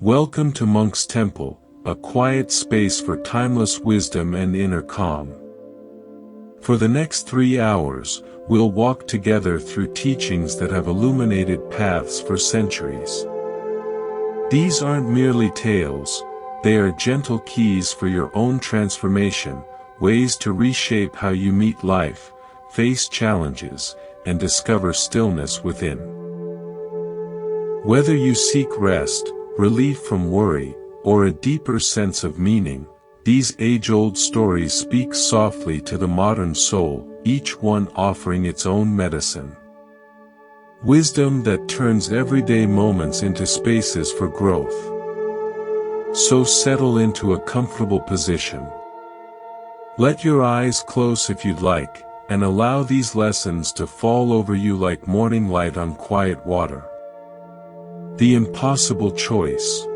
Welcome to Monk's Temple, a quiet space for timeless wisdom and inner calm. For the next 3 hours, we'll walk together through teachings that have illuminated paths for centuries. These aren't merely tales, they are gentle keys for your own transformation, ways to reshape how you meet life, face challenges, and discover stillness within. Whether you seek rest, relief from worry, or a deeper sense of meaning, these age-old stories speak softly to the modern soul, each one offering its own medicine. Wisdom that turns everyday moments into spaces for growth. So settle into a comfortable position. Let your eyes close if you'd like, and allow these lessons to fall over you like morning light on quiet water. The impossible choice.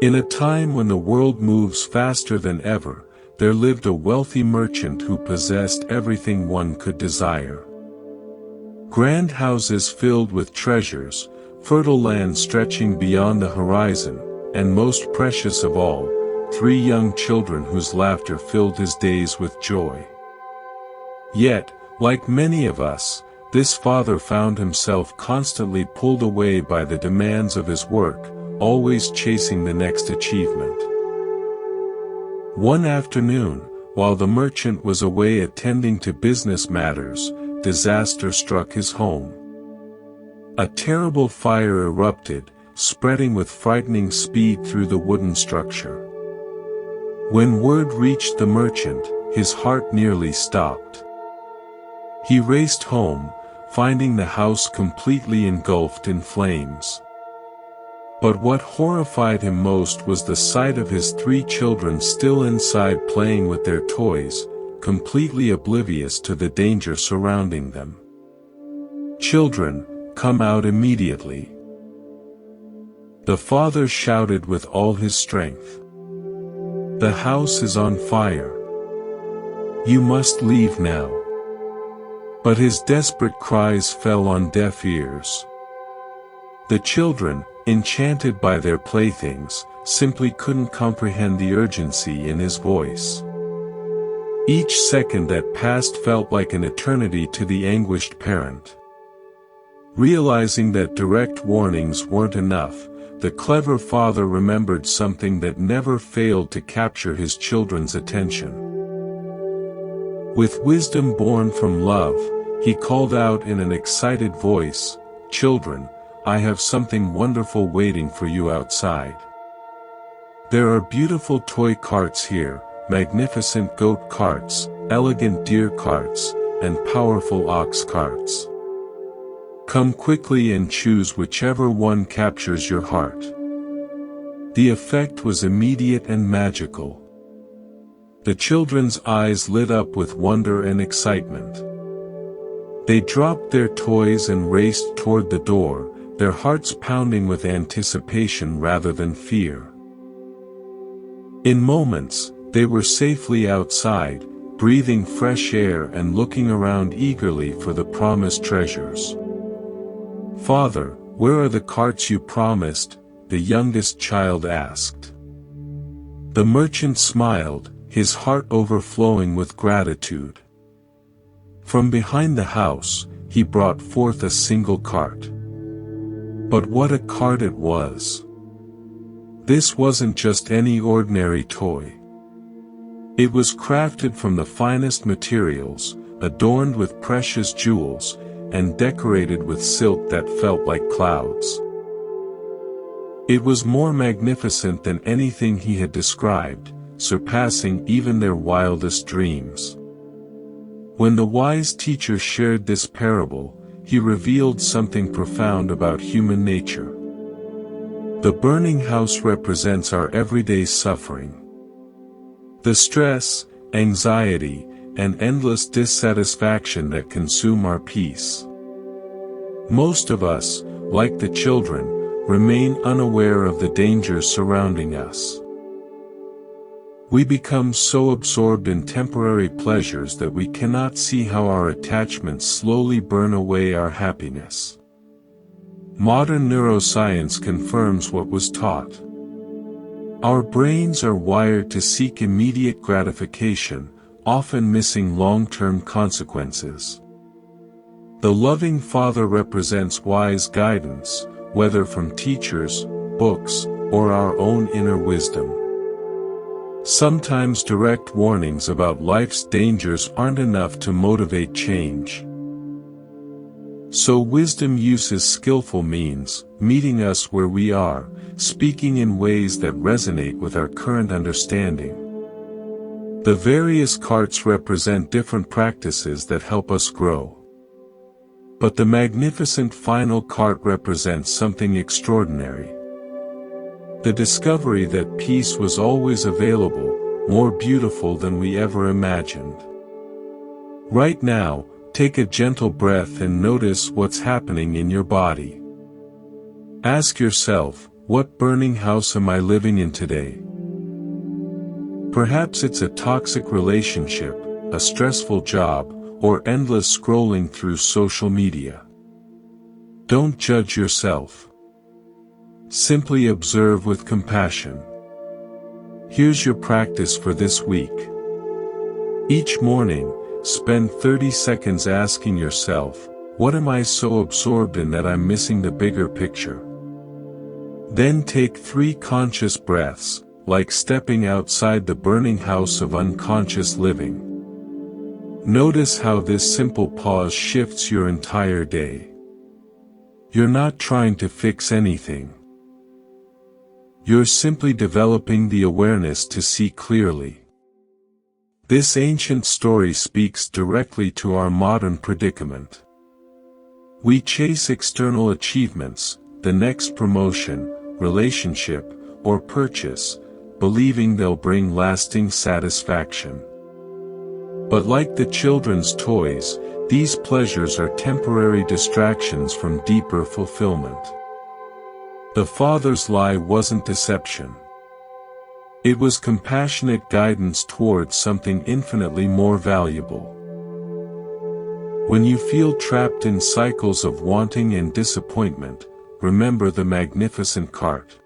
In a time when the world moves faster than ever, there lived a wealthy merchant who possessed everything one could desire. Grand houses filled with treasures, fertile land stretching beyond the horizon, and most precious of all, 3 young children whose laughter filled his days with joy. Yet, like many of us, this father found himself constantly pulled away by the demands of his work, always chasing the next achievement. One afternoon, while the merchant was away attending to business matters, disaster struck his home. A terrible fire erupted, spreading with frightening speed through the wooden structure. When word reached the merchant, his heart nearly stopped. He raced home, finding the house completely engulfed in flames. But what horrified him most was the sight of his 3 children still inside playing with their toys, completely oblivious to the danger surrounding them. "Children, come out immediately!" The father shouted with all his strength. "The house is on fire. You must leave now." But his desperate cries fell on deaf ears. The children, enchanted by their playthings, simply couldn't comprehend the urgency in his voice. Each second that passed felt like an eternity to the anguished parent. Realizing that direct warnings weren't enough, the clever father remembered something that never failed to capture his children's attention. With wisdom born from love, he called out in an excited voice, "Children, I have something wonderful waiting for you outside. There are beautiful toy carts here, magnificent goat carts, elegant deer carts, and powerful ox carts. Come quickly and choose whichever one captures your heart." The effect was immediate and magical. The children's eyes lit up with wonder and excitement. They dropped their toys and raced toward the door, their hearts pounding with anticipation rather than fear. In moments, they were safely outside, breathing fresh air and looking around eagerly for the promised treasures. "Father, where are the carts you promised?" the youngest child asked. The merchant smiled, his heart overflowing with gratitude. From behind the house, he brought forth a single cart. But what a cart it was! This wasn't just any ordinary toy. It was crafted from the finest materials, adorned with precious jewels, and decorated with silk that felt like clouds. It was more magnificent than anything he had described, surpassing even their wildest dreams. When the wise teacher shared this parable, he revealed something profound about human nature. The burning house represents our everyday suffering. The stress, anxiety, and endless dissatisfaction that consume our peace. Most of us, like the children, remain unaware of the dangers surrounding us. We become so absorbed in temporary pleasures that we cannot see how our attachments slowly burn away our happiness. Modern neuroscience confirms what was taught. Our brains are wired to seek immediate gratification, often missing long-term consequences. The loving Father represents wise guidance, whether from teachers, books, or our own inner wisdom. Sometimes direct warnings about life's dangers aren't enough to motivate change. So wisdom uses skillful means, meeting us where we are, speaking in ways that resonate with our current understanding. The various carts represent different practices that help us grow. But the magnificent final cart represents something extraordinary. The discovery that peace was always available, more beautiful than we ever imagined. Right now, take a gentle breath and notice what's happening in your body. Ask yourself, what burning house am I living in today? Perhaps it's a toxic relationship, a stressful job, or endless scrolling through social media. Don't judge yourself. Simply observe with compassion. Here's your practice for this week. Each morning, spend 30 seconds asking yourself, what am I so absorbed in that I'm missing the bigger picture? Then take 3 conscious breaths, like stepping outside the burning house of unconscious living. Notice how this simple pause shifts your entire day. You're not trying to fix anything. You're simply developing the awareness to see clearly. This ancient story speaks directly to our modern predicament. We chase external achievements, the next promotion, relationship, or purchase, believing they'll bring lasting satisfaction. But like the children's toys, these pleasures are temporary distractions from deeper fulfillment. The Father's lie wasn't deception. It was compassionate guidance towards something infinitely more valuable. When you feel trapped in cycles of wanting and disappointment, remember the magnificent cart.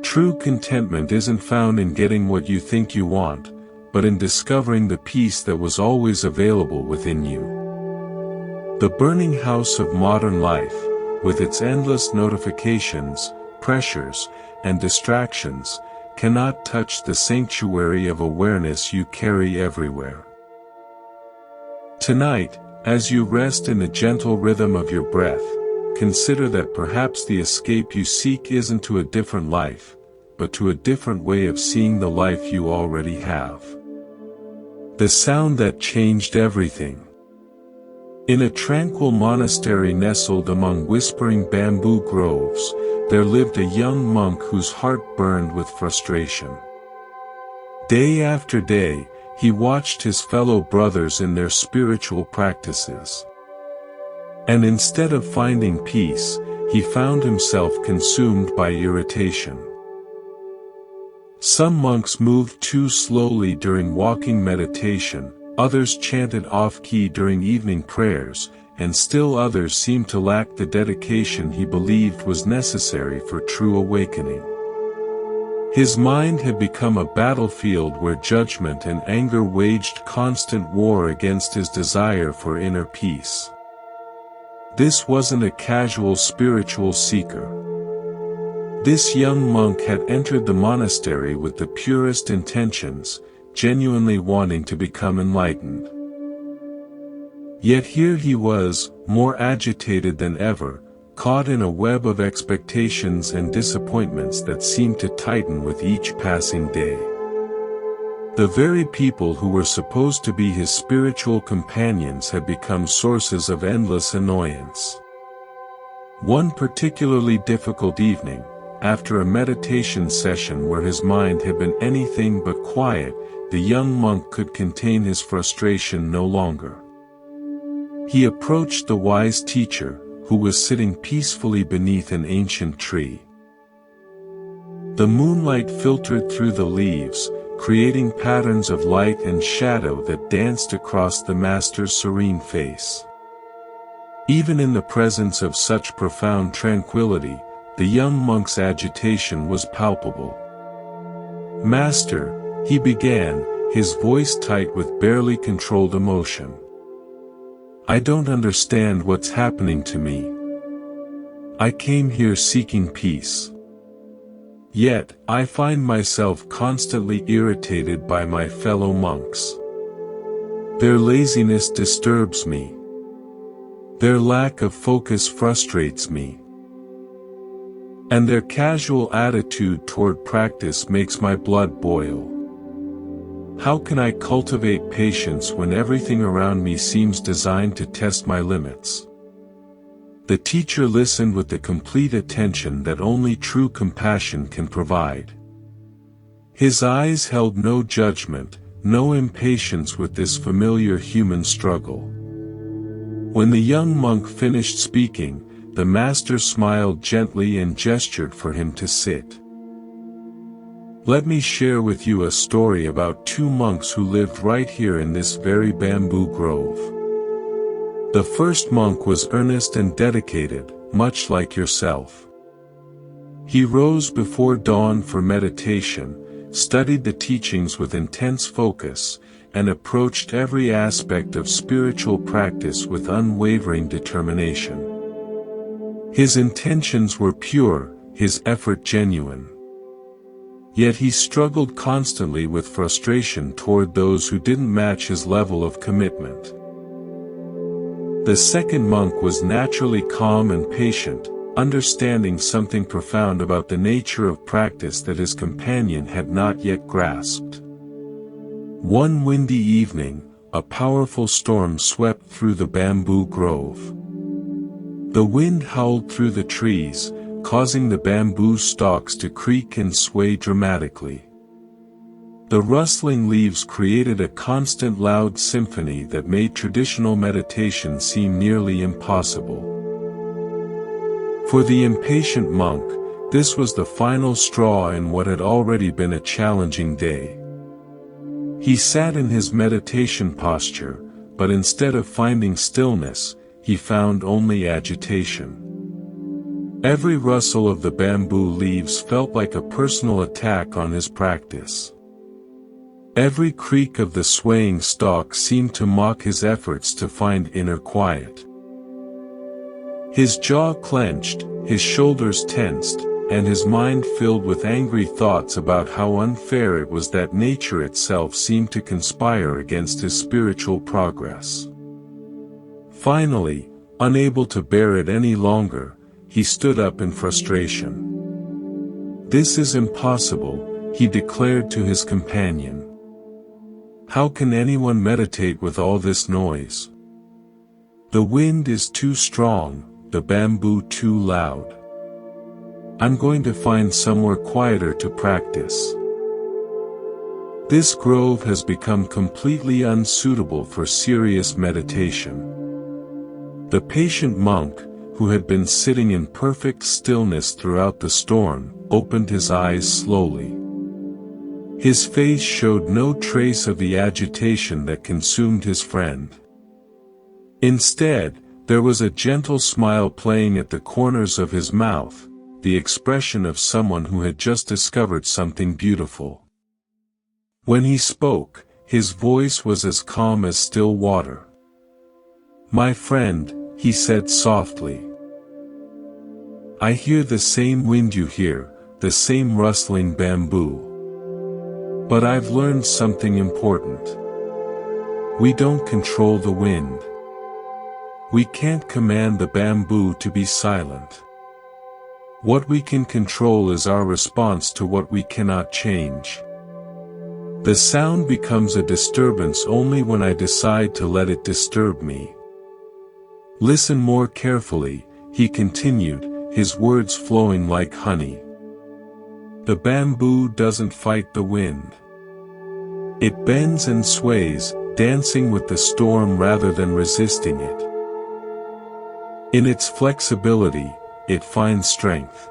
True contentment isn't found in getting what you think you want, but in discovering the peace that was always available within you. The burning house of modern life, with its endless notifications, pressures, and distractions, cannot touch the sanctuary of awareness you carry everywhere. Tonight, as you rest in the gentle rhythm of your breath, consider that perhaps the escape you seek isn't to a different life, but to a different way of seeing the life you already have. The sound that changed everything. In a tranquil monastery nestled among whispering bamboo groves, there lived a young monk whose heart burned with frustration. Day after day, he watched his fellow brothers in their spiritual practices. And instead of finding peace, he found himself consumed by irritation. Some monks moved too slowly during walking meditation, others chanted off-key during evening prayers, and still others seemed to lack the dedication he believed was necessary for true awakening. His mind had become a battlefield where judgment and anger waged constant war against his desire for inner peace. This wasn't a casual spiritual seeker. This young monk had entered the monastery with the purest intentions, genuinely wanting to become enlightened. Yet here he was, more agitated than ever, caught in a web of expectations and disappointments that seemed to tighten with each passing day. The very people who were supposed to be his spiritual companions had become sources of endless annoyance. One particularly difficult evening, after a meditation session where his mind had been anything but quiet, the young monk could contain his frustration no longer. He approached the wise teacher, who was sitting peacefully beneath an ancient tree. The moonlight filtered through the leaves, creating patterns of light and shadow that danced across the master's serene face. Even in the presence of such profound tranquility, the young monk's agitation was palpable. "Master," he began, his voice tight with barely controlled emotion. "I don't understand what's happening to me. I came here seeking peace. Yet, I find myself constantly irritated by my fellow monks. Their laziness disturbs me. Their lack of focus frustrates me. And their casual attitude toward practice makes my blood boil. How can I cultivate patience when everything around me seems designed to test my limits?" The teacher listened with the complete attention that only true compassion can provide. His eyes held no judgment, no impatience with this familiar human struggle. When the young monk finished speaking, the master smiled gently and gestured for him to sit. "Let me share with you a story about two monks who lived right here in this very bamboo grove. The first monk was earnest and dedicated, much like yourself. He rose before dawn for meditation, studied the teachings with intense focus, and approached every aspect of spiritual practice with unwavering determination. His intentions were pure, his effort genuine. Yet he struggled constantly with frustration toward those who didn't match his level of commitment. The second monk was naturally calm and patient, understanding something profound about the nature of practice that his companion had not yet grasped. One windy evening, a powerful storm swept through the bamboo grove. The wind howled through the trees, causing the bamboo stalks to creak and sway dramatically. The rustling leaves created a constant loud symphony that made traditional meditation seem nearly impossible. For the impatient monk, this was the final straw in what had already been a challenging day. He sat in his meditation posture, but instead of finding stillness, he found only agitation. Every rustle of the bamboo leaves felt like a personal attack on his practice. Every creak of the swaying stalk seemed to mock his efforts to find inner quiet. His jaw clenched, his shoulders tensed, and his mind filled with angry thoughts about how unfair it was that nature itself seemed to conspire against his spiritual progress. Finally, unable to bear it any longer, he stood up in frustration. "This is impossible," he declared to his companion. "How can anyone meditate with all this noise? The wind is too strong, the bamboo too loud. I'm going to find somewhere quieter to practice. This grove has become completely unsuitable for serious meditation." The patient monk, who had been sitting in perfect stillness throughout the storm, opened his eyes slowly. His face showed no trace of the agitation that consumed his friend. Instead, there was a gentle smile playing at the corners of his mouth, the expression of someone who had just discovered something beautiful. When he spoke, his voice was as calm as still water. "My friend," he said softly. "I hear the same wind you hear, the same rustling bamboo. But I've learned something important. We don't control the wind. We can't command the bamboo to be silent. What we can control is our response to what we cannot change. The sound becomes a disturbance only when I decide to let it disturb me. Listen more carefully," he continued, his words flowing like honey. "The bamboo doesn't fight the wind. It bends and sways, dancing with the storm rather than resisting it. In its flexibility, it finds strength.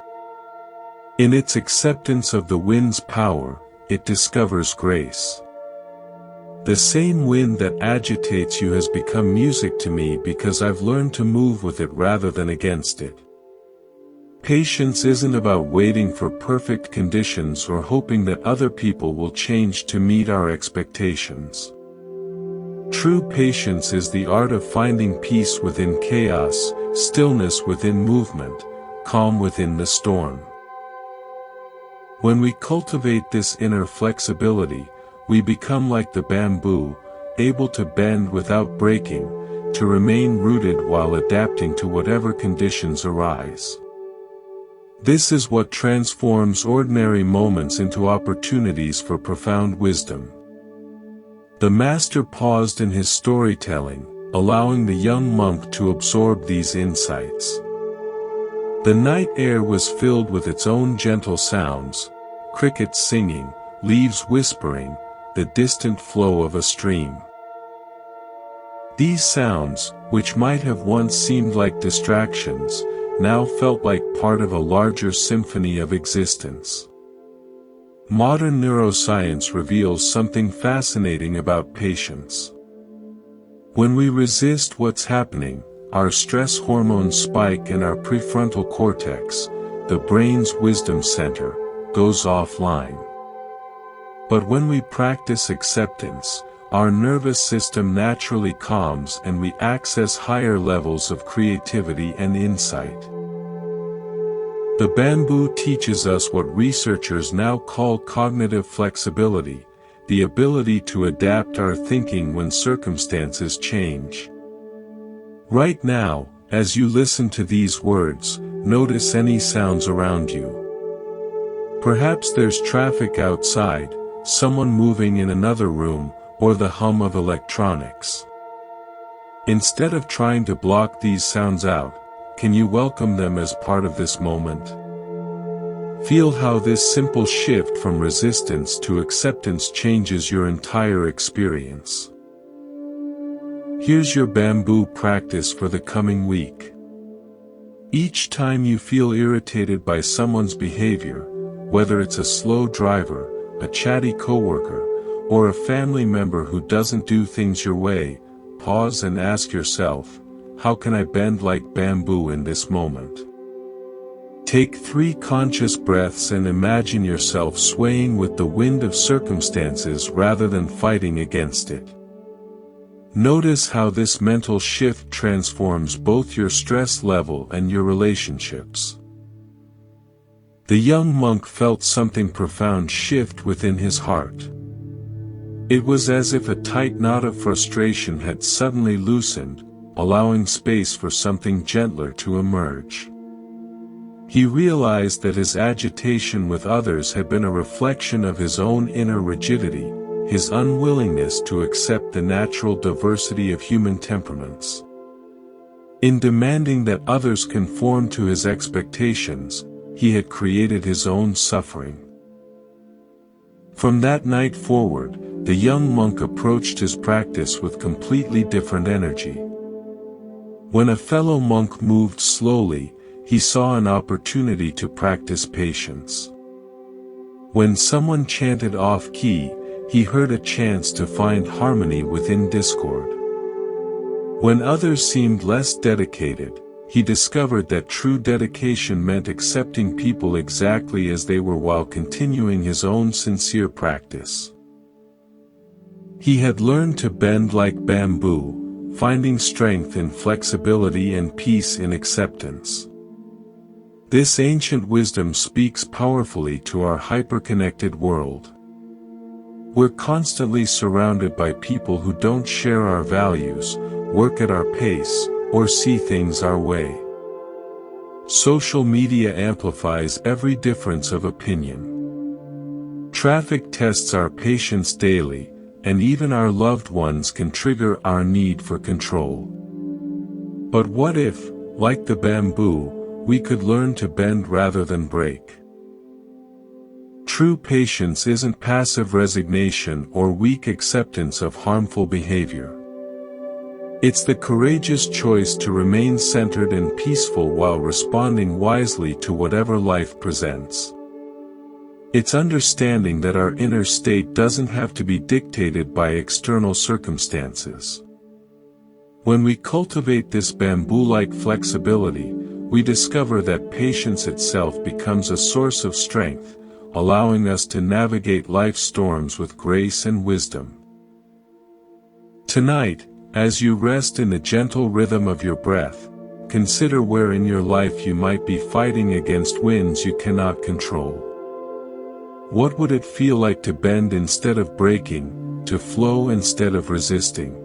In its acceptance of the wind's power, it discovers grace. The same wind that agitates you has become music to me because I've learned to move with it rather than against it. Patience isn't about waiting for perfect conditions or hoping that other people will change to meet our expectations. True patience is the art of finding peace within chaos, stillness within movement, calm within the storm. When we cultivate this inner flexibility, we become like the bamboo, able to bend without breaking, to remain rooted while adapting to whatever conditions arise. This is what transforms ordinary moments into opportunities for profound wisdom. The master paused in his storytelling, allowing the young monk to absorb these insights. The night air was filled with its own gentle sounds, crickets singing, leaves whispering, the distant flow of a stream. These sounds, which might have once seemed like distractions, now felt like part of a larger symphony of existence. Modern neuroscience reveals something fascinating about patience. When we resist what's happening, our stress hormones spike and our prefrontal cortex, the brain's wisdom center, goes offline. But when we practice acceptance, our nervous system naturally calms and we access higher levels of creativity and insight. The bamboo teaches us what researchers now call cognitive flexibility, the ability to adapt our thinking when circumstances change. Right now, as you listen to these words, notice any sounds around you. Perhaps there's traffic outside, someone moving in another room, or the hum of electronics. Instead of trying to block these sounds out, can you welcome them as part of this moment? Feel how this simple shift from resistance to acceptance changes your entire experience. Here's your bamboo practice for the coming week. Each time you feel irritated by someone's behavior, whether it's a slow driver, a chatty coworker, or a family member who doesn't do things your way, pause and ask yourself, how can I bend like bamboo in this moment? Take 3 conscious breaths and imagine yourself swaying with the wind of circumstances rather than fighting against it. Notice how this mental shift transforms both your stress level and your relationships. The young monk felt something profound shift within his heart. It was as if a tight knot of frustration had suddenly loosened, allowing space for something gentler to emerge. He realized that his agitation with others had been a reflection of his own inner rigidity, his unwillingness to accept the natural diversity of human temperaments. In demanding that others conform to his expectations, he had created his own suffering. From that night forward, the young monk approached his practice with completely different energy. When a fellow monk moved slowly, he saw an opportunity to practice patience. When someone chanted off-key, he heard a chance to find harmony within discord. When others seemed less dedicated, he discovered that true dedication meant accepting people exactly as they were while continuing his own sincere practice. He had learned to bend like bamboo, finding strength in flexibility and peace in acceptance. This ancient wisdom speaks powerfully to our hyper-connected world. We're constantly surrounded by people who don't share our values, work at our pace, or see things our way. Social media amplifies every difference of opinion. Traffic tests our patience daily, and even our loved ones can trigger our need for control. But what if, like the bamboo, we could learn to bend rather than break? True patience isn't passive resignation or weak acceptance of harmful behavior. It's the courageous choice to remain centered and peaceful while responding wisely to whatever life presents. It's understanding that our inner state doesn't have to be dictated by external circumstances. When we cultivate this bamboo-like flexibility, we discover that patience itself becomes a source of strength, allowing us to navigate life's storms with grace and wisdom. Tonight, as you rest in the gentle rhythm of your breath, consider where in your life you might be fighting against winds you cannot control. What would it feel like to bend instead of breaking, to flow instead of resisting?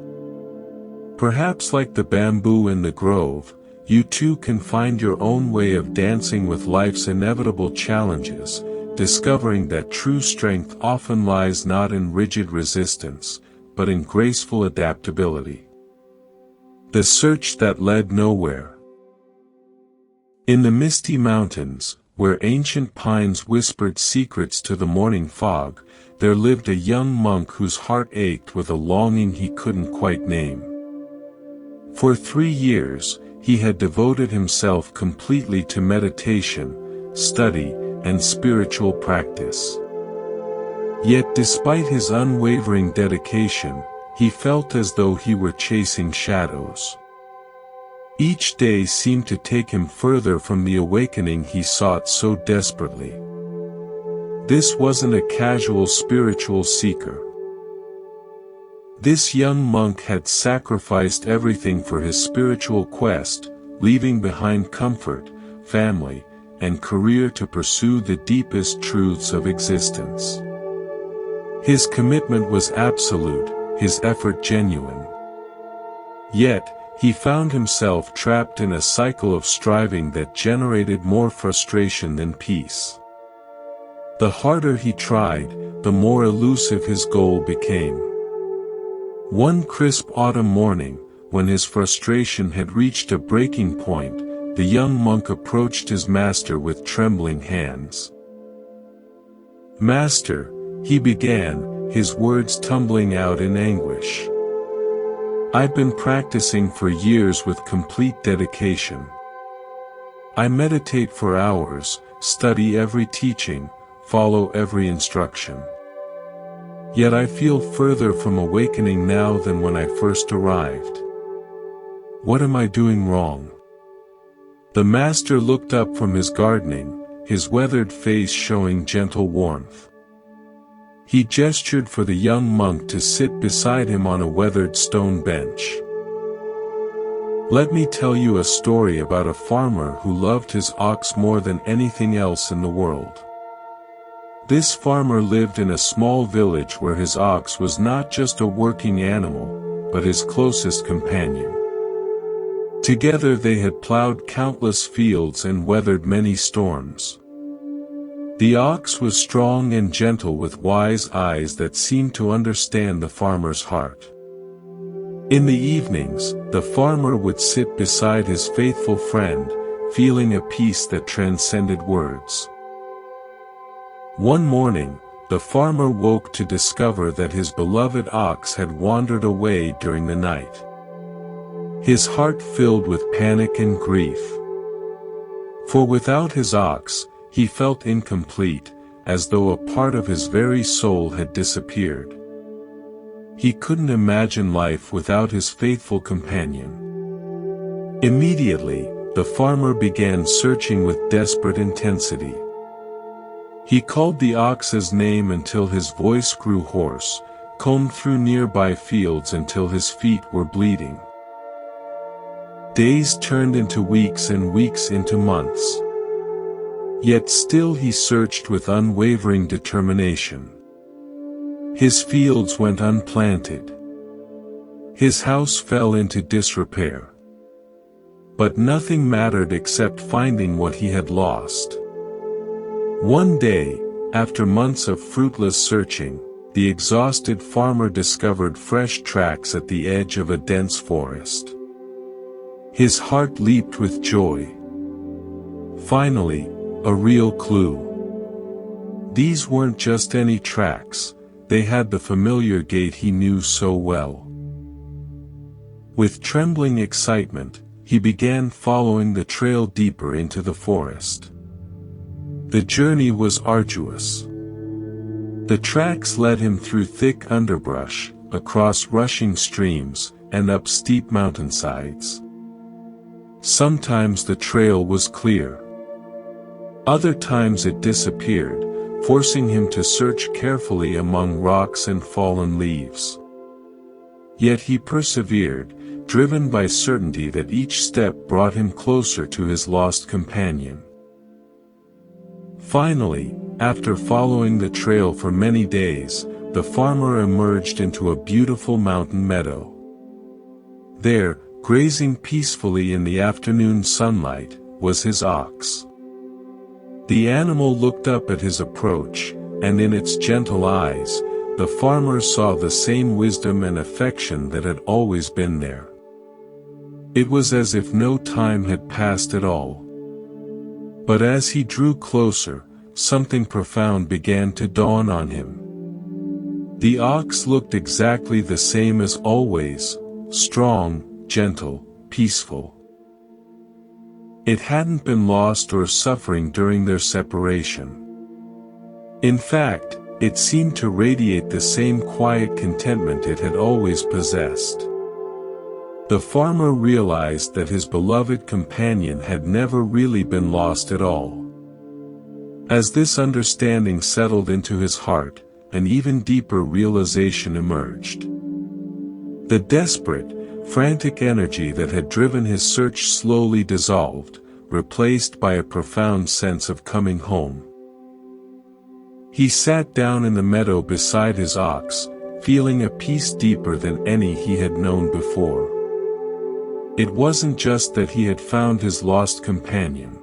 Perhaps like the bamboo in the grove, you too can find your own way of dancing with life's inevitable challenges, discovering that true strength often lies not in rigid resistance, but in graceful adaptability. The search that led nowhere. In the misty mountains, where ancient pines whispered secrets to the morning fog, there lived a young monk whose heart ached with a longing he couldn't quite name. For 3 years, he had devoted himself completely to meditation, study, and spiritual practice. Yet despite his unwavering dedication, he felt as though he were chasing shadows. Each day seemed to take him further from the awakening he sought so desperately. This wasn't a casual spiritual seeker. This young monk had sacrificed everything for his spiritual quest, leaving behind comfort, family, and career to pursue the deepest truths of existence. His commitment was absolute, his effort genuine. Yet, he found himself trapped in a cycle of striving that generated more frustration than peace. The harder he tried, the more elusive his goal became. One crisp autumn morning, when his frustration had reached a breaking point, the young monk approached his master with trembling hands. "Master," he began, his words tumbling out in anguish. "I've been practicing for years with complete dedication. I meditate for hours, study every teaching, follow every instruction. Yet I feel further from awakening now than when I first arrived. What am I doing wrong?" The master looked up from his gardening, his weathered face showing gentle warmth. He gestured for the young monk to sit beside him on a weathered stone bench. "Let me tell you a story about a farmer who loved his ox more than anything else in the world. This farmer lived in a small village where his ox was not just a working animal, but his closest companion. Together they had plowed countless fields and weathered many storms. The ox was strong and gentle with wise eyes that seemed to understand the farmer's heart. In the evenings, the farmer would sit beside his faithful friend, feeling a peace that transcended words. One morning, the farmer woke to discover that his beloved ox had wandered away during the night. His heart filled with panic and grief. For without his ox, he felt incomplete, as though a part of his very soul had disappeared. He couldn't imagine life without his faithful companion. Immediately, the farmer began searching with desperate intensity. He called the ox's name until his voice grew hoarse, combed through nearby fields until his feet were bleeding. Days turned into weeks and weeks into months. Yet still he searched with unwavering determination. His fields went unplanted. His house fell into disrepair. But nothing mattered except finding what he had lost. One day, after months of fruitless searching, the exhausted farmer discovered fresh tracks at the edge of a dense forest. His heart leaped with joy. Finally, a real clue. These weren't just any tracks, they had the familiar gait he knew so well. With trembling excitement, he began following the trail deeper into the forest. The journey was arduous. The tracks led him through thick underbrush, across rushing streams, and up steep mountainsides. Sometimes the trail was clear. Other times it disappeared, forcing him to search carefully among rocks and fallen leaves. Yet he persevered, driven by certainty that each step brought him closer to his lost companion. Finally, after following the trail for many days, the farmer emerged into a beautiful mountain meadow. There, grazing peacefully in the afternoon sunlight, was his ox. The animal looked up at his approach, and in its gentle eyes, the farmer saw the same wisdom and affection that had always been there. It was as if no time had passed at all. But as he drew closer, something profound began to dawn on him. The ox looked exactly the same as always, strong, gentle, peaceful. It hadn't been lost or suffering during their separation. In fact, it seemed to radiate the same quiet contentment it had always possessed. The farmer realized that his beloved companion had never really been lost at all. As this understanding settled into his heart, an even deeper realization emerged. The desperate, frantic energy that had driven his search slowly dissolved, replaced by a profound sense of coming home. He sat down in the meadow beside his ox, feeling a peace deeper than any he had known before. It wasn't just that he had found his lost companion.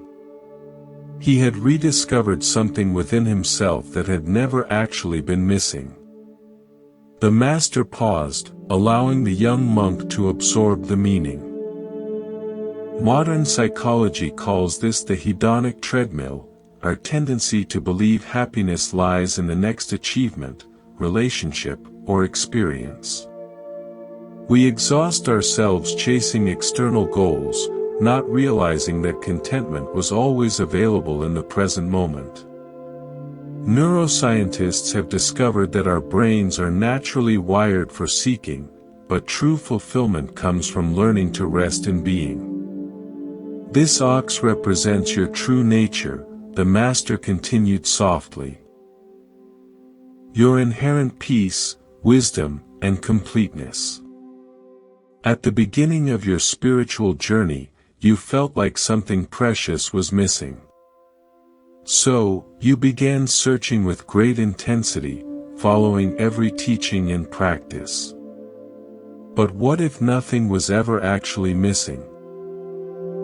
He had rediscovered something within himself that had never actually been missing. The master paused, allowing the young monk to absorb the meaning. Modern psychology calls this the hedonic treadmill, our tendency to believe happiness lies in the next achievement, relationship, or experience. We exhaust ourselves chasing external goals, not realizing that contentment was always available in the present moment. Neuroscientists have discovered that our brains are naturally wired for seeking, but true fulfillment comes from learning to rest in being. This ox represents your true nature, the master continued softly. Your inherent peace, wisdom, and completeness. At the beginning of your spiritual journey, you felt like something precious was missing. So, you began searching with great intensity, following every teaching and practice. But what if nothing was ever actually missing?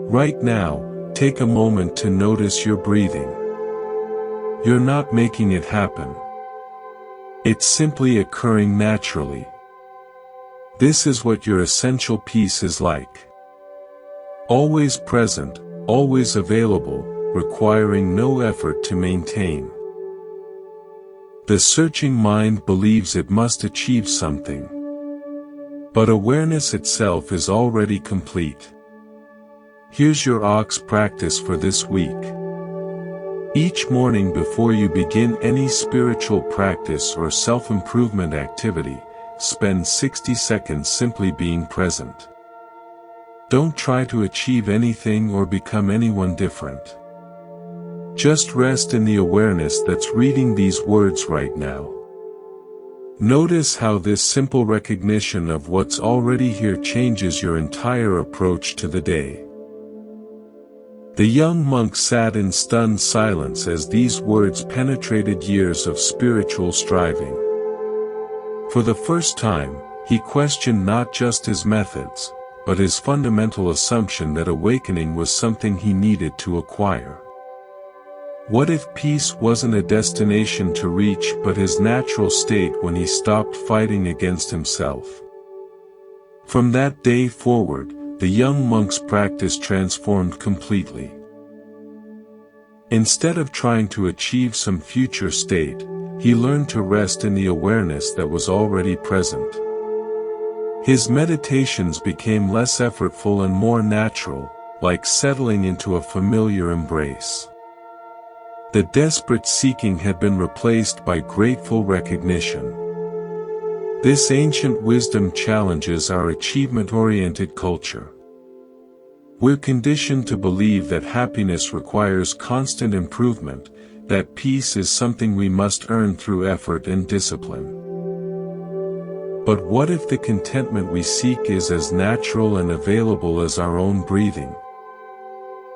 Right now, take a moment to notice your breathing. You're not making it happen. It's simply occurring naturally. This is what your essential peace is like. Always present, always available, requiring no effort to maintain. The searching mind believes it must achieve something. But awareness itself is already complete. Here's your ox practice for this week. Each morning before you begin any spiritual practice or self-improvement activity, spend 60 seconds simply being present. Don't try to achieve anything or become anyone different. Just rest in the awareness that's reading these words right now. Notice how this simple recognition of what's already here changes your entire approach to the day. The young monk sat in stunned silence as these words penetrated years of spiritual striving. For the first time, he questioned not just his methods, but his fundamental assumption that awakening was something he needed to acquire. What if peace wasn't a destination to reach but his natural state when he stopped fighting against himself? From that day forward, the young monk's practice transformed completely. Instead of trying to achieve some future state, he learned to rest in the awareness that was already present. His meditations became less effortful and more natural, like settling into a familiar embrace. The desperate seeking had been replaced by grateful recognition. This ancient wisdom challenges our achievement-oriented culture. We're conditioned to believe that happiness requires constant improvement, that peace is something we must earn through effort and discipline. But what if the contentment we seek is as natural and available as our own breathing?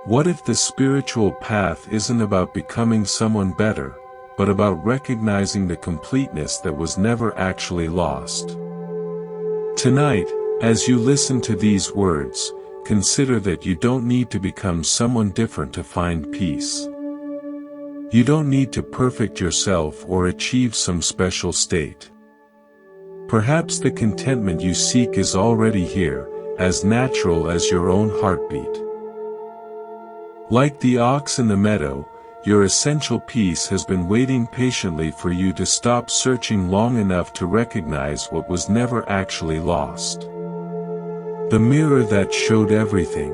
What if the spiritual path isn't about becoming someone better, but about recognizing the completeness that was never actually lost? Tonight, as you listen to these words, consider that you don't need to become someone different to find peace. You don't need to perfect yourself or achieve some special state. Perhaps the contentment you seek is already here, as natural as your own heartbeat. Like the ox in the meadow, your essential peace has been waiting patiently for you to stop searching long enough to recognize what was never actually lost. The mirror that showed everything.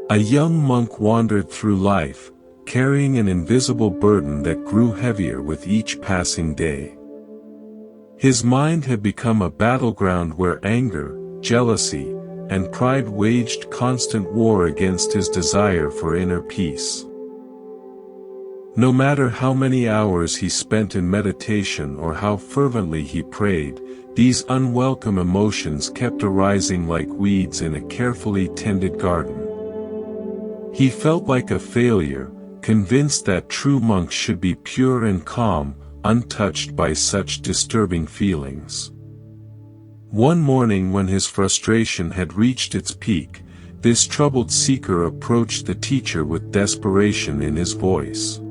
A young monk wandered through life, carrying an invisible burden that grew heavier with each passing day. His mind had become a battleground where anger, jealousy, and pride waged constant war against his desire for inner peace. No matter how many hours he spent in meditation or how fervently he prayed, these unwelcome emotions kept arising like weeds in a carefully tended garden. He felt like a failure, convinced that true monks should be pure and calm, untouched by such disturbing feelings. One morning when his frustration had reached its peak, this troubled seeker approached the teacher with desperation in his voice.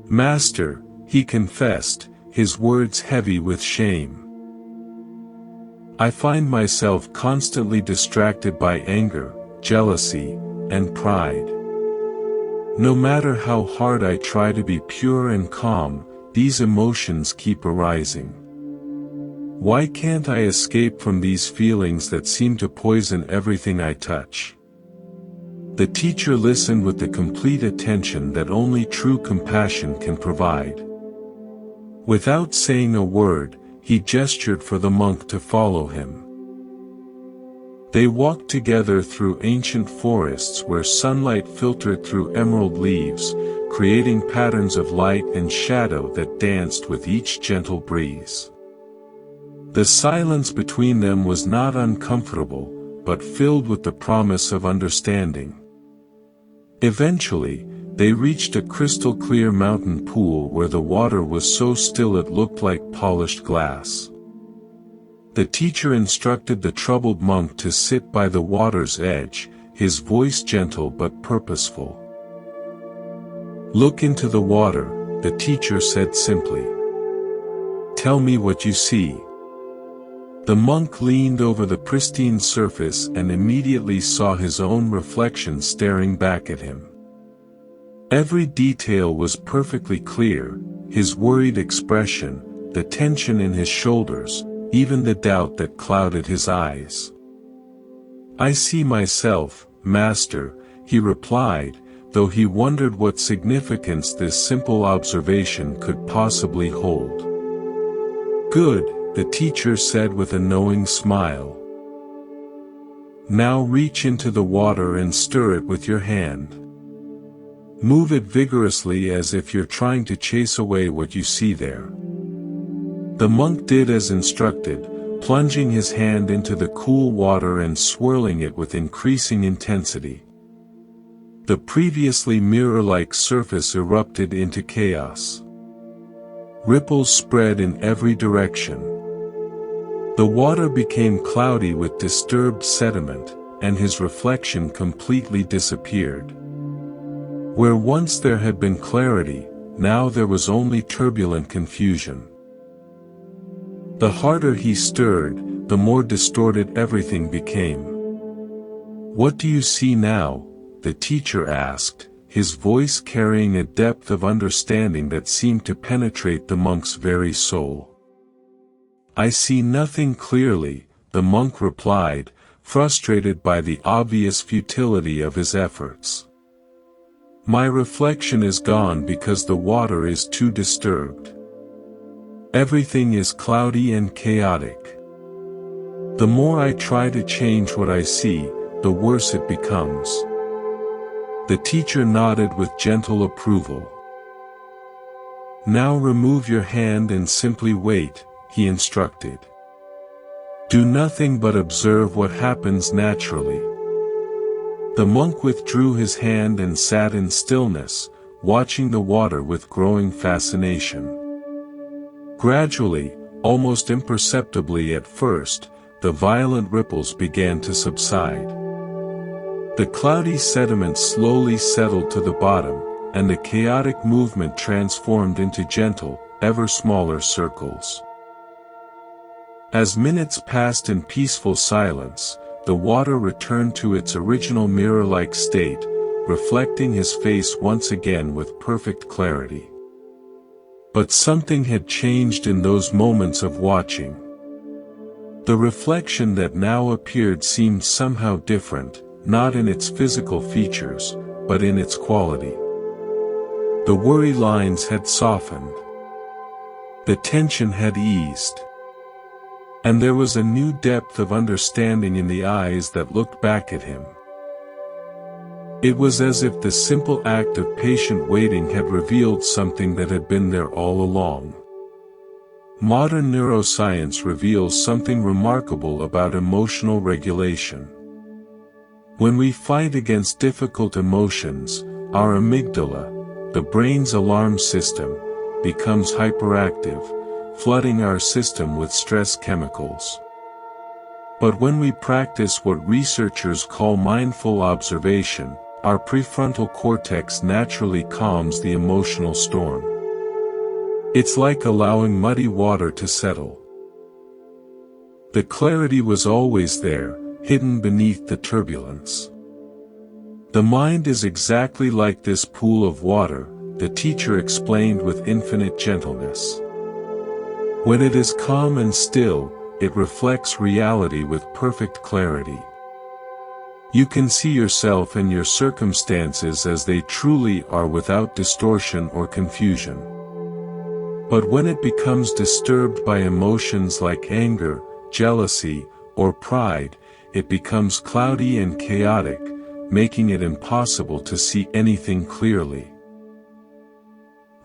"Master," he confessed, his words heavy with shame. "I find myself constantly distracted by anger, jealousy, and pride. No matter how hard I try to be pure and calm, these emotions keep arising. Why can't I escape from these feelings that seem to poison everything I touch?" The teacher listened with the complete attention that only true compassion can provide. Without saying a word, he gestured for the monk to follow him. They walked together through ancient forests where sunlight filtered through emerald leaves, creating patterns of light and shadow that danced with each gentle breeze. The silence between them was not uncomfortable, but filled with the promise of understanding. Eventually, they reached a crystal-clear mountain pool where the water was so still it looked like polished glass. The teacher instructed the troubled monk to sit by the water's edge, his voice gentle but purposeful. "Look into the water," the teacher said simply. "Tell me what you see." The monk leaned over the pristine surface and immediately saw his own reflection staring back at him. Every detail was perfectly clear, his worried expression, the tension in his shoulders, even the doubt that clouded his eyes. "I see myself, Master," he replied, though he wondered what significance this simple observation could possibly hold. "Good," the teacher said with a knowing smile. "Now reach into the water and stir it with your hand. Move it vigorously as if you're trying to chase away what you see there." The monk did as instructed, plunging his hand into the cool water and swirling it with increasing intensity. The previously mirror-like surface erupted into chaos. Ripples spread in every direction. The water became cloudy with disturbed sediment, and his reflection completely disappeared. Where once there had been clarity, now there was only turbulent confusion. The harder he stirred, the more distorted everything became. "What do you see now?" the teacher asked, his voice carrying a depth of understanding that seemed to penetrate the monk's very soul. "I see nothing clearly," the monk replied, frustrated by the obvious futility of his efforts. My reflection is gone because the water is too disturbed. Everything is cloudy and chaotic. The more I try to change what I see, the worse it becomes." The teacher nodded with gentle approval. "Now remove your hand and simply wait," he instructed. "Do nothing but observe what happens naturally." The monk withdrew his hand and sat in stillness, watching the water with growing fascination. Gradually, almost imperceptibly at first, the violent ripples began to subside. The cloudy sediment slowly settled to the bottom, and the chaotic movement transformed into gentle, ever smaller circles. As minutes passed in peaceful silence, the water returned to its original mirror-like state, reflecting his face once again with perfect clarity. But something had changed in those moments of watching. The reflection that now appeared seemed somehow different, not in its physical features, but in its quality. The worry lines had softened. The tension had eased. And there was a new depth of understanding in the eyes that looked back at him. It was as if the simple act of patient waiting had revealed something that had been there all along. Modern neuroscience reveals something remarkable about emotional regulation. When we fight against difficult emotions, our amygdala, the brain's alarm system, becomes hyperactive, flooding our system with stress chemicals. But when we practice what researchers call mindful observation, our prefrontal cortex naturally calms the emotional storm. It's like allowing muddy water to settle. The clarity was always there, hidden beneath the turbulence. The mind is exactly like this pool of water, the teacher explained with infinite gentleness. When it is calm and still, it reflects reality with perfect clarity. You can see yourself and your circumstances as they truly are without distortion or confusion. But when it becomes disturbed by emotions like anger, jealousy, or pride, it becomes cloudy and chaotic, making it impossible to see anything clearly.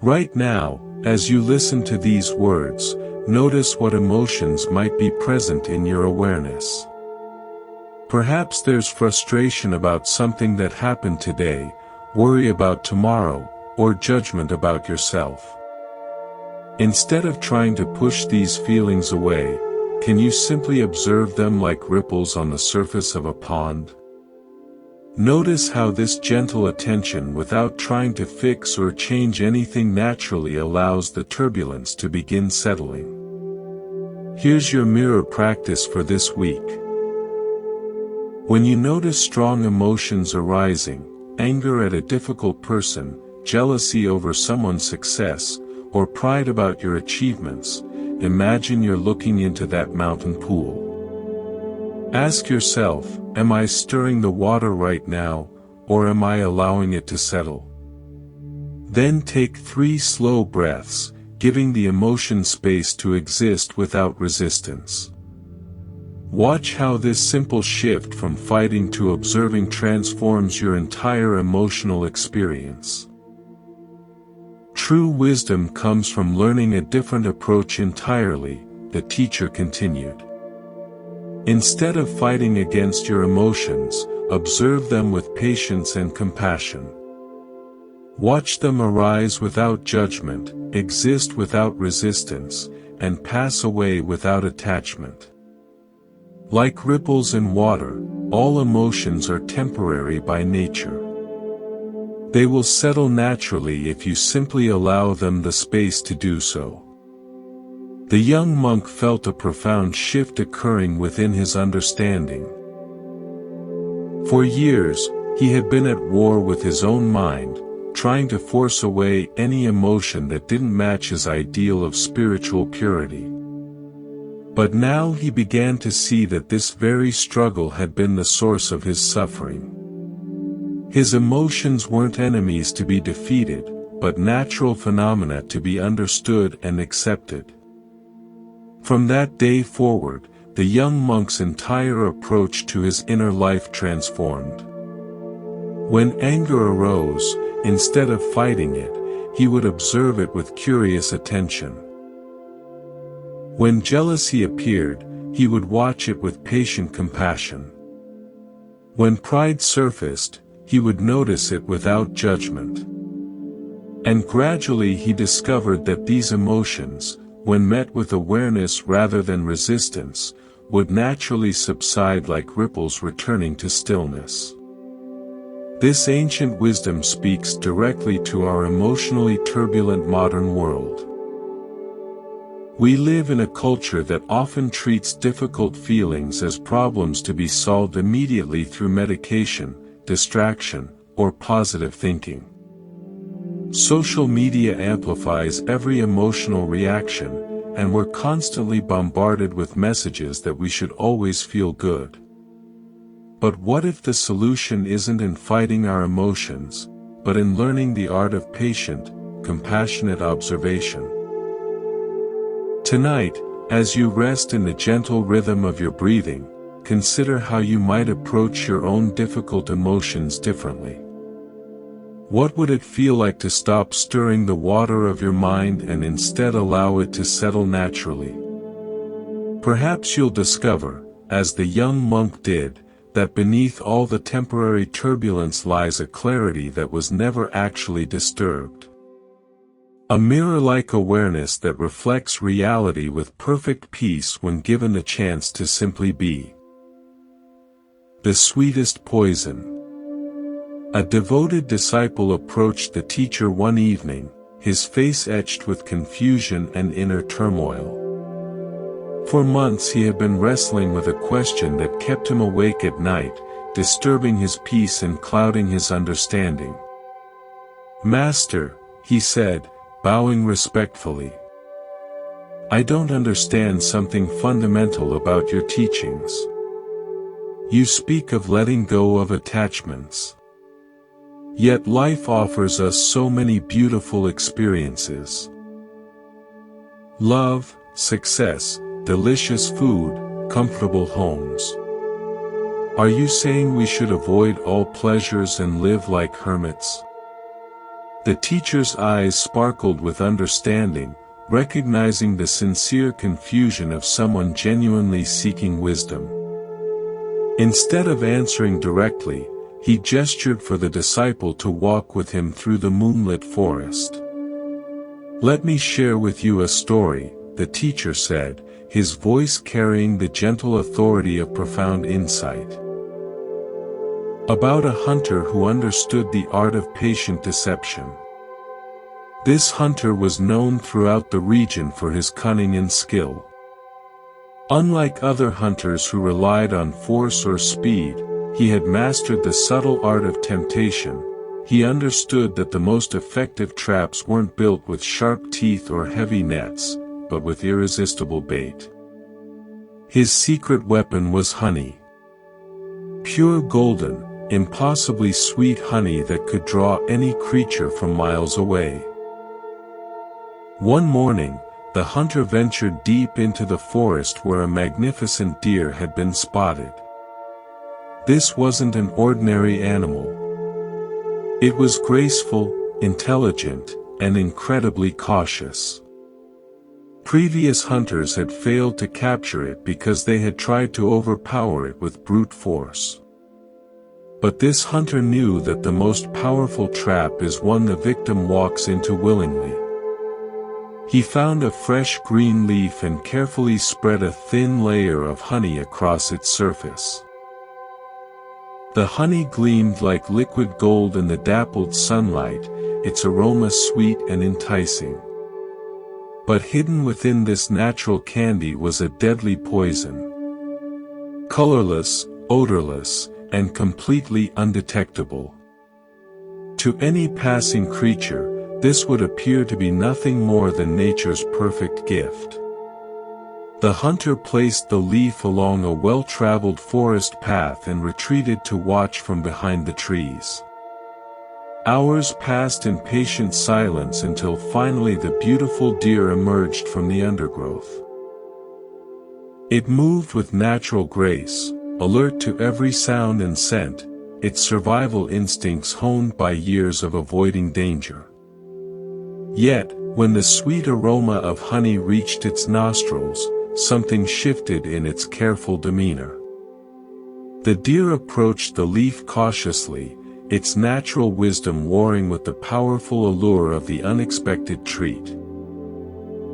Right now, as you listen to these words, notice what emotions might be present in your awareness. Perhaps there's frustration about something that happened today, worry about tomorrow, or judgment about yourself. Instead of trying to push these feelings away, can you simply observe them like ripples on the surface of a pond? Notice how this gentle attention without trying to fix or change anything naturally allows the turbulence to begin settling. Here's your mirror practice for this week. When you notice strong emotions arising, anger at a difficult person, jealousy over someone's success, or pride about your achievements, imagine you're looking into that mountain pool. Ask yourself, am I stirring the water right now, or am I allowing it to settle? Then take 3 slow breaths, giving the emotion space to exist without resistance. Watch how this simple shift from fighting to observing transforms your entire emotional experience. True wisdom comes from learning a different approach entirely, the teacher continued. Instead of fighting against your emotions, observe them with patience and compassion. Watch them arise without judgment, exist without resistance, and pass away without attachment. Like ripples in water, all emotions are temporary by nature. They will settle naturally if you simply allow them the space to do so. The young monk felt a profound shift occurring within his understanding. For years, he had been at war with his own mind, trying to force away any emotion that didn't match his ideal of spiritual purity. But now he began to see that this very struggle had been the source of his suffering. His emotions weren't enemies to be defeated, but natural phenomena to be understood and accepted. From that day forward, the young monk's entire approach to his inner life transformed. When anger arose, instead of fighting it, he would observe it with curious attention. When jealousy appeared, he would watch it with patient compassion. When pride surfaced, he would notice it without judgment. And gradually he discovered that these emotions, when met with awareness rather than resistance, would naturally subside like ripples returning to stillness. This ancient wisdom speaks directly to our emotionally turbulent modern world. We live in a culture that often treats difficult feelings as problems to be solved immediately through medication, distraction, or positive thinking. Social media amplifies every emotional reaction, and we're constantly bombarded with messages that we should always feel good. But what if the solution isn't in fighting our emotions, but in learning the art of patient, compassionate observation? Tonight, as you rest in the gentle rhythm of your breathing, consider how you might approach your own difficult emotions differently. What would it feel like to stop stirring the water of your mind and instead allow it to settle naturally? Perhaps you'll discover, as the young monk did, that beneath all the temporary turbulence lies a clarity that was never actually disturbed. A mirror-like awareness that reflects reality with perfect peace when given the chance to simply be. The sweetest poison. A devoted disciple approached the teacher one evening, his face etched with confusion and inner turmoil. For months he had been wrestling with a question that kept him awake at night, disturbing his peace and clouding his understanding. "Master," he said, bowing respectfully, "I don't understand something fundamental about your teachings. You speak of letting go of attachments. Yet life offers us so many beautiful experiences. Love, success, delicious food, comfortable homes. Are you saying we should avoid all pleasures and live like hermits?" The teacher's eyes sparkled with understanding, recognizing the sincere confusion of someone genuinely seeking wisdom. Instead of answering directly, he gestured for the disciple to walk with him through the moonlit forest. "Let me share with you a story," the teacher said, his voice carrying the gentle authority of profound insight. "About a hunter who understood the art of patient deception. This hunter was known throughout the region for his cunning and skill. Unlike other hunters who relied on force or speed, he had mastered the subtle art of temptation. He understood that the most effective traps weren't built with sharp teeth or heavy nets, but with irresistible bait. His secret weapon was honey. Pure golden, impossibly sweet honey that could draw any creature from miles away. One morning, the hunter ventured deep into the forest where a magnificent deer had been spotted. This wasn't an ordinary animal. It was graceful, intelligent, and incredibly cautious. Previous hunters had failed to capture it because they had tried to overpower it with brute force. But this hunter knew that the most powerful trap is one the victim walks into willingly. He found a fresh green leaf and carefully spread a thin layer of honey across its surface. The honey gleamed like liquid gold in the dappled sunlight, its aroma sweet and enticing. But hidden within this natural candy was a deadly poison. Colorless, odorless, and completely undetectable. To any passing creature, this would appear to be nothing more than nature's perfect gift. The hunter placed the leaf along a well-traveled forest path and retreated to watch from behind the trees. Hours passed in patient silence until finally the beautiful deer emerged from the undergrowth. It moved with natural grace, alert to every sound and scent, its survival instincts honed by years of avoiding danger. Yet, when the sweet aroma of honey reached its nostrils, something shifted in its careful demeanor. The deer approached the leaf cautiously, its natural wisdom warring with the powerful allure of the unexpected treat.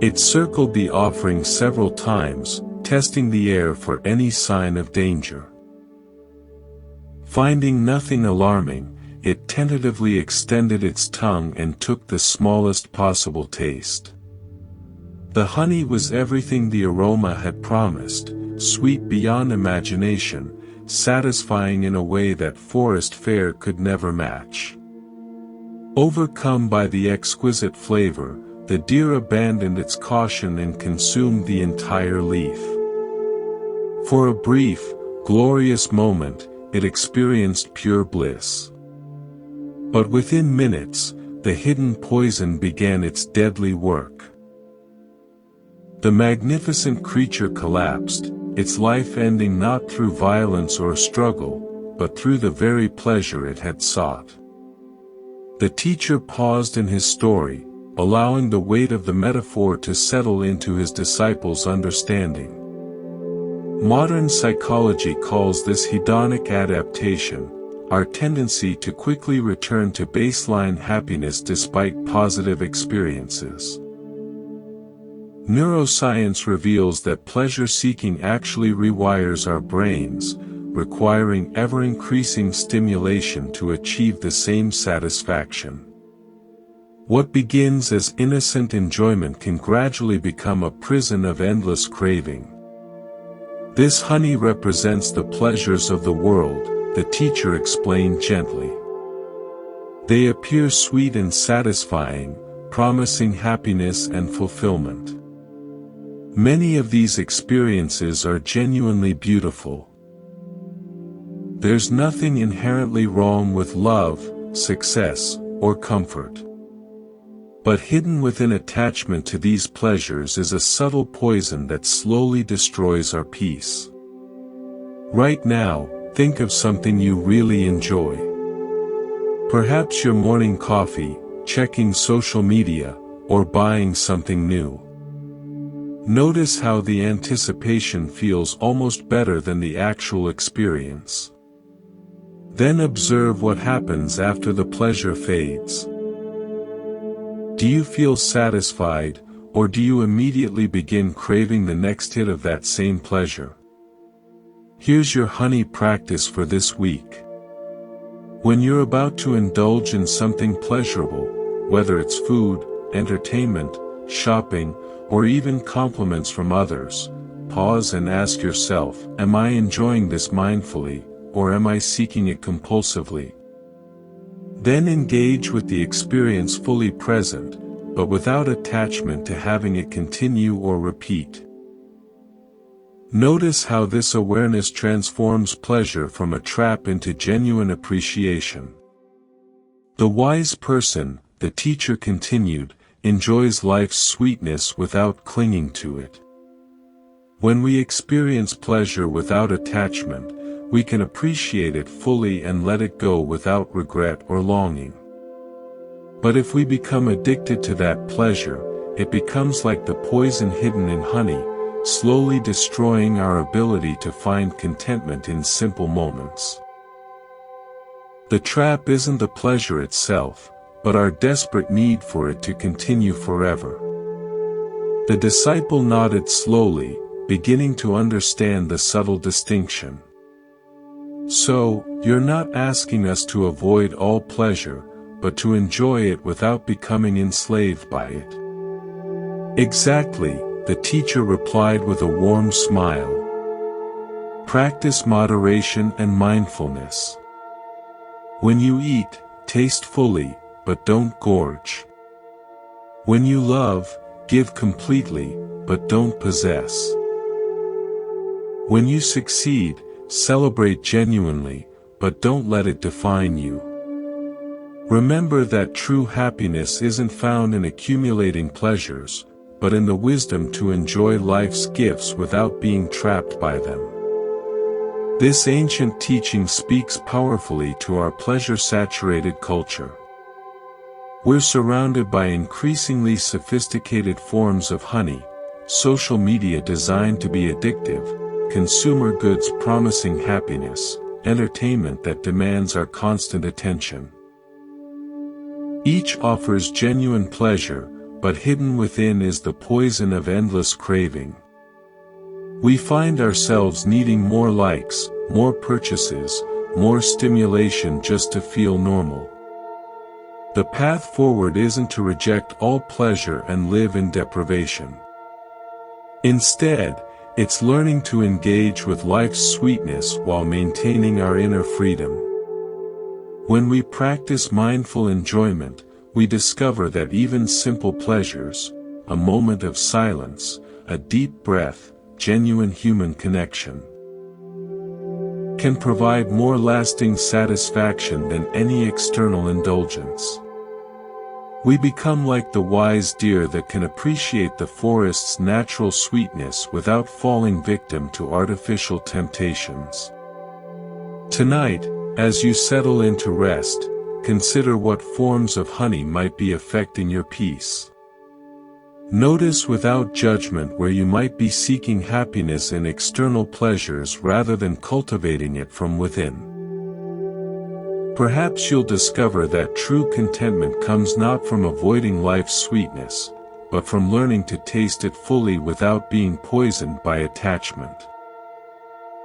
It circled the offering several times, testing the air for any sign of danger. Finding nothing alarming, it tentatively extended its tongue and took the smallest possible taste. The honey was everything the aroma had promised, sweet beyond imagination, satisfying in a way that forest fare could never match. Overcome by the exquisite flavor, the deer abandoned its caution and consumed the entire leaf. For a brief, glorious moment, it experienced pure bliss. But within minutes, the hidden poison began its deadly work. The magnificent creature collapsed, its life ending not through violence or struggle, but through the very pleasure it had sought. The teacher paused in his story, allowing the weight of the metaphor to settle into his disciples' understanding. Modern psychology calls this hedonic adaptation, our tendency to quickly return to baseline happiness despite positive experiences. Neuroscience reveals that pleasure-seeking actually rewires our brains, requiring ever-increasing stimulation to achieve the same satisfaction. What begins as innocent enjoyment can gradually become a prison of endless craving. This honey represents the pleasures of the world, the teacher explained gently. They appear sweet and satisfying, promising happiness and fulfillment. Many of these experiences are genuinely beautiful. There's nothing inherently wrong with love, success, or comfort. But hidden within attachment to these pleasures is a subtle poison that slowly destroys our peace. Right now, think of something you really enjoy. Perhaps your morning coffee, checking social media, or buying something new. Notice how the anticipation feels almost better than the actual experience. Then observe what happens after the pleasure fades. Do you feel satisfied, or do you immediately begin craving the next hit of that same pleasure? Here's your honey practice for this week. When you're about to indulge in something pleasurable, whether it's food, entertainment, shopping, or even compliments from others, pause and ask yourself, am I enjoying this mindfully, or am I seeking it compulsively? Then engage with the experience fully present, but without attachment to having it continue or repeat. Notice how this awareness transforms pleasure from a trap into genuine appreciation. The wise person, the teacher continued, enjoys life's sweetness without clinging to it. When we experience pleasure without attachment, we can appreciate it fully and let it go without regret or longing. But if we become addicted to that pleasure, it becomes like the poison hidden in honey, slowly destroying our ability to find contentment in simple moments. The trap isn't the pleasure itself, but our desperate need for it to continue forever. The disciple nodded slowly, beginning to understand the subtle distinction. So, you're not asking us to avoid all pleasure, but to enjoy it without becoming enslaved by it. Exactly, the teacher replied with a warm smile. Practice moderation and mindfulness. When you eat, taste fully, but don't gorge. When you love, give completely, but don't possess. When you succeed, celebrate genuinely, but don't let it define you. Remember that true happiness isn't found in accumulating pleasures, but in the wisdom to enjoy life's gifts without being trapped by them. This ancient teaching speaks powerfully to our pleasure-saturated culture. We're surrounded by increasingly sophisticated forms of honey, social media designed to be addictive, consumer goods promising happiness, entertainment that demands our constant attention. Each offers genuine pleasure, but hidden within is the poison of endless craving. We find ourselves needing more likes, more purchases, more stimulation just to feel normal. The path forward isn't to reject all pleasure and live in deprivation. Instead, it's learning to engage with life's sweetness while maintaining our inner freedom. When we practice mindful enjoyment, we discover that even simple pleasures, a moment of silence, a deep breath, genuine human connection, can provide more lasting satisfaction than any external indulgence. We become like the wise deer that can appreciate the forest's natural sweetness without falling victim to artificial temptations. Tonight, as you settle into rest, consider what forms of honey might be affecting your peace. Notice without judgment where you might be seeking happiness in external pleasures rather than cultivating it from within. Perhaps you'll discover that true contentment comes not from avoiding life's sweetness, but from learning to taste it fully without being poisoned by attachment.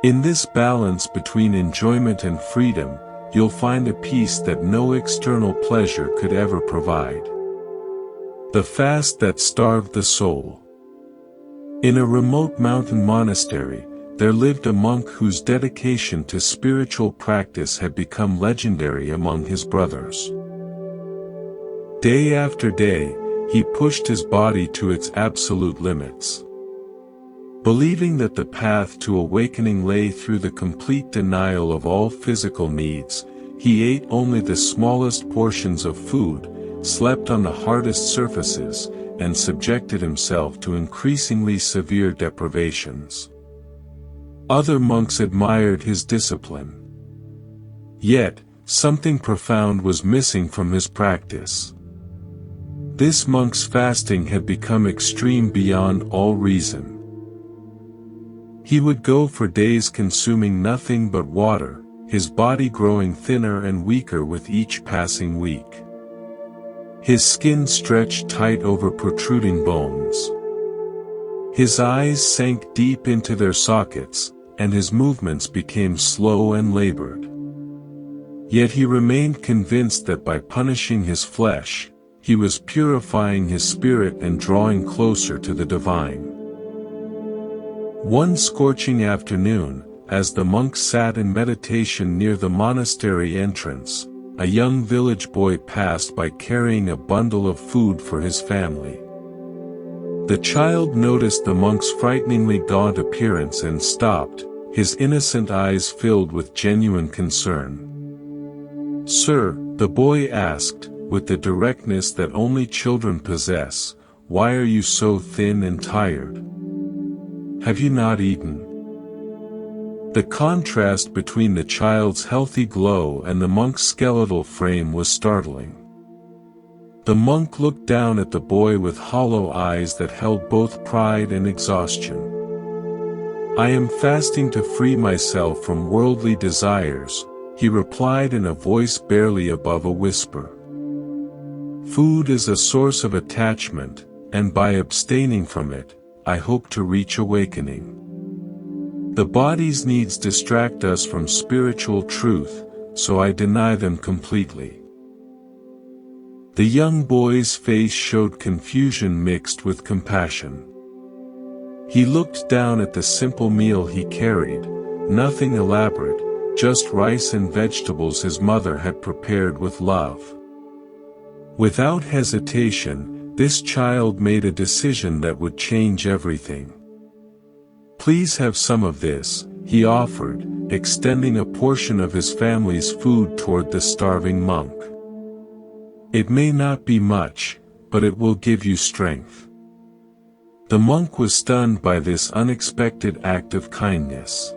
In this balance between enjoyment and freedom, you'll find a peace that no external pleasure could ever provide. The fast that starved the soul. In a remote mountain monastery, there lived a monk whose dedication to spiritual practice had become legendary among his brothers. Day after day, he pushed his body to its absolute limits. Believing that the path to awakening lay through the complete denial of all physical needs, he ate only the smallest portions of food, slept on the hardest surfaces, and subjected himself to increasingly severe deprivations. Other monks admired his discipline. Yet, something profound was missing from his practice. This monk's fasting had become extreme beyond all reason. He would go for days consuming nothing but water, his body growing thinner and weaker with each passing week. His skin stretched tight over protruding bones. His eyes sank deep into their sockets, and his movements became slow and labored. Yet he remained convinced that by punishing his flesh, he was purifying his spirit and drawing closer to the divine. One scorching afternoon, as the monk sat in meditation near the monastery entrance, a young village boy passed by carrying a bundle of food for his family. The child noticed the monk's frighteningly gaunt appearance and stopped, his innocent eyes filled with genuine concern. "Sir," the boy asked, with the directness that only children possess, "why are you so thin and tired? Have you not eaten?" The contrast between the child's healthy glow and the monk's skeletal frame was startling. The monk looked down at the boy with hollow eyes that held both pride and exhaustion. "I am fasting to free myself from worldly desires," he replied in a voice barely above a whisper. "Food is a source of attachment, and by abstaining from it, I hope to reach awakening. The body's needs distract us from spiritual truth, so I deny them completely." The young boy's face showed confusion mixed with compassion. He looked down at the simple meal he carried, nothing elaborate, just rice and vegetables his mother had prepared with love. Without hesitation, this child made a decision that would change everything. "Please have some of this," he offered, extending a portion of his family's food toward the starving monk. It may not be much, but it will give you strength." The monk was stunned by this unexpected act of kindness.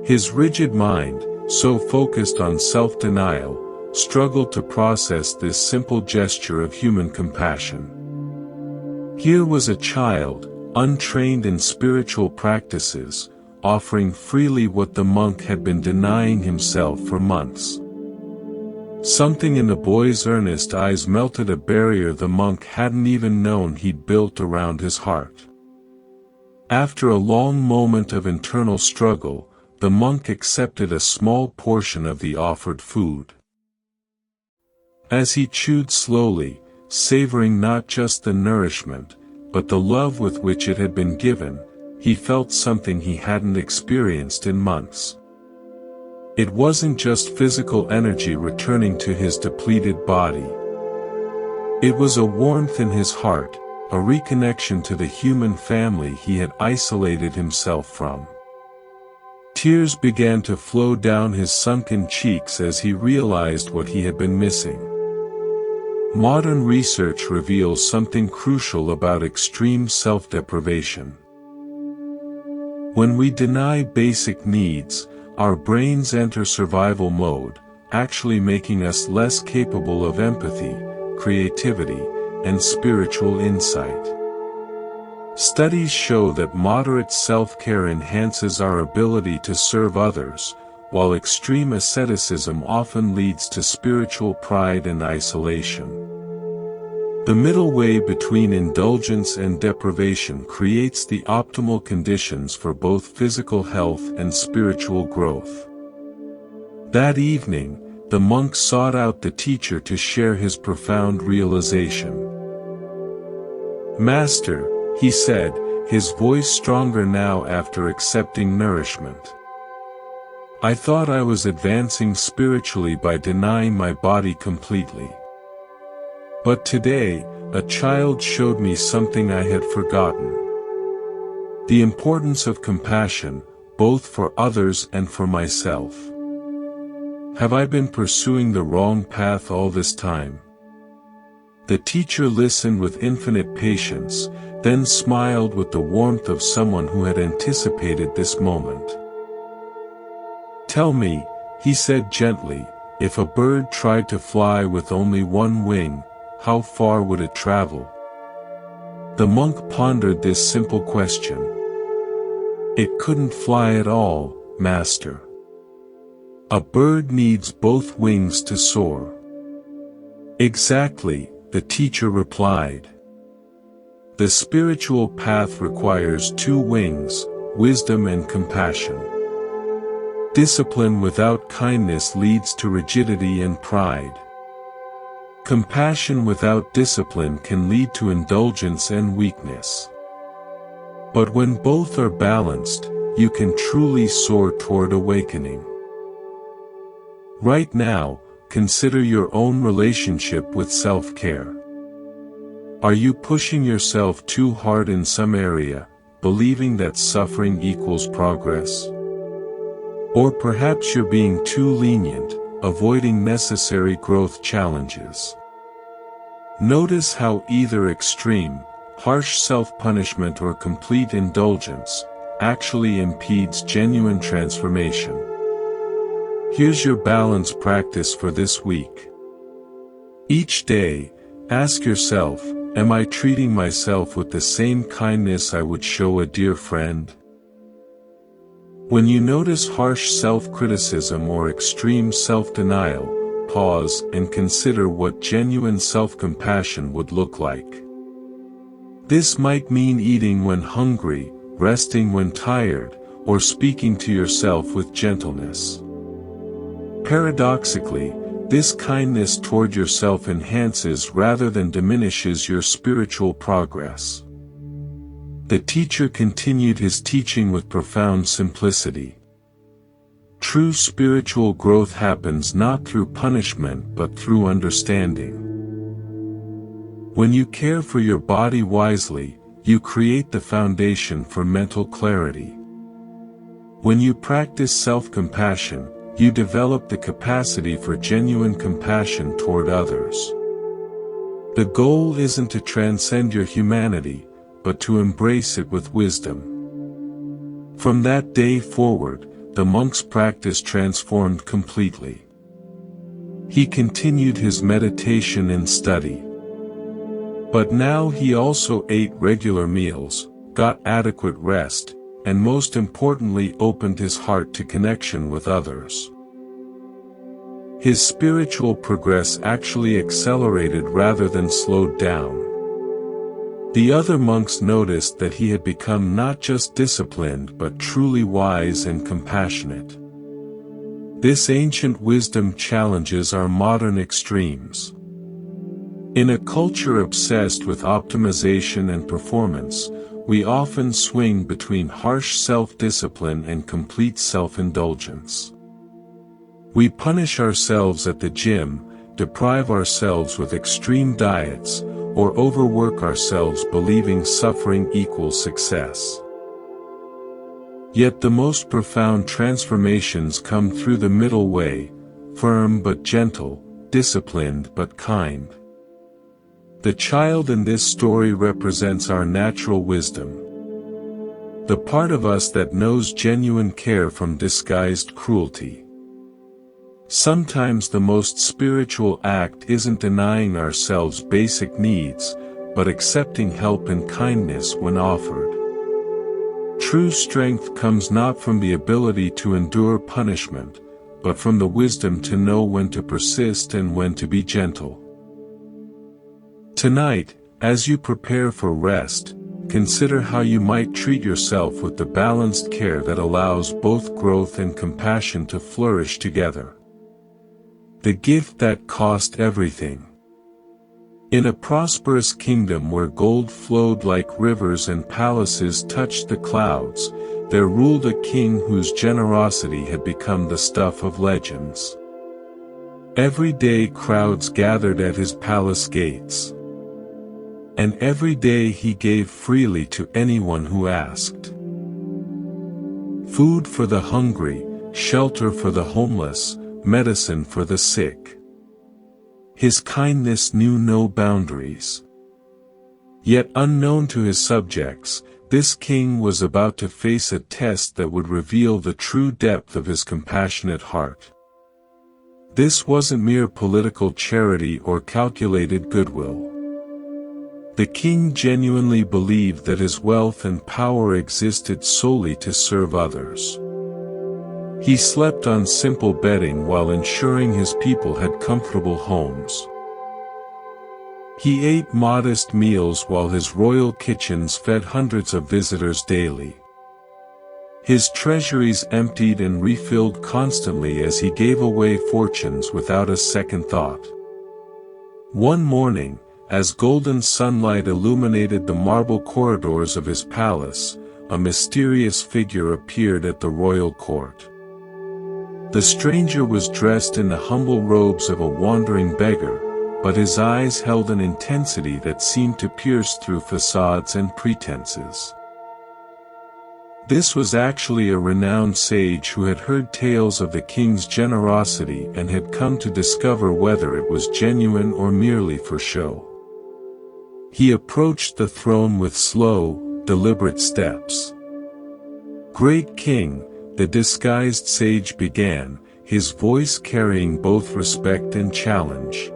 His rigid mind, so focused on self-denial, struggled to process this simple gesture of human compassion. Here was a child, untrained in spiritual practices, offering freely what the monk had been denying himself for months. Something in the boy's earnest eyes melted a barrier the monk hadn't even known he'd built around his heart. After a long moment of internal struggle, the monk accepted a small portion of the offered food. As he chewed slowly, savoring not just the nourishment, but the love with which it had been given, he felt something he hadn't experienced in months. It wasn't just physical energy returning to his depleted body. It was a warmth in his heart, a reconnection to the human family he had isolated himself from. Tears began to flow down his sunken cheeks as he realized what he had been missing. Modern research reveals something crucial about extreme self-deprivation. When we deny basic needs, our brains enter survival mode, actually making us less capable of empathy, creativity, and spiritual insight. Studies show that moderate self-care enhances our ability to serve others, while extreme asceticism often leads to spiritual pride and isolation. The middle way between indulgence and deprivation creates the optimal conditions for both physical health and spiritual growth. That evening, the monk sought out the teacher to share his profound realization. "Master," he said, his voice stronger now after accepting nourishment, "I thought I was advancing spiritually by denying my body completely. But today, a child showed me something I had forgotten. The importance of compassion, both for others and for myself. Have I been pursuing the wrong path all this time?" The teacher listened with infinite patience, then smiled with the warmth of someone who had anticipated this moment. "Tell me," he said gently, "if a bird tried to fly with only one wing, how far would it travel?" The monk pondered this simple question. "It couldn't fly at all, Master. A bird needs both wings to soar." "Exactly," the teacher replied. "The spiritual path requires two wings, wisdom and compassion. Discipline without kindness leads to rigidity and pride. Compassion without discipline can lead to indulgence and weakness. But when both are balanced, you can truly soar toward awakening." Right now, consider your own relationship with self-care. Are you pushing yourself too hard in some area, believing that suffering equals progress? Or perhaps you're being too lenient, avoiding necessary growth challenges. Notice how either extreme, harsh self-punishment or complete indulgence, actually impedes genuine transformation. Here's your balance practice for this week. Each day, ask yourself, am I treating myself with the same kindness I would show a dear friend? When you notice harsh self-criticism or extreme self-denial, pause and consider what genuine self-compassion would look like. This might mean eating when hungry, resting when tired, or speaking to yourself with gentleness. Paradoxically, this kindness toward yourself enhances rather than diminishes your spiritual progress. The teacher continued his teaching with profound simplicity. True spiritual growth happens not through punishment but through understanding. When you care for your body wisely, you create the foundation for mental clarity. When you practice self-compassion, you develop the capacity for genuine compassion toward others. The goal isn't to transcend your humanity, but to embrace it with wisdom. From that day forward, the monk's practice transformed completely. He continued his meditation and study. But now he also ate regular meals, got adequate rest, and most importantly opened his heart to connection with others. His spiritual progress actually accelerated rather than slowed down. The other monks noticed that he had become not just disciplined but truly wise and compassionate. This ancient wisdom challenges our modern extremes. In a culture obsessed with optimization and performance, we often swing between harsh self-discipline and complete self-indulgence. We punish ourselves at the gym, deprive ourselves with extreme diets, or overwork ourselves believing suffering equals success. Yet the most profound transformations come through the middle way, firm but gentle, disciplined but kind. The child in this story represents our natural wisdom. The part of us that knows genuine care from disguised cruelty. Sometimes the most spiritual act isn't denying ourselves basic needs, but accepting help and kindness when offered. True strength comes not from the ability to endure punishment, but from the wisdom to know when to persist and when to be gentle. Tonight, as you prepare for rest, consider how you might treat yourself with the balanced care that allows both growth and compassion to flourish together. The gift that cost everything. In a prosperous kingdom where gold flowed like rivers and palaces touched the clouds, there ruled a king whose generosity had become the stuff of legends. Every day crowds gathered at his palace gates. And every day he gave freely to anyone who asked. Food for the hungry, shelter for the homeless, medicine for the sick. His kindness knew no boundaries. Yet unknown to his subjects, this king was about to face a test that would reveal the true depth of his compassionate heart. This wasn't mere political charity or calculated goodwill. The king genuinely believed that his wealth and power existed solely to serve others. He slept on simple bedding while ensuring his people had comfortable homes. He ate modest meals while his royal kitchens fed hundreds of visitors daily. His treasuries emptied and refilled constantly as he gave away fortunes without a second thought. One morning, as golden sunlight illuminated the marble corridors of his palace, a mysterious figure appeared at the royal court. The stranger was dressed in the humble robes of a wandering beggar, but his eyes held an intensity that seemed to pierce through facades and pretenses. This was actually a renowned sage who had heard tales of the king's generosity and had come to discover whether it was genuine or merely for show. He approached the throne with slow, deliberate steps. "Great king," the disguised sage began, his voice carrying both respect and challenge.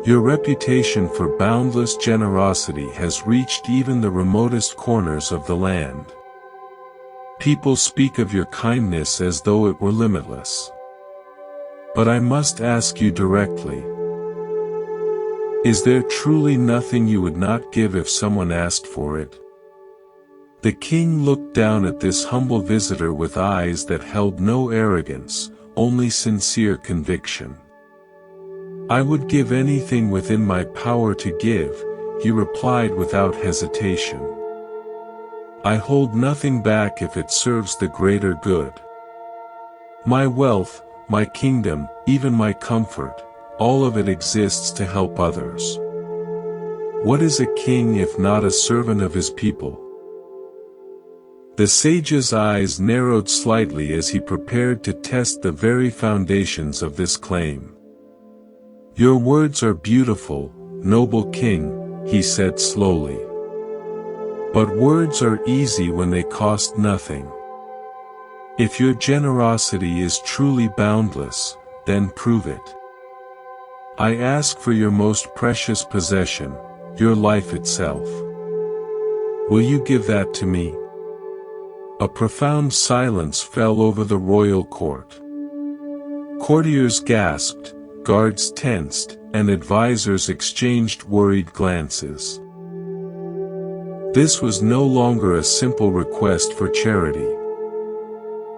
"Your reputation for boundless generosity has reached even the remotest corners of the land. People speak of your kindness as though it were limitless. But I must ask you directly. Is there truly nothing you would not give if someone asked for it?" The king looked down at this humble visitor with eyes that held no arrogance, only sincere conviction. "I would give anything within my power to give," he replied without hesitation. "I hold nothing back if it serves the greater good. My wealth, my kingdom, even my comfort, all of it exists to help others. What is a king if not a servant of his people?" The sage's eyes narrowed slightly as he prepared to test the very foundations of this claim. "Your words are beautiful, noble king," he said slowly. "But words are easy when they cost nothing. If your generosity is truly boundless, then prove it. I ask for your most precious possession, your life itself. Will you give that to me?" A profound silence fell over the royal court. Courtiers gasped, guards tensed, and advisors exchanged worried glances. This was no longer a simple request for charity.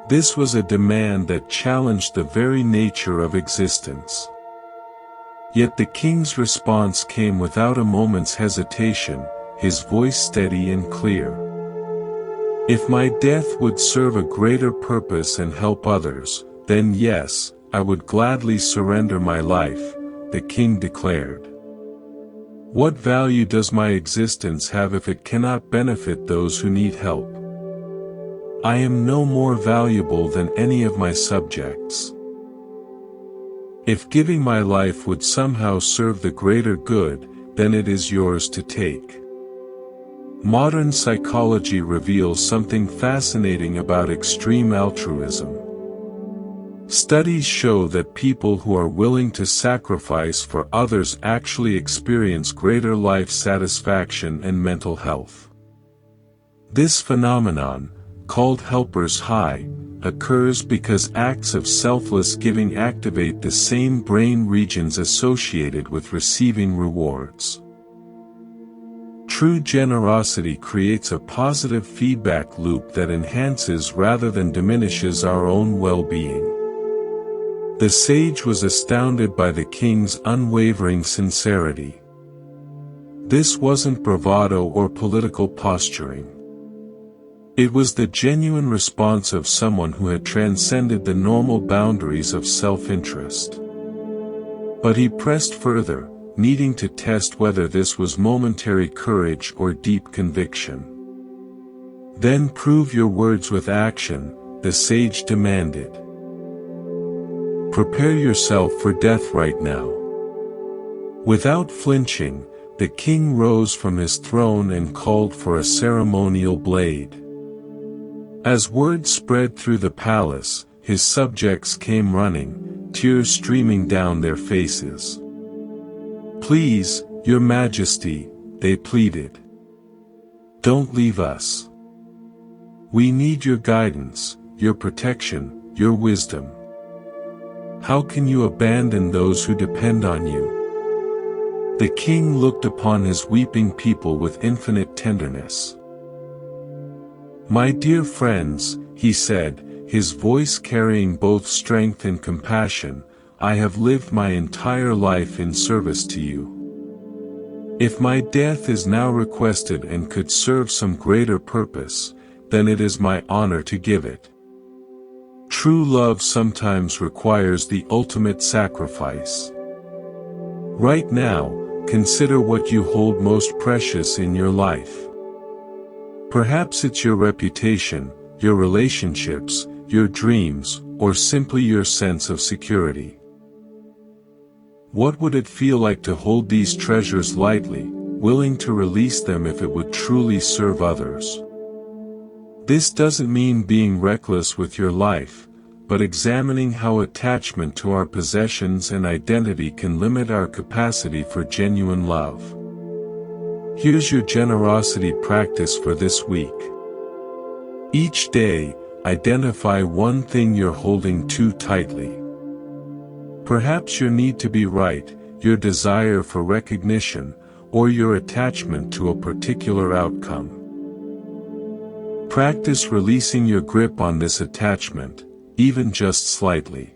This was a demand that challenged the very nature of existence. Yet the king's response came without a moment's hesitation, his voice steady and clear. "If my death would serve a greater purpose and help others, then yes, I would gladly surrender my life," the king declared. "What value does my existence have if it cannot benefit those who need help? I am no more valuable than any of my subjects. If giving my life would somehow serve the greater good, then it is yours to take." Modern psychology reveals something fascinating about extreme altruism. Studies show that people who are willing to sacrifice for others actually experience greater life satisfaction and mental health. This phenomenon, called helper's high, occurs because acts of selfless giving activate the same brain regions associated with receiving rewards. True generosity creates a positive feedback loop that enhances rather than diminishes our own well-being. The sage was astounded by the king's unwavering sincerity. This wasn't bravado or political posturing. It was the genuine response of someone who had transcended the normal boundaries of self-interest. But he pressed further, needing to test whether this was momentary courage or deep conviction. "Then prove your words with action," the sage demanded. "Prepare yourself for death right now." Without flinching, the king rose from his throne and called for a ceremonial blade. As word spread through the palace, his subjects came running, tears streaming down their faces. "Please, your majesty," they pleaded. "Don't leave us. We need your guidance, your protection, your wisdom. How can you abandon those who depend on you?" The king looked upon his weeping people with infinite tenderness. "My dear friends," he said, his voice carrying both strength and compassion, "I have lived my entire life in service to you. If my death is now requested and could serve some greater purpose, then it is my honor to give it. True love sometimes requires the ultimate sacrifice. Right now, consider what you hold most precious in your life. Perhaps it's your reputation, your relationships, your dreams, or simply your sense of security. What would it feel like to hold these treasures lightly, willing to release them if it would truly serve others? This doesn't mean being reckless with your life, but examining how attachment to our possessions and identity can limit our capacity for genuine love. Here's your generosity practice for this week. Each day, identify one thing you're holding too tightly. Perhaps your need to be right, your desire for recognition, or your attachment to a particular outcome. Practice releasing your grip on this attachment, even just slightly.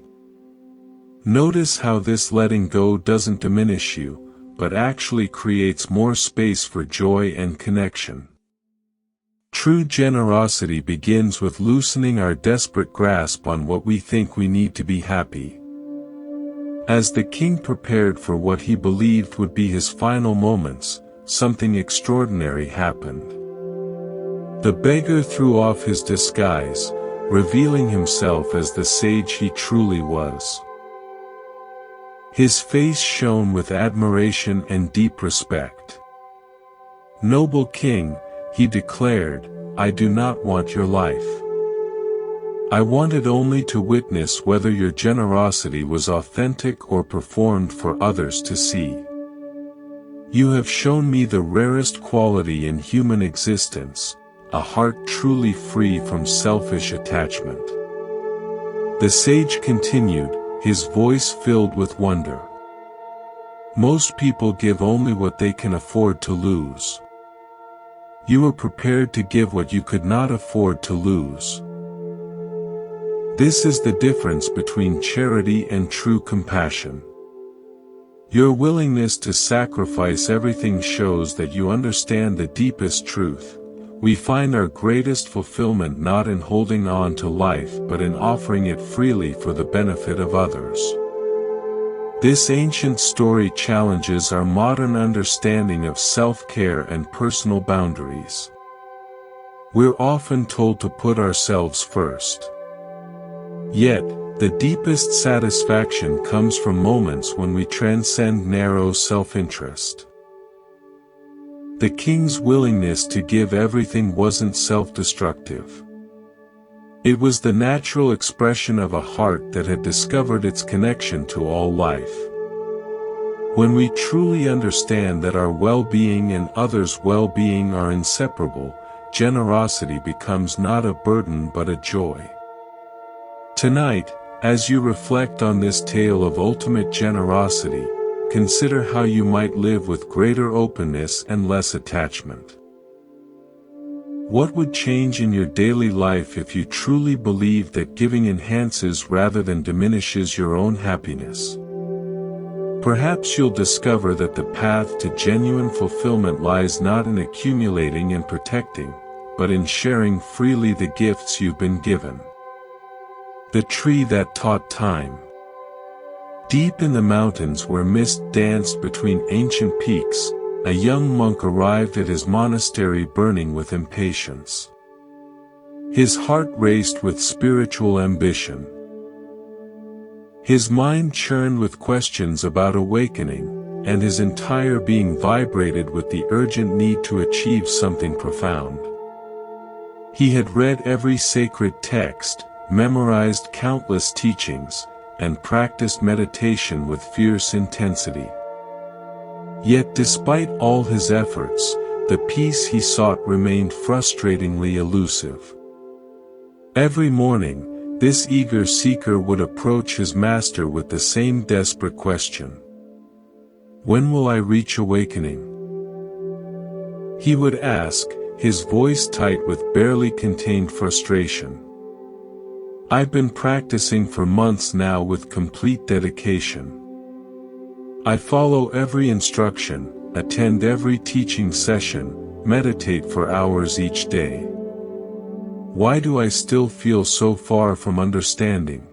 Notice how this letting go doesn't diminish you, but actually creates more space for joy and connection. True generosity begins with loosening our desperate grasp on what we think we need to be happy. As the king prepared for what he believed would be his final moments, something extraordinary happened. The beggar threw off his disguise, revealing himself as the sage he truly was. His face shone with admiration and deep respect. "Noble king," he declared, "I do not want your life. I wanted only to witness whether your generosity was authentic or performed for others to see. You have shown me the rarest quality in human existence, a heart truly free from selfish attachment." The sage continued, his voice filled with wonder. "Most people give only what they can afford to lose. You were prepared to give what you could not afford to lose. This is the difference between charity and true compassion. Your willingness to sacrifice everything shows that you understand the deepest truth. We find our greatest fulfillment not in holding on to life but in offering it freely for the benefit of others." This ancient story challenges our modern understanding of self-care and personal boundaries. We're often told to put ourselves first. Yet, the deepest satisfaction comes from moments when we transcend narrow self-interest. The king's willingness to give everything wasn't self-destructive. It was the natural expression of a heart that had discovered its connection to all life. When we truly understand that our well-being and others' well-being are inseparable, generosity becomes not a burden but a joy. Tonight, as you reflect on this tale of ultimate generosity, consider how you might live with greater openness and less attachment. What would change in your daily life if you truly believed that giving enhances rather than diminishes your own happiness? Perhaps you'll discover that the path to genuine fulfillment lies not in accumulating and protecting, but in sharing freely the gifts you've been given. The tree that taught time. Deep in the mountains where mist danced between ancient peaks, a young monk arrived at his monastery burning with impatience. His heart raced with spiritual ambition. His mind churned with questions about awakening, and his entire being vibrated with the urgent need to achieve something profound. He had read every sacred text, memorized countless teachings, and practiced meditation with fierce intensity. Yet despite all his efforts, the peace he sought remained frustratingly elusive. Every morning, this eager seeker would approach his master with the same desperate question. "When will I reach awakening?" He would ask, his voice tight with barely contained frustration. "I've been practicing for months now with complete dedication. I follow every instruction, attend every teaching session, meditate for hours each day. Why do I still feel so far from understanding?"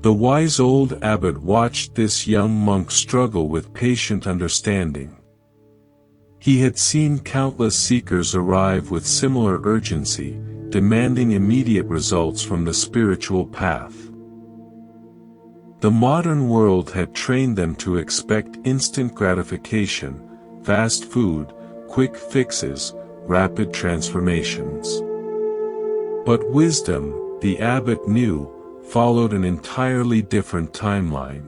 The wise old abbot watched this young monk struggle with patient understanding. He had seen countless seekers arrive with similar urgency, demanding immediate results from the spiritual path. The modern world had trained them to expect instant gratification, fast food, quick fixes, rapid transformations. But wisdom, the abbot knew, followed an entirely different timeline.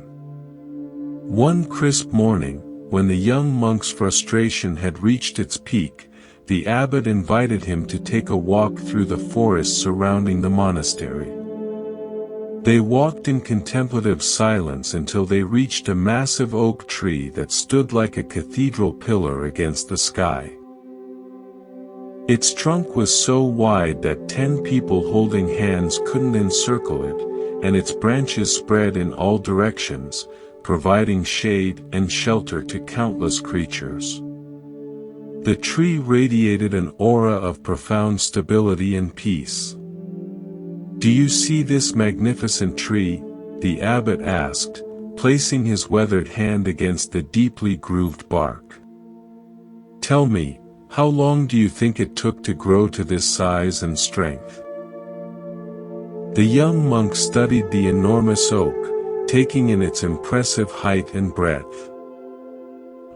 One crisp morning, when the young monk's frustration had reached its peak, the abbot invited him to take a walk through the forest surrounding the monastery. They walked in contemplative silence until they reached a massive oak tree that stood like a cathedral pillar against the sky. Its trunk was so wide that 10 people holding hands couldn't encircle it, and its branches spread in all directions, providing shade and shelter to countless creatures. The tree radiated an aura of profound stability and peace. "Do you see this magnificent tree?" the abbot asked, placing his weathered hand against the deeply grooved bark. "Tell me, How long do you think it took to grow to this size and strength?" The young monk studied the enormous oak, taking in its impressive height and breadth.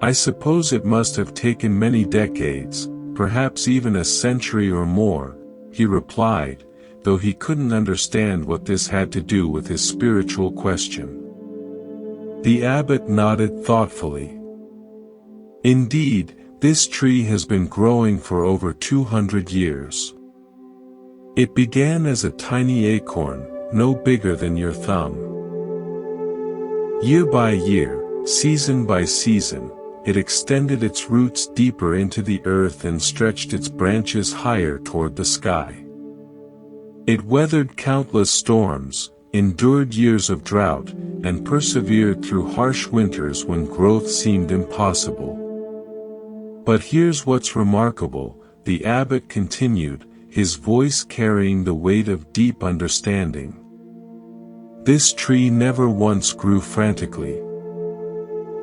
"I suppose it must have taken many decades, perhaps even a century or more," he replied, though he couldn't understand what this had to do with his spiritual question. The abbot nodded thoughtfully. "Indeed, this tree has been growing for over 200 years. It began as a tiny acorn, no bigger than your thumb. Year by year, season by season, it extended its roots deeper into the earth and stretched its branches higher toward the sky. It weathered countless storms, endured years of drought, and persevered through harsh winters when growth seemed impossible. But here's what's remarkable," the abbot continued, his voice carrying the weight of deep understanding. "This tree never once grew frantically.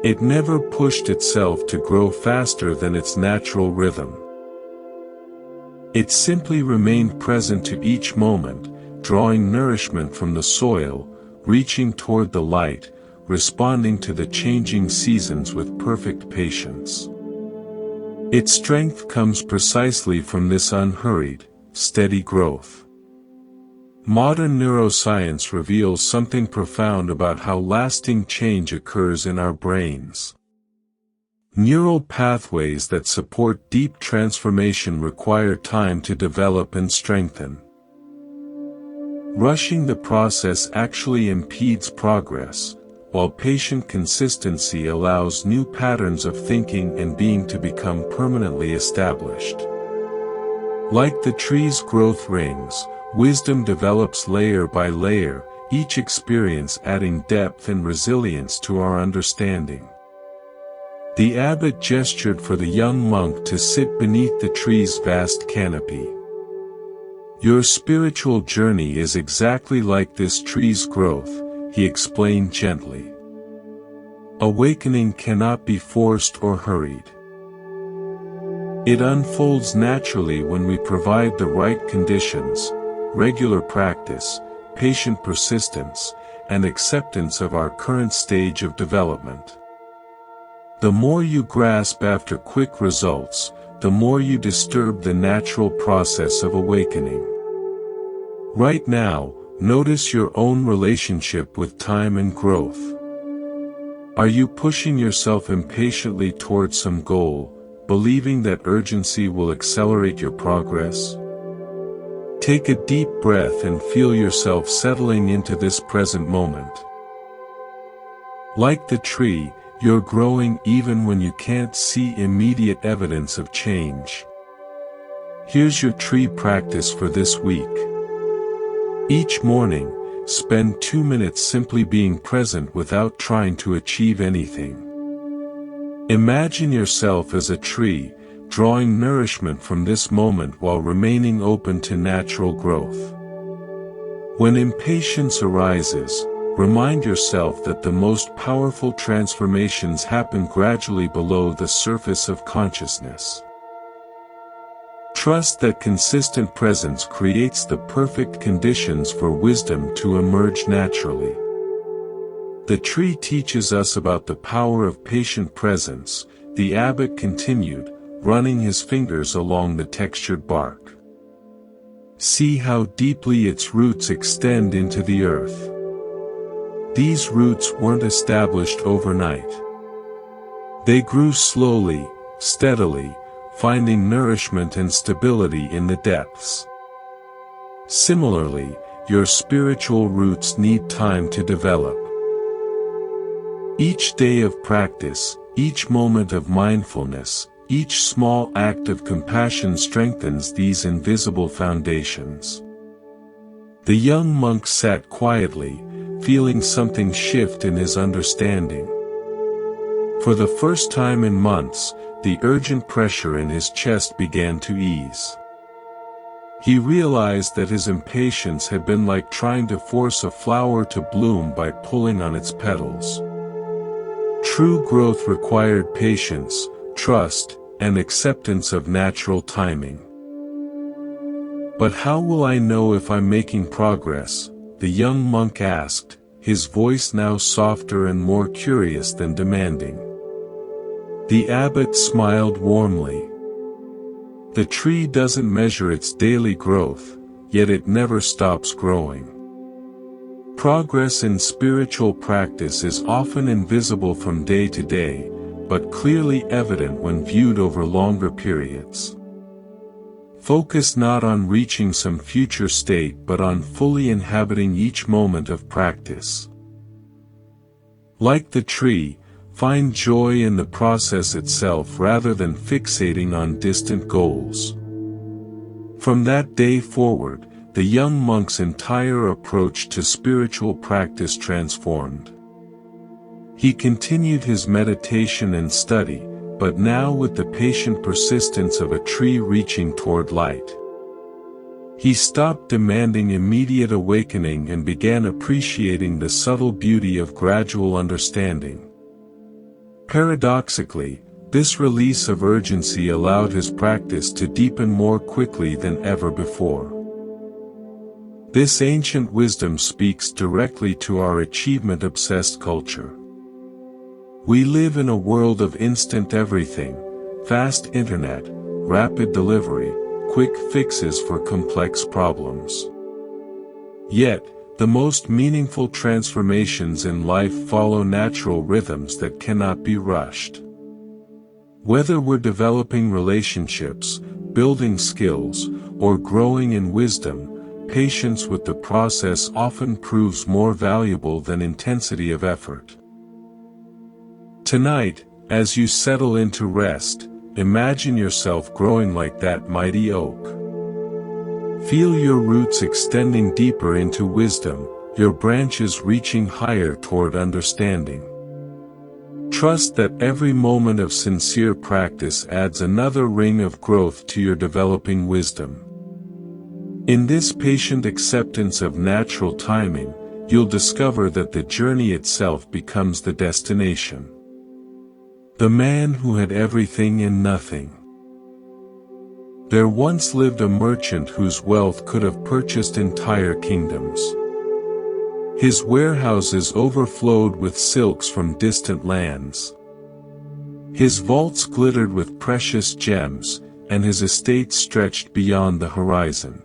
It never pushed itself to grow faster than its natural rhythm. It simply remained present to each moment, drawing nourishment from the soil, reaching toward the light, responding to the changing seasons with perfect patience. Its strength comes precisely from this unhurried, steady growth." Modern neuroscience reveals something profound about how lasting change occurs in our brains. Neural pathways that support deep transformation require time to develop and strengthen. Rushing the process actually impedes progress, while patient consistency allows new patterns of thinking and being to become permanently established. Like the tree's growth rings, wisdom develops layer by layer, each experience adding depth and resilience to our understanding. The abbot gestured for the young monk to sit beneath the tree's vast canopy. "Your spiritual journey is exactly like this tree's growth," he explained gently. "Awakening cannot be forced or hurried. It unfolds naturally when we provide the right conditions, regular practice, patient persistence, and acceptance of our current stage of development. The more you grasp after quick results, the more you disturb the natural process of awakening. Right now, notice your own relationship with time and growth. Are you pushing yourself impatiently towards some goal, believing that urgency will accelerate your progress? Take a deep breath and feel yourself settling into this present moment. Like the tree, you're growing even when you can't see immediate evidence of change. Here's your tree practice for this week. Each morning, spend 2 minutes simply being present without trying to achieve anything. Imagine yourself as a tree, drawing nourishment from this moment while remaining open to natural growth. When impatience arises, remind yourself that the most powerful transformations happen gradually below the surface of consciousness. Trust that consistent presence creates the perfect conditions for wisdom to emerge naturally. The tree teaches us about the power of patient presence, the abbot continued, running his fingers along the textured bark. See how deeply its roots extend into the earth. These roots weren't established overnight. They grew slowly, steadily, finding nourishment and stability in the depths. Similarly, your spiritual roots need time to develop. Each day of practice, each moment of mindfulness, each small act of compassion strengthens these invisible foundations. The young monk sat quietly, feeling something shift in his understanding. For the first time in months, the urgent pressure in his chest began to ease. He realized that his impatience had been like trying to force a flower to bloom by pulling on its petals. True growth required patience, trust, and acceptance of natural timing. "But how will I know if I'm making progress?" the young monk asked, his voice now softer and more curious than demanding. The abbot smiled warmly. "The tree doesn't measure its daily growth, yet it never stops growing. Progress in spiritual practice is often invisible from day to day, but clearly evident when viewed over longer periods. Focus not on reaching some future state but on fully inhabiting each moment of practice. Like the tree, find joy in the process itself rather than fixating on distant goals." From that day forward, the young monk's entire approach to spiritual practice transformed. He continued his meditation and study, but now with the patient persistence of a tree reaching toward light. He stopped demanding immediate awakening and began appreciating the subtle beauty of gradual understanding. Paradoxically, this release of urgency allowed his practice to deepen more quickly than ever before. This ancient wisdom speaks directly to our achievement-obsessed culture. We live in a world of instant everything, fast internet, rapid delivery, quick fixes for complex problems. Yet, the most meaningful transformations in life follow natural rhythms that cannot be rushed. Whether we're developing relationships, building skills, or growing in wisdom, patience with the process often proves more valuable than intensity of effort. Tonight, as you settle into rest, imagine yourself growing like that mighty oak. Feel your roots extending deeper into wisdom, your branches reaching higher toward understanding. Trust that every moment of sincere practice adds another ring of growth to your developing wisdom. In this patient acceptance of natural timing, you'll discover that the journey itself becomes the destination. The man who had everything and nothing. There once lived a merchant whose wealth could have purchased entire kingdoms. His warehouses overflowed with silks from distant lands. His vaults glittered with precious gems, and his estate stretched beyond the horizon.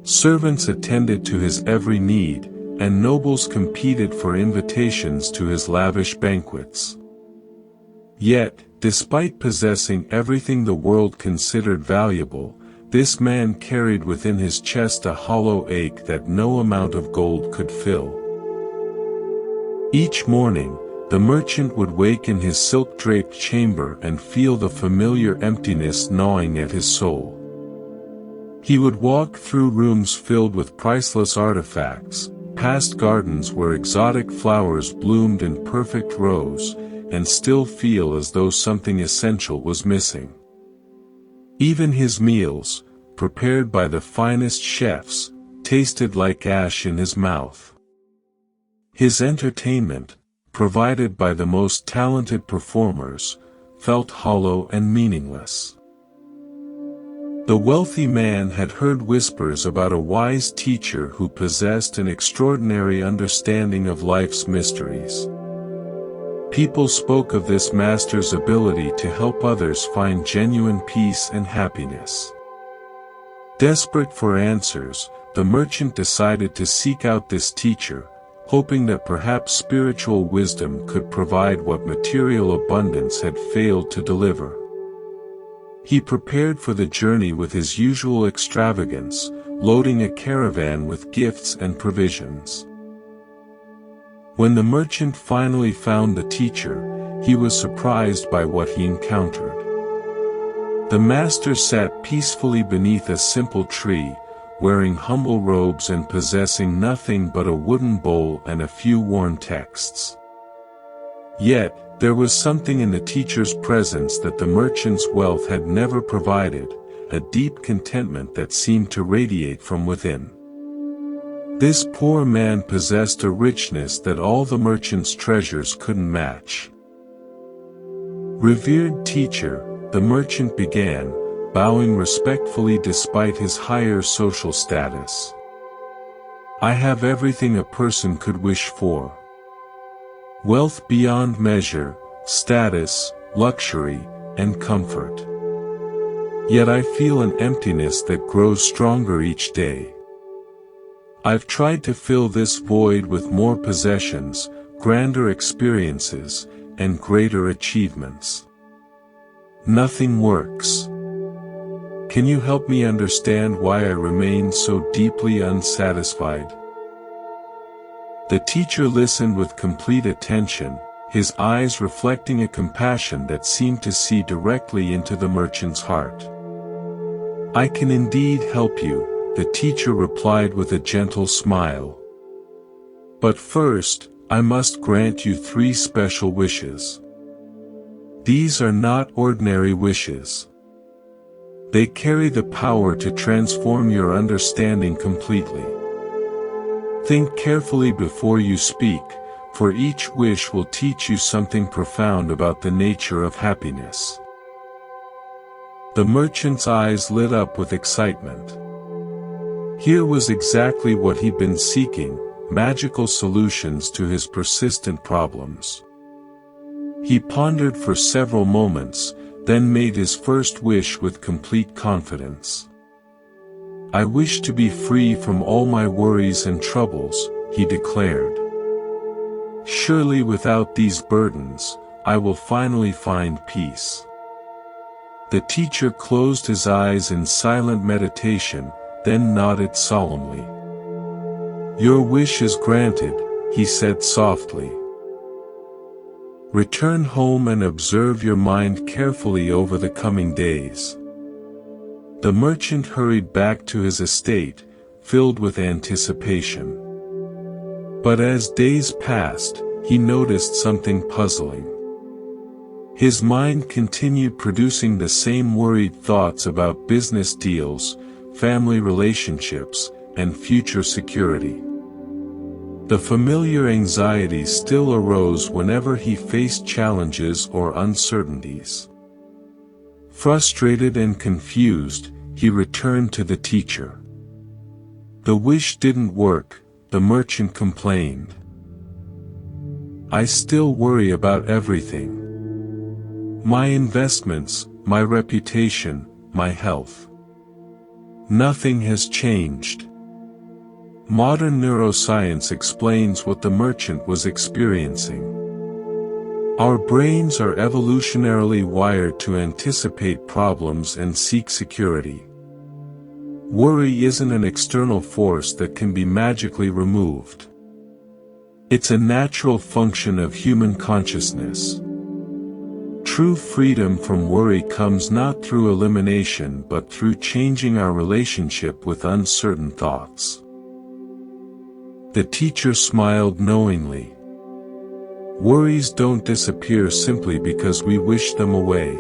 Servants attended to his every need, and nobles competed for invitations to his lavish banquets. Yet, despite possessing everything the world considered valuable, this man carried within his chest a hollow ache that no amount of gold could fill. Each morning, the merchant would wake in his silk-draped chamber and feel the familiar emptiness gnawing at his soul. He would walk through rooms filled with priceless artifacts, past gardens where exotic flowers bloomed in perfect rows, and still feel as though something essential was missing. Even his meals, prepared by the finest chefs, tasted like ash in his mouth. His entertainment, provided by the most talented performers, felt hollow and meaningless. The wealthy man had heard whispers about a wise teacher who possessed an extraordinary understanding of life's mysteries. People spoke of this master's ability to help others find genuine peace and happiness. Desperate for answers, the merchant decided to seek out this teacher, hoping that perhaps spiritual wisdom could provide what material abundance had failed to deliver. He prepared for the journey with his usual extravagance, loading a caravan with gifts and provisions. When the merchant finally found the teacher, he was surprised by what he encountered. The master sat peacefully beneath a simple tree, wearing humble robes and possessing nothing but a wooden bowl and a few worn texts. Yet, there was something in the teacher's presence that the merchant's wealth had never provided, a deep contentment that seemed to radiate from within. This poor man possessed a richness that all the merchant's treasures couldn't match. "Revered teacher," the merchant began, bowing respectfully despite his higher social status. I have everything a person could wish for. Wealth beyond measure, status, luxury, and comfort. Yet I feel an emptiness that grows stronger each day. I've tried to fill this void with more possessions, grander experiences, and greater achievements. Nothing works. Can you help me understand why I remain so deeply unsatisfied? The teacher listened with complete attention, his eyes reflecting a compassion that seemed to see directly into the merchant's heart. I can indeed help you, the teacher replied with a gentle smile. But first, I must grant you 3 special wishes. These are not ordinary wishes. They carry the power to transform your understanding completely. Think carefully before you speak, for each wish will teach you something profound about the nature of happiness. The merchant's eyes lit up with excitement. Here was exactly what he'd been seeking, magical solutions to his persistent problems. He pondered for several moments, then made his first wish with complete confidence. I wish to be free from all my worries and troubles, he declared. Surely without these burdens, I will finally find peace. The teacher closed his eyes in silent meditation, then nodded solemnly. Your wish is granted, he said softly. Return home and observe your mind carefully over the coming days. The merchant hurried back to his estate, filled with anticipation. But as days passed, he noticed something puzzling. His mind continued producing the same worried thoughts about business deals, family relationships, and future security. The familiar anxieties still arose whenever he faced challenges or uncertainties. Frustrated and confused, he returned to the teacher. The wish didn't work, the merchant complained. I still worry about everything. My investments, my reputation, my health. Nothing has changed. Modern neuroscience explains what the merchant was experiencing. Our brains are evolutionarily wired to anticipate problems and seek security. Worry isn't an external force that can be magically removed. It's a natural function of human consciousness. True freedom from worry comes not through elimination but through changing our relationship with uncertain thoughts. The teacher smiled knowingly. Worries don't disappear simply because we wish them away.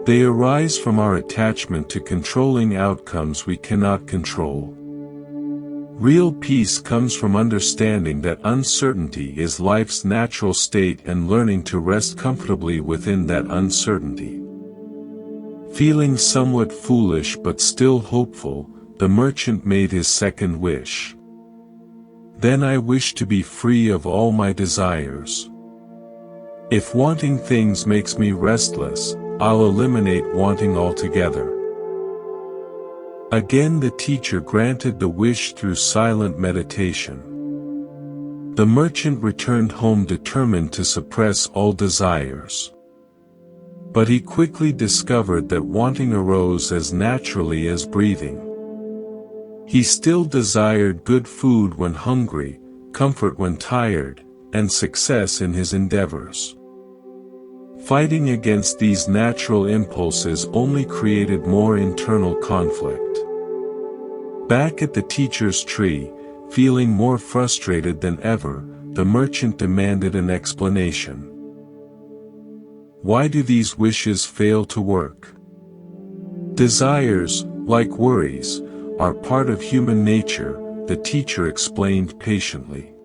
They arise from our attachment to controlling outcomes we cannot control. Real peace comes from understanding that uncertainty is life's natural state and learning to rest comfortably within that uncertainty. Feeling somewhat foolish but still hopeful, the merchant made his second wish. Then I wish to be free of all my desires. If wanting things makes me restless, I'll eliminate wanting altogether. Again the teacher granted the wish through silent meditation. The merchant returned home determined to suppress all desires. But he quickly discovered that wanting arose as naturally as breathing. He still desired good food when hungry, comfort when tired, and success in his endeavors. Fighting against these natural impulses only created more internal conflict. Back at the teacher's tree, feeling more frustrated than ever, the merchant demanded an explanation. Why do these wishes fail to work? Desires, like worries, are part of human nature, the teacher explained patiently.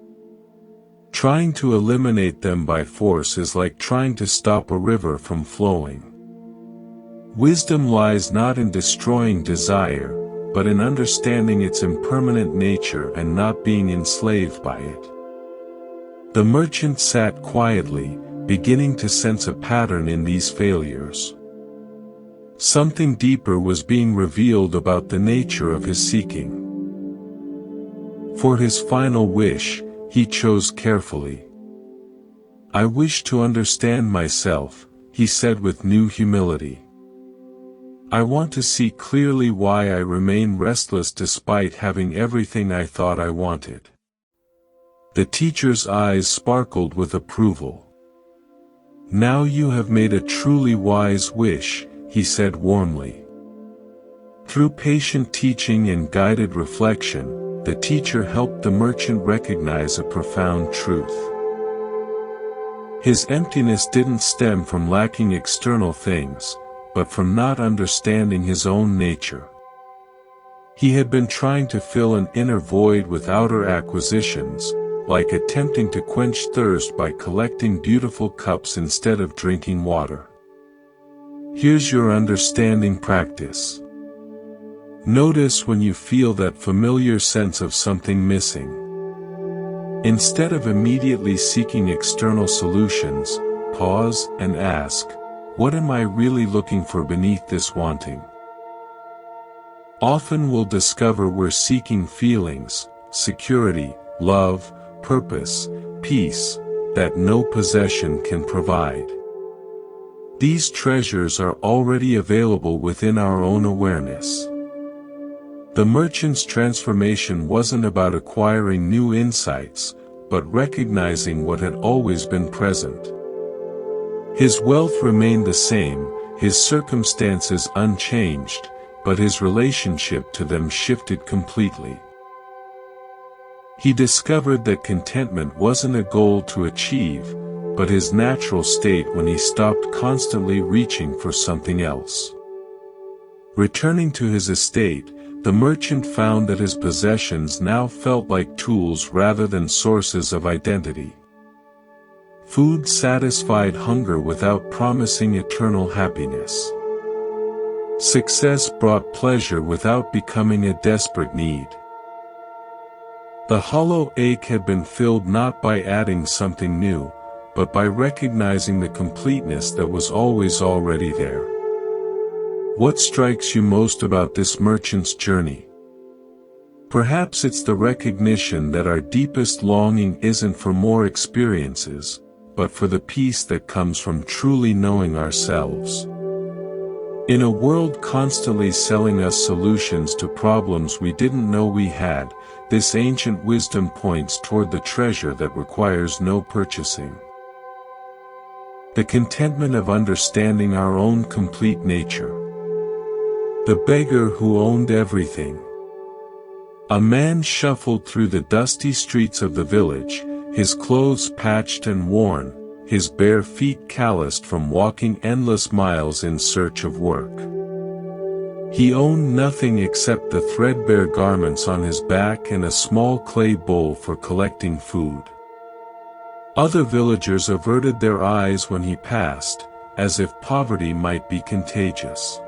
Trying to eliminate them by force is like trying to stop a river from flowing. Wisdom lies not in destroying desire, but in understanding its impermanent nature and not being enslaved by it. The merchant sat quietly, beginning to sense a pattern in these failures. Something deeper was being revealed about the nature of his seeking. For his final wish, he chose carefully. "I wish to understand myself," he said with new humility. "I want to see clearly why I remain restless despite having everything I thought I wanted." The teacher's eyes sparkled with approval. "Now you have made a truly wise wish," he said warmly. Through patient teaching and guided reflection, the teacher helped the merchant recognize a profound truth. His emptiness didn't stem from lacking external things, but from not understanding his own nature. He had been trying to fill an inner void with outer acquisitions, like attempting to quench thirst by collecting beautiful cups instead of drinking water. Here's your understanding practice. Notice when you feel that familiar sense of something missing. Instead of immediately seeking external solutions, pause and ask, what am I really looking for beneath this wanting? Often we'll discover we're seeking feelings, security, love, purpose, peace, that no possession can provide. These treasures are already available within our own awareness. The merchant's transformation wasn't about acquiring new insights, but recognizing what had always been present. His wealth remained the same, his circumstances unchanged, but his relationship to them shifted completely. He discovered that contentment wasn't a goal to achieve, but his natural state when he stopped constantly reaching for something else. Returning to his estate, the merchant found that his possessions now felt like tools rather than sources of identity. Food satisfied hunger without promising eternal happiness. Success brought pleasure without becoming a desperate need. The hollow ache had been filled not by adding something new, but by recognizing the completeness that was always already there. What strikes you most about this merchant's journey? Perhaps it's the recognition that our deepest longing isn't for more experiences, but for the peace that comes from truly knowing ourselves. In a world constantly selling us solutions to problems we didn't know we had, this ancient wisdom points toward the treasure that requires no purchasing. The contentment of understanding our own complete nature. The beggar who owned everything. A man shuffled through the dusty streets of the village, his clothes patched and worn, his bare feet calloused from walking endless miles in search of work. He owned nothing except the threadbare garments on his back and a small clay bowl for collecting food. Other villagers averted their eyes when he passed, as if poverty might be contagious.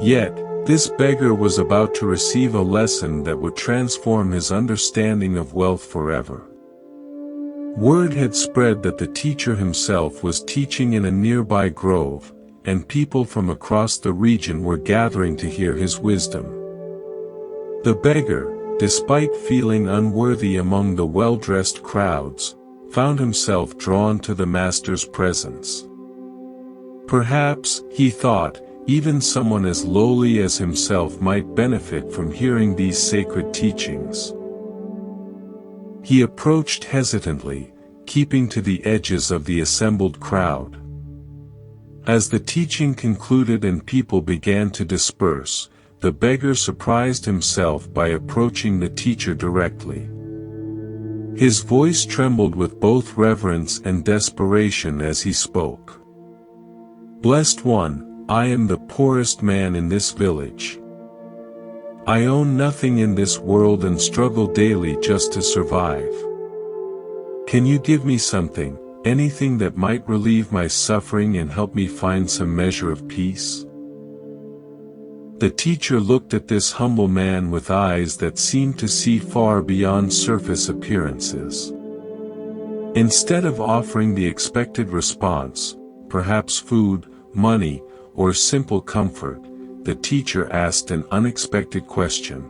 Yet, this beggar was about to receive a lesson that would transform his understanding of wealth forever. Word had spread that the teacher himself was teaching in a nearby grove, and people from across the region were gathering to hear his wisdom. The beggar, despite feeling unworthy among the well-dressed crowds, found himself drawn to the master's presence. Perhaps, he thought, even someone as lowly as himself might benefit from hearing these sacred teachings. He approached hesitantly, keeping to the edges of the assembled crowd. As the teaching concluded and people began to disperse, the beggar surprised himself by approaching the teacher directly. His voice trembled with both reverence and desperation as he spoke. "Blessed One, I am the poorest man in this village. I own nothing in this world and struggle daily just to survive. Can you give me something, anything that might relieve my suffering and help me find some measure of peace?" The teacher looked at this humble man with eyes that seemed to see far beyond surface appearances. Instead of offering the expected response, perhaps food, money, or simple comfort, the teacher asked an unexpected question.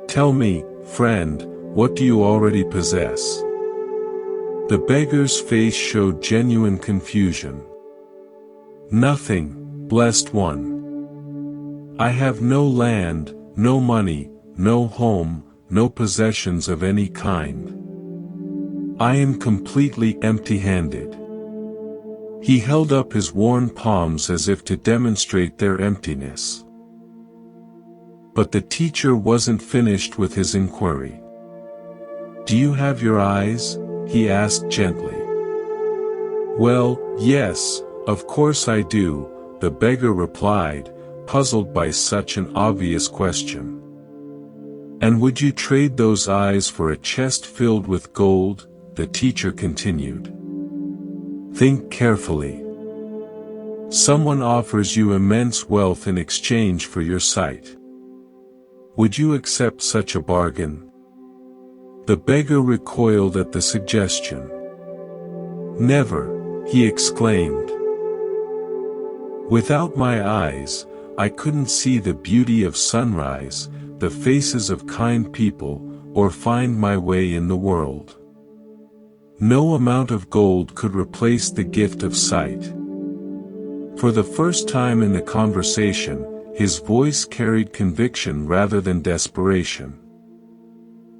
"Tell me, friend, what do you already possess?" The beggar's face showed genuine confusion. "Nothing, blessed one. I have no land, no money, no home, no possessions of any kind. I am completely empty-handed." He held up his worn palms as if to demonstrate their emptiness. But the teacher wasn't finished with his inquiry. "Do you have your eyes?" he asked gently. "Well, yes, of course I do," the beggar replied, puzzled by such an obvious question. "And would you trade those eyes for a chest filled with gold?" the teacher continued. "Think carefully. Someone offers you immense wealth in exchange for your sight. Would you accept such a bargain?" The beggar recoiled at the suggestion. "Never," he exclaimed. "Without my eyes, I couldn't see the beauty of sunrise, the faces of kind people, or find my way in the world. No amount of gold could replace the gift of sight." For the first time in the conversation, his voice carried conviction rather than desperation.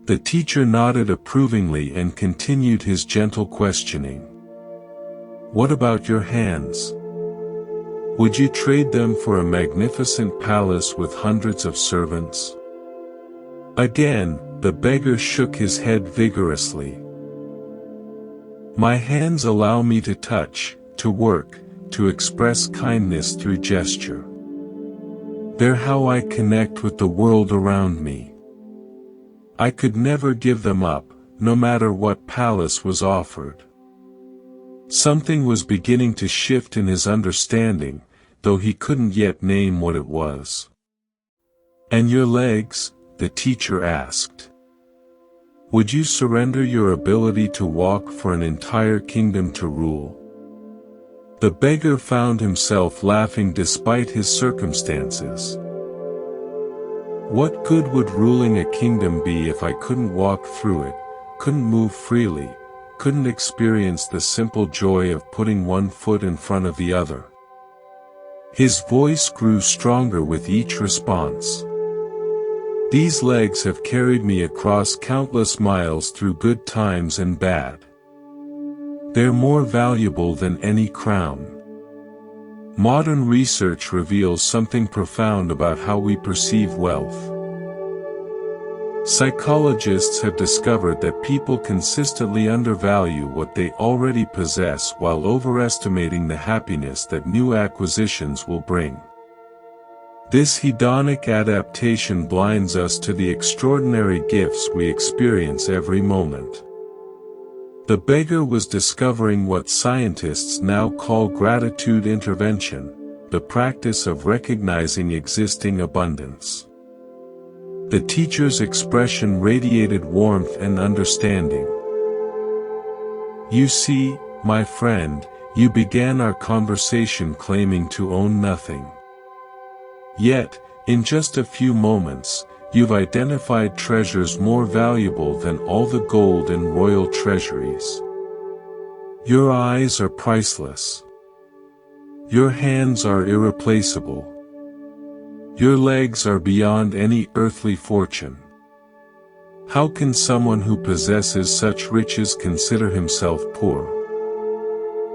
The teacher nodded approvingly and continued his gentle questioning. "What about your hands? Would you trade them for a magnificent palace with hundreds of servants?" Again, the beggar shook his head vigorously. "My hands allow me to touch, to work, to express kindness through gesture. They're how I connect with the world around me. I could never give them up, no matter what palace was offered." Something was beginning to shift in his understanding, though he couldn't yet name what it was. "And your legs?" the teacher asked. "Would you surrender your ability to walk for an entire kingdom to rule?" The beggar found himself laughing despite his circumstances. "What good would ruling a kingdom be if I couldn't walk through it, couldn't move freely, couldn't experience the simple joy of putting one foot in front of the other?" His voice grew stronger with each response. "These legs have carried me across countless miles through good times and bad. They're more valuable than any crown. Modern research reveals something profound about how we perceive wealth. Psychologists have discovered that people consistently undervalue what they already possess while overestimating the happiness that new acquisitions will bring. This hedonic adaptation blinds us to the extraordinary gifts we experience every moment." The beggar was discovering what scientists now call gratitude intervention, the practice of recognizing existing abundance. The teacher's expression radiated warmth and understanding. "You see, my friend, you began our conversation claiming to own nothing. Yet, in just a few moments, you've identified treasures more valuable than all the gold in royal treasuries. Your eyes are priceless. Your hands are irreplaceable. Your legs are beyond any earthly fortune. How can someone who possesses such riches consider himself poor?"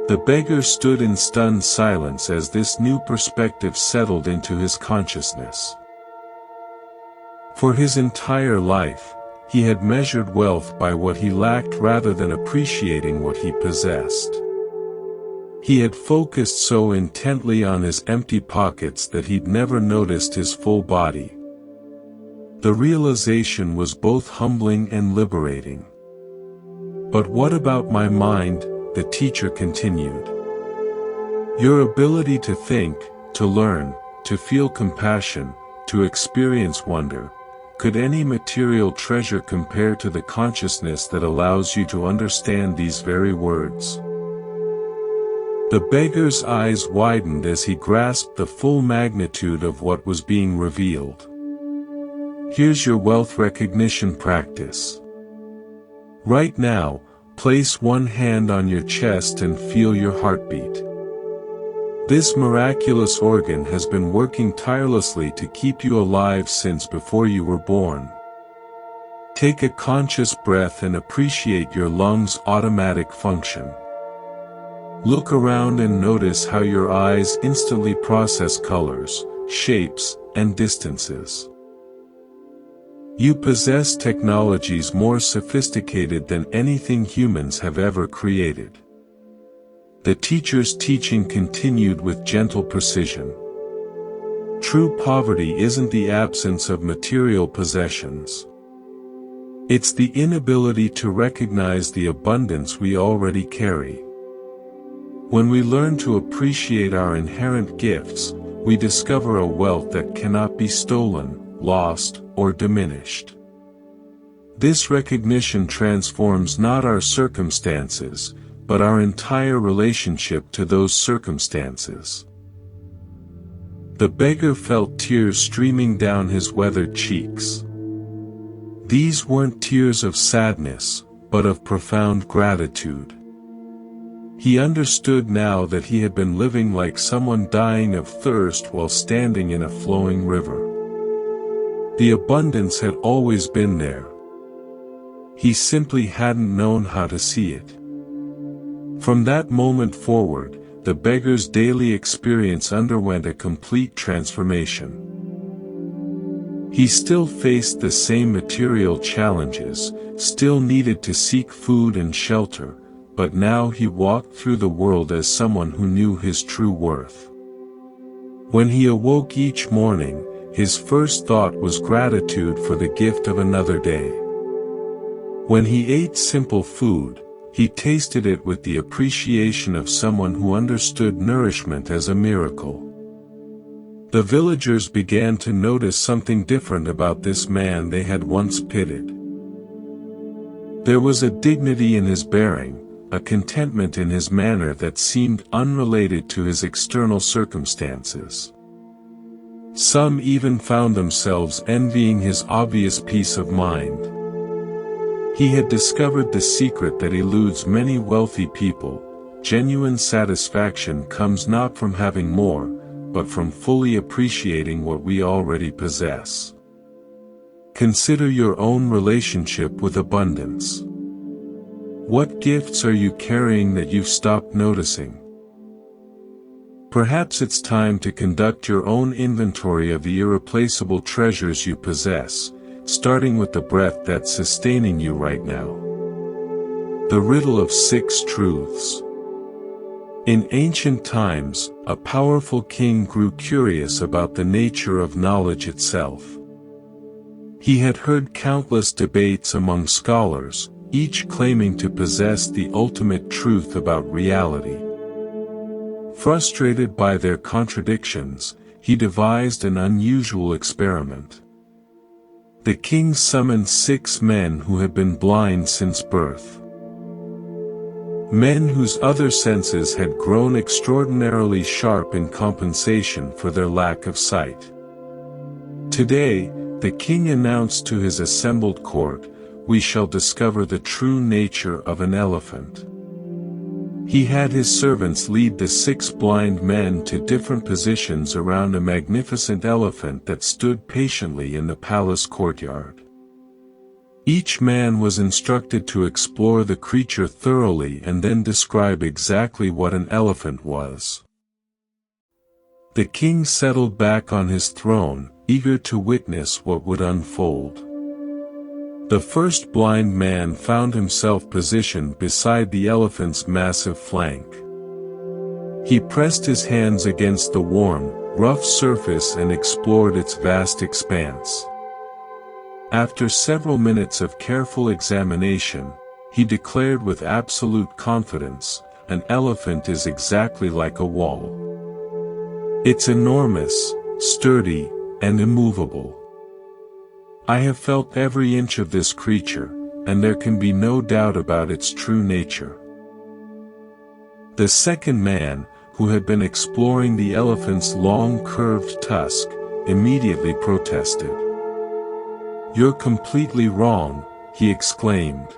The beggar stood in stunned silence as this new perspective settled into his consciousness. For his entire life, he had measured wealth by what he lacked rather than appreciating what he possessed. He had focused so intently on his empty pockets that he'd never noticed his full body. The realization was both humbling and liberating. "But what about my mind?" the teacher continued. Your ability to think, to learn, to feel compassion, to experience wonder, could any material treasure compare to the consciousness that allows you to understand these very words? The beggar's eyes widened as he grasped the full magnitude of what was being revealed. Here's your wealth recognition practice. Right now, place one hand on your chest and feel your heartbeat. This miraculous organ has been working tirelessly to keep you alive since before you were born. Take a conscious breath and appreciate your lungs' automatic function. Look around and notice how your eyes instantly process colors, shapes, and distances. You possess technologies more sophisticated than anything humans have ever created. The teacher's teaching continued with gentle precision. True poverty isn't the absence of material possessions. It's the inability to recognize the abundance we already carry. When we learn to appreciate our inherent gifts, we discover a wealth that cannot be stolen, lost, or diminished. This recognition transforms not our circumstances, but our entire relationship to those circumstances. The beggar felt tears streaming down his weathered cheeks. These weren't tears of sadness, but of profound gratitude. He understood now that he had been living like someone dying of thirst while standing in a flowing river. The abundance had always been there. He simply hadn't known how to see it. From that moment forward, the beggar's daily experience underwent a complete transformation. He still faced the same material challenges, still needed to seek food and shelter, but now he walked through the world as someone who knew his true worth. When he awoke each morning, his first thought was gratitude for the gift of another day. When he ate simple food, he tasted it with the appreciation of someone who understood nourishment as a miracle. The villagers began to notice something different about this man they had once pitied. There was a dignity in his bearing, a contentment in his manner that seemed unrelated to his external circumstances. Some even found themselves envying his obvious peace of mind. He had discovered the secret that eludes many wealthy people: genuine satisfaction comes not from having more, but from fully appreciating what we already possess. Consider your own relationship with abundance. What gifts are you carrying that you've stopped noticing? Perhaps it's time to conduct your own inventory of the irreplaceable treasures you possess, starting with the breath that's sustaining you right now. The riddle of 6 truths. In ancient times, a powerful king grew curious about the nature of knowledge itself. He had heard countless debates among scholars, each claiming to possess the ultimate truth about reality. Frustrated by their contradictions, he devised an unusual experiment. The king summoned 6 men who had been blind since birth. Men whose other senses had grown extraordinarily sharp in compensation for their lack of sight. Today, the king announced to his assembled court, "We shall discover the true nature of an elephant." He had his servants lead the 6 blind men to different positions around a magnificent elephant that stood patiently in the palace courtyard. Each man was instructed to explore the creature thoroughly and then describe exactly what an elephant was. The king settled back on his throne, eager to witness what would unfold. The first blind man found himself positioned beside the elephant's massive flank. He pressed his hands against the warm, rough surface and explored its vast expanse. After several minutes of careful examination, he declared with absolute confidence, an elephant is exactly like a wall. It's enormous, sturdy, and immovable. I have felt every inch of this creature, and there can be no doubt about its true nature. The second man, who had been exploring the elephant's long curved tusk, immediately protested. "You're completely wrong," he exclaimed.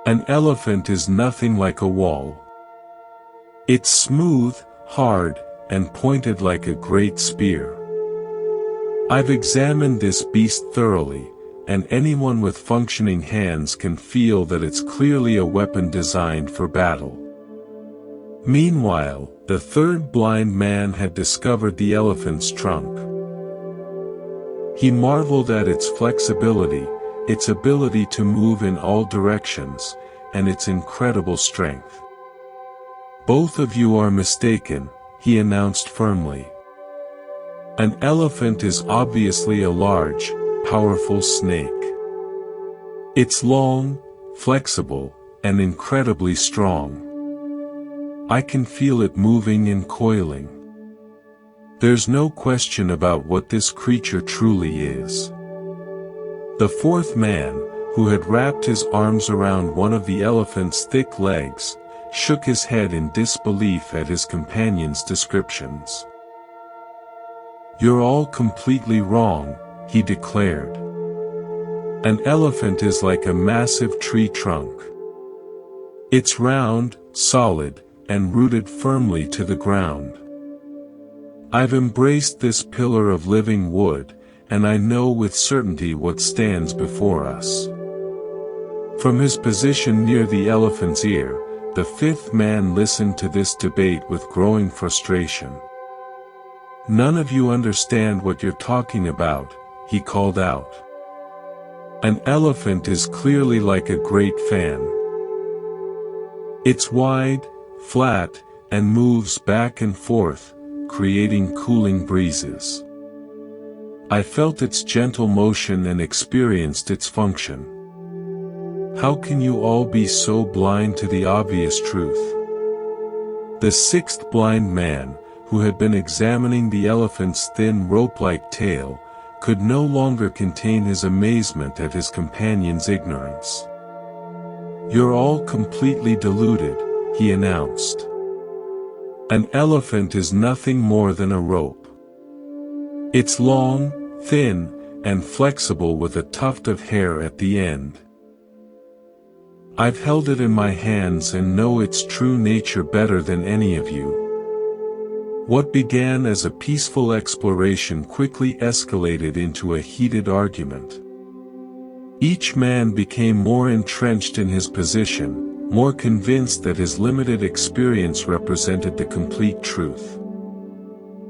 "An elephant is nothing like a wall. It's smooth, hard, and pointed like a great spear. I've examined this beast thoroughly, and anyone with functioning hands can feel that it's clearly a weapon designed for battle." Meanwhile, the third blind man had discovered the elephant's trunk. He marveled at its flexibility, its ability to move in all directions, and its incredible strength. "Both of you are mistaken," he announced firmly. "An elephant is obviously a large, powerful snake. It's long, flexible, and incredibly strong. I can feel it moving and coiling. There's no question about what this creature truly is." The fourth man, who had wrapped his arms around one of the elephant's thick legs, shook his head in disbelief at his companion's descriptions. "You're all completely wrong," he declared. "An elephant is like a massive tree trunk. It's round, solid, and rooted firmly to the ground. I've embraced this pillar of living wood, and I know with certainty what stands before us." From his position near the elephant's ear, the fifth man listened to this debate with growing frustration. "None of you understand what you're talking about," he called out. "An elephant is clearly like a great fan. It's wide, flat, and moves back and forth, creating cooling breezes. I felt its gentle motion and experienced its function. How can you all be so blind to the obvious truth?" The sixth blind man, who had been examining the elephant's thin rope-like tail, could no longer contain his amazement at his companion's ignorance. "You're all completely deluded," he announced. "An elephant is nothing more than a rope. It's long, thin, and flexible with a tuft of hair at the end. I've held it in my hands and know its true nature better than any of you." What began as a peaceful exploration quickly escalated into a heated argument. Each man became more entrenched in his position, more convinced that his limited experience represented the complete truth.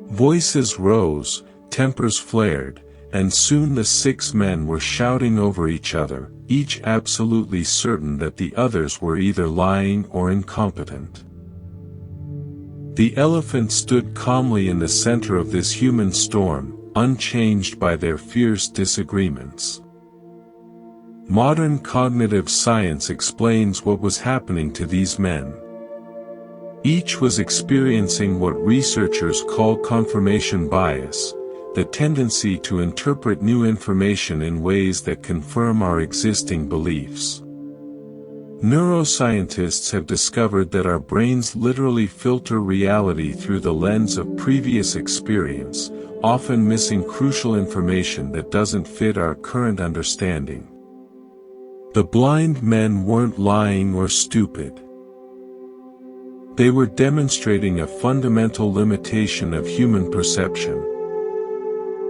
Voices rose, tempers flared, and soon the six men were shouting over each other, each absolutely certain that the others were either lying or incompetent. The elephant stood calmly in the center of this human storm, unchanged by their fierce disagreements. Modern cognitive science explains what was happening to these men. Each was experiencing what researchers call confirmation bias, the tendency to interpret new information in ways that confirm our existing beliefs. Neuroscientists have discovered that our brains literally filter reality through the lens of previous experience, often missing crucial information that doesn't fit our current understanding. The blind men weren't lying or stupid. They were demonstrating a fundamental limitation of human perception.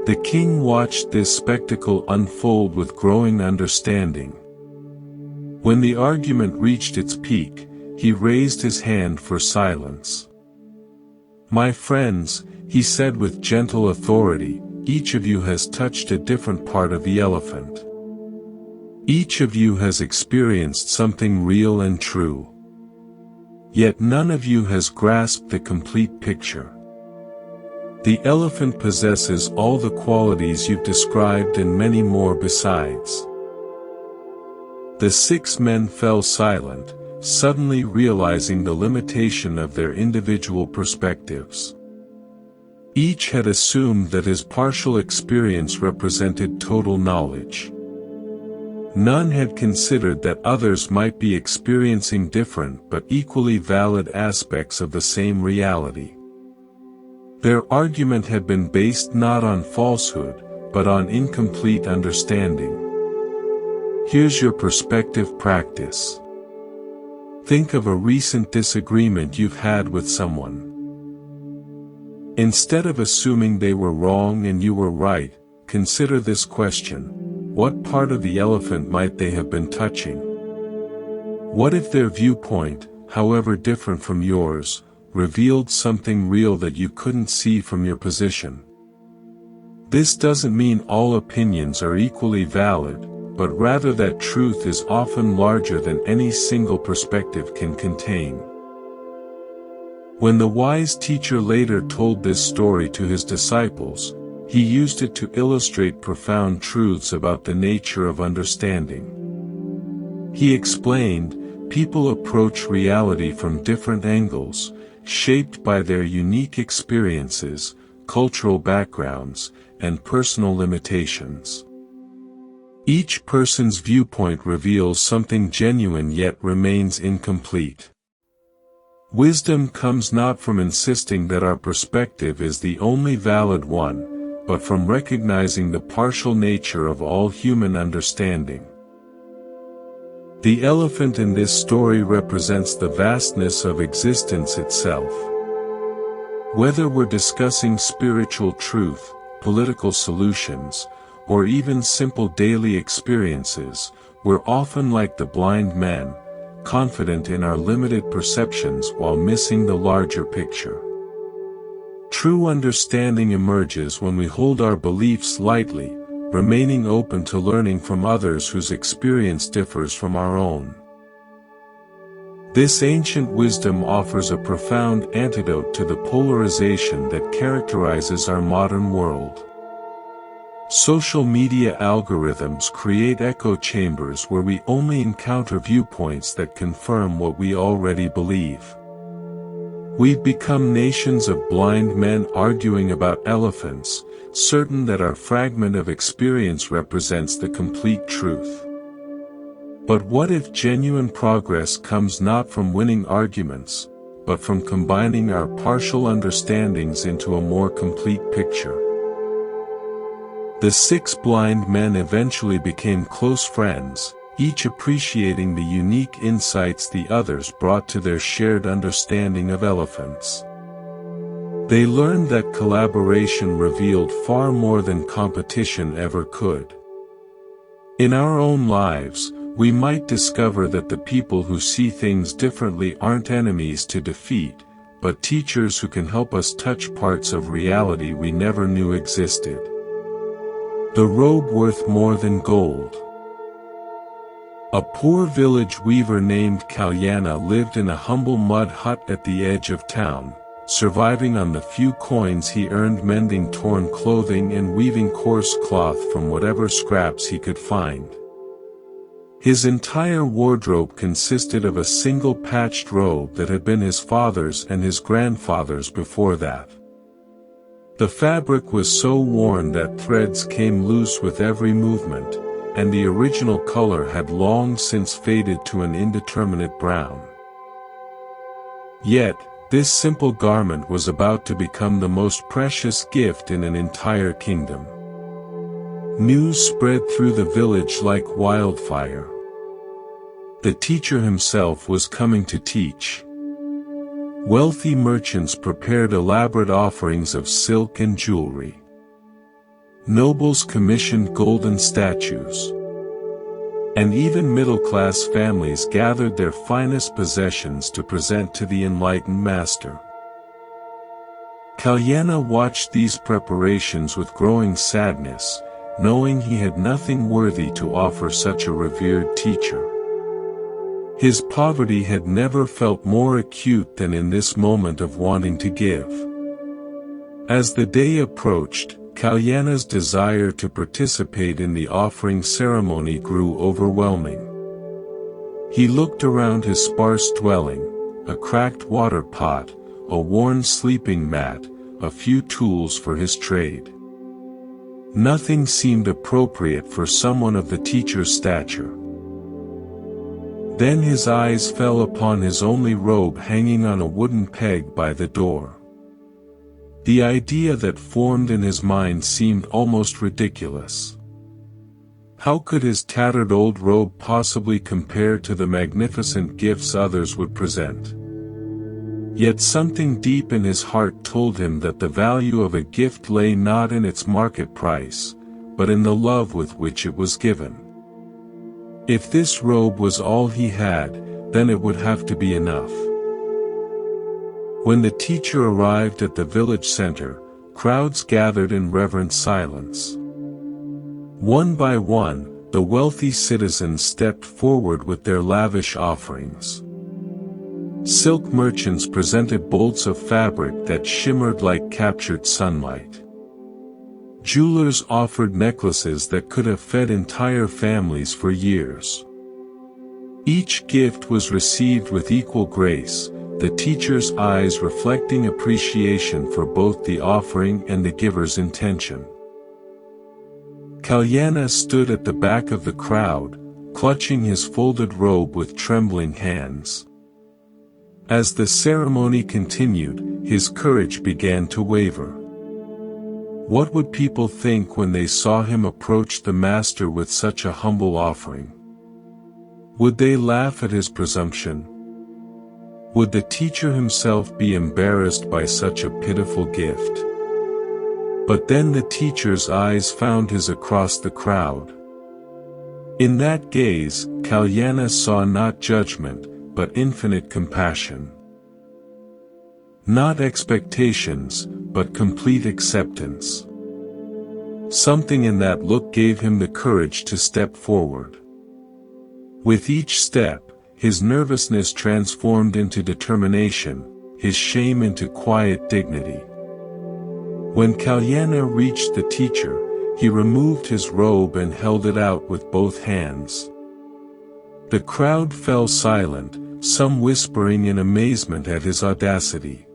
The king watched this spectacle unfold with growing understanding. When the argument reached its peak, he raised his hand for silence. "My friends," he said with gentle authority, "each of you has touched a different part of the elephant. Each of you has experienced something real and true. Yet none of you has grasped the complete picture. The elephant possesses all the qualities you've described and many more besides." The six men fell silent, suddenly realizing the limitation of their individual perspectives. Each had assumed that his partial experience represented total knowledge. None had considered that others might be experiencing different but equally valid aspects of the same reality. Their argument had been based not on falsehood, but on incomplete understanding. Here's your perspective practice. Think of a recent disagreement you've had with someone. Instead of assuming they were wrong and you were right, consider this question: what part of the elephant might they have been touching? What if their viewpoint, however different from yours, revealed something real that you couldn't see from your position? This doesn't mean all opinions are equally valid, but rather that truth is often larger than any single perspective can contain. When the wise teacher later told this story to his disciples, he used it to illustrate profound truths about the nature of understanding. He explained, people approach reality from different angles, shaped by their unique experiences, cultural backgrounds, and personal limitations. Each person's viewpoint reveals something genuine yet remains incomplete. Wisdom comes not from insisting that our perspective is the only valid one, but from recognizing the partial nature of all human understanding. The elephant in this story represents the vastness of existence itself. Whether we're discussing spiritual truth, political solutions, or even simple daily experiences, we're often like the blind man, confident in our limited perceptions while missing the larger picture. True understanding emerges when we hold our beliefs lightly, remaining open to learning from others whose experience differs from our own. This ancient wisdom offers a profound antidote to the polarization that characterizes our modern world. Social media algorithms create echo chambers where we only encounter viewpoints that confirm what we already believe. We've become nations of blind men arguing about elephants, certain that our fragment of experience represents the complete truth. But what if genuine progress comes not from winning arguments, but from combining our partial understandings into a more complete picture? The 6 blind men eventually became close friends, each appreciating the unique insights the others brought to their shared understanding of elephants. They learned that collaboration revealed far more than competition ever could. In our own lives, we might discover that the people who see things differently aren't enemies to defeat, but teachers who can help us touch parts of reality we never knew existed. The robe worth more than gold. A poor village weaver named Kalyana lived in a humble mud hut at the edge of town, surviving on the few coins he earned mending torn clothing and weaving coarse cloth from whatever scraps he could find. His entire wardrobe consisted of a single patched robe that had been his father's and his grandfather's before that. The fabric was so worn that threads came loose with every movement, and the original color had long since faded to an indeterminate brown. Yet, this simple garment was about to become the most precious gift in an entire kingdom. News spread through the village like wildfire. The teacher himself was coming to teach. Wealthy merchants prepared elaborate offerings of silk and jewelry. Nobles commissioned golden statues. And even middle-class families gathered their finest possessions to present to the enlightened master. Kalyana watched these preparations with growing sadness, knowing he had nothing worthy to offer such a revered teacher. His poverty had never felt more acute than in this moment of wanting to give. As the day approached, Kalyana's desire to participate in the offering ceremony grew overwhelming. He looked around his sparse dwelling, a cracked water pot, a worn sleeping mat, a few tools for his trade. Nothing seemed appropriate for someone of the teacher's stature. Then his eyes fell upon his only robe hanging on a wooden peg by the door. The idea that formed in his mind seemed almost ridiculous. How could his tattered old robe possibly compare to the magnificent gifts others would present? Yet something deep in his heart told him that the value of a gift lay not in its market price, but in the love with which it was given. If this robe was all he had, then it would have to be enough. When the teacher arrived at the village center, crowds gathered in reverent silence. One by one, the wealthy citizens stepped forward with their lavish offerings. Silk merchants presented bolts of fabric that shimmered like captured sunlight. Jewelers offered necklaces that could have fed entire families for years. Each gift was received with equal grace, the teacher's eyes reflecting appreciation for both the offering and the giver's intention. Kalyana stood at the back of the crowd, clutching his folded robe with trembling hands. As the ceremony continued, his courage began to waver. What would people think when they saw him approach the master with such a humble offering? Would they laugh at his presumption? Would the teacher himself be embarrassed by such a pitiful gift? But then the teacher's eyes found his across the crowd. In that gaze, Kalyana saw not judgment, but infinite compassion. Not expectations, but complete acceptance. Something in that look gave him the courage to step forward. With each step, his nervousness transformed into determination, his shame into quiet dignity. When Kalyana reached the teacher, he removed his robe and held it out with both hands. The crowd fell silent, some whispering in amazement at his audacity.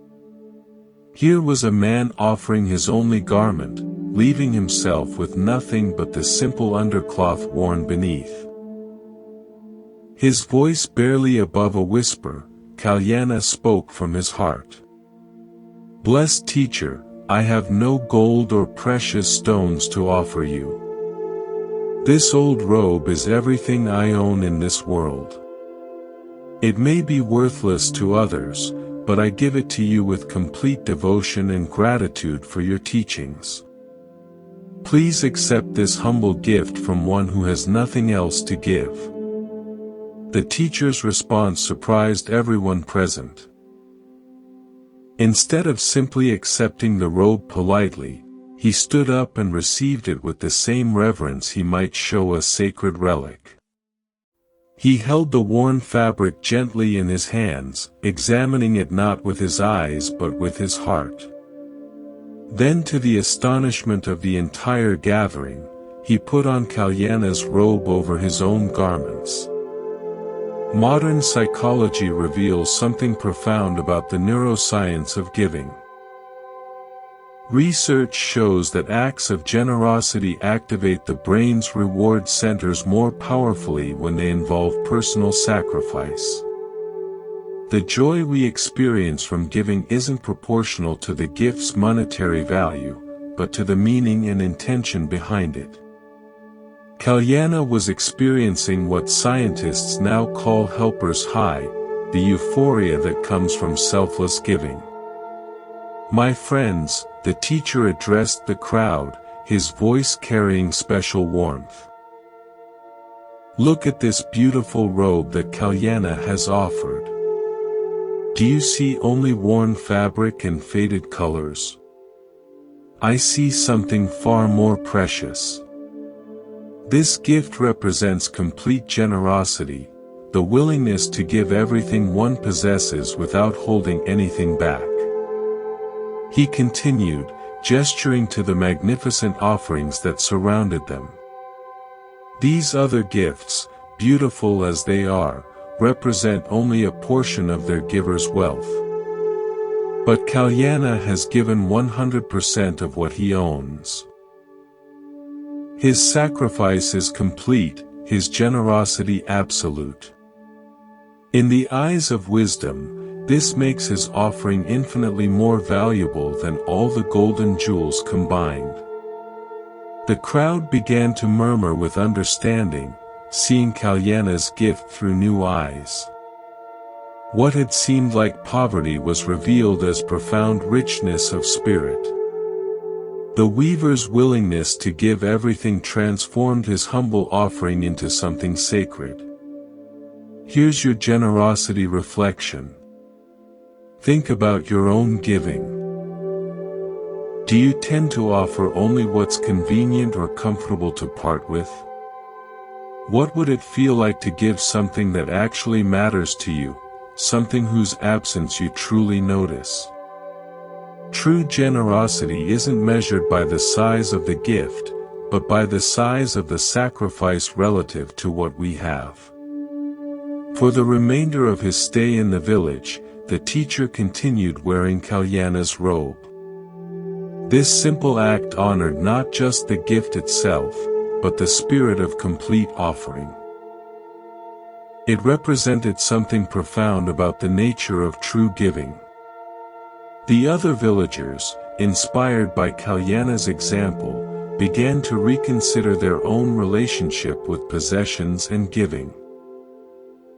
Here was a man offering his only garment, leaving himself with nothing but the simple undercloth worn beneath. His voice barely above a whisper, Kalyana spoke from his heart. "Blessed teacher, I have no gold or precious stones to offer you. This old robe is everything I own in this world. It may be worthless to others, but I give it to you with complete devotion and gratitude for your teachings. Please accept this humble gift from one who has nothing else to give." The teacher's response surprised everyone present. Instead of simply accepting the robe politely, he stood up and received it with the same reverence he might show a sacred relic. He held the worn fabric gently in his hands, examining it not with his eyes but with his heart. Then, to the astonishment of the entire gathering, he put on Kalyana's robe over his own garments. Modern psychology reveals something profound about the neuroscience of giving. Research shows that acts of generosity activate the brain's reward centers more powerfully when they involve personal sacrifice. The joy we experience from giving isn't proportional to the gift's monetary value, but to the meaning and intention behind it. Kalyana was experiencing what scientists now call helper's high, the euphoria that comes from selfless giving. "My friends," the teacher addressed the crowd, his voice carrying special warmth. "Look at this beautiful robe that Kalyana has offered. Do you see only worn fabric and faded colors? I see something far more precious. This gift represents complete generosity, the willingness to give everything one possesses without holding anything back." He continued, gesturing to the magnificent offerings that surrounded them. "These other gifts, beautiful as they are, represent only a portion of their giver's wealth. But Kalyana has given 100% of what he owns. His sacrifice is complete, his generosity absolute. In the eyes of wisdom, this makes his offering infinitely more valuable than all the golden jewels combined. The crowd began to murmur with understanding, seeing Kalyana's gift through new eyes. What had seemed like poverty was revealed as profound richness of spirit. The weaver's willingness to give everything transformed his humble offering into something sacred. Here's your generosity reflection. Think about your own giving. Do you tend to offer only what's convenient or comfortable to part with? What would it feel like to give something that actually matters to you, something whose absence you truly notice? True generosity isn't measured by the size of the gift, but by the size of the sacrifice relative to what we have. For the remainder of his stay in the village, the teacher continued wearing Kalyana's robe. This simple act honored not just the gift itself, but the spirit of complete offering. It represented something profound about the nature of true giving. The other villagers, inspired by Kalyana's example, began to reconsider their own relationship with possessions and giving.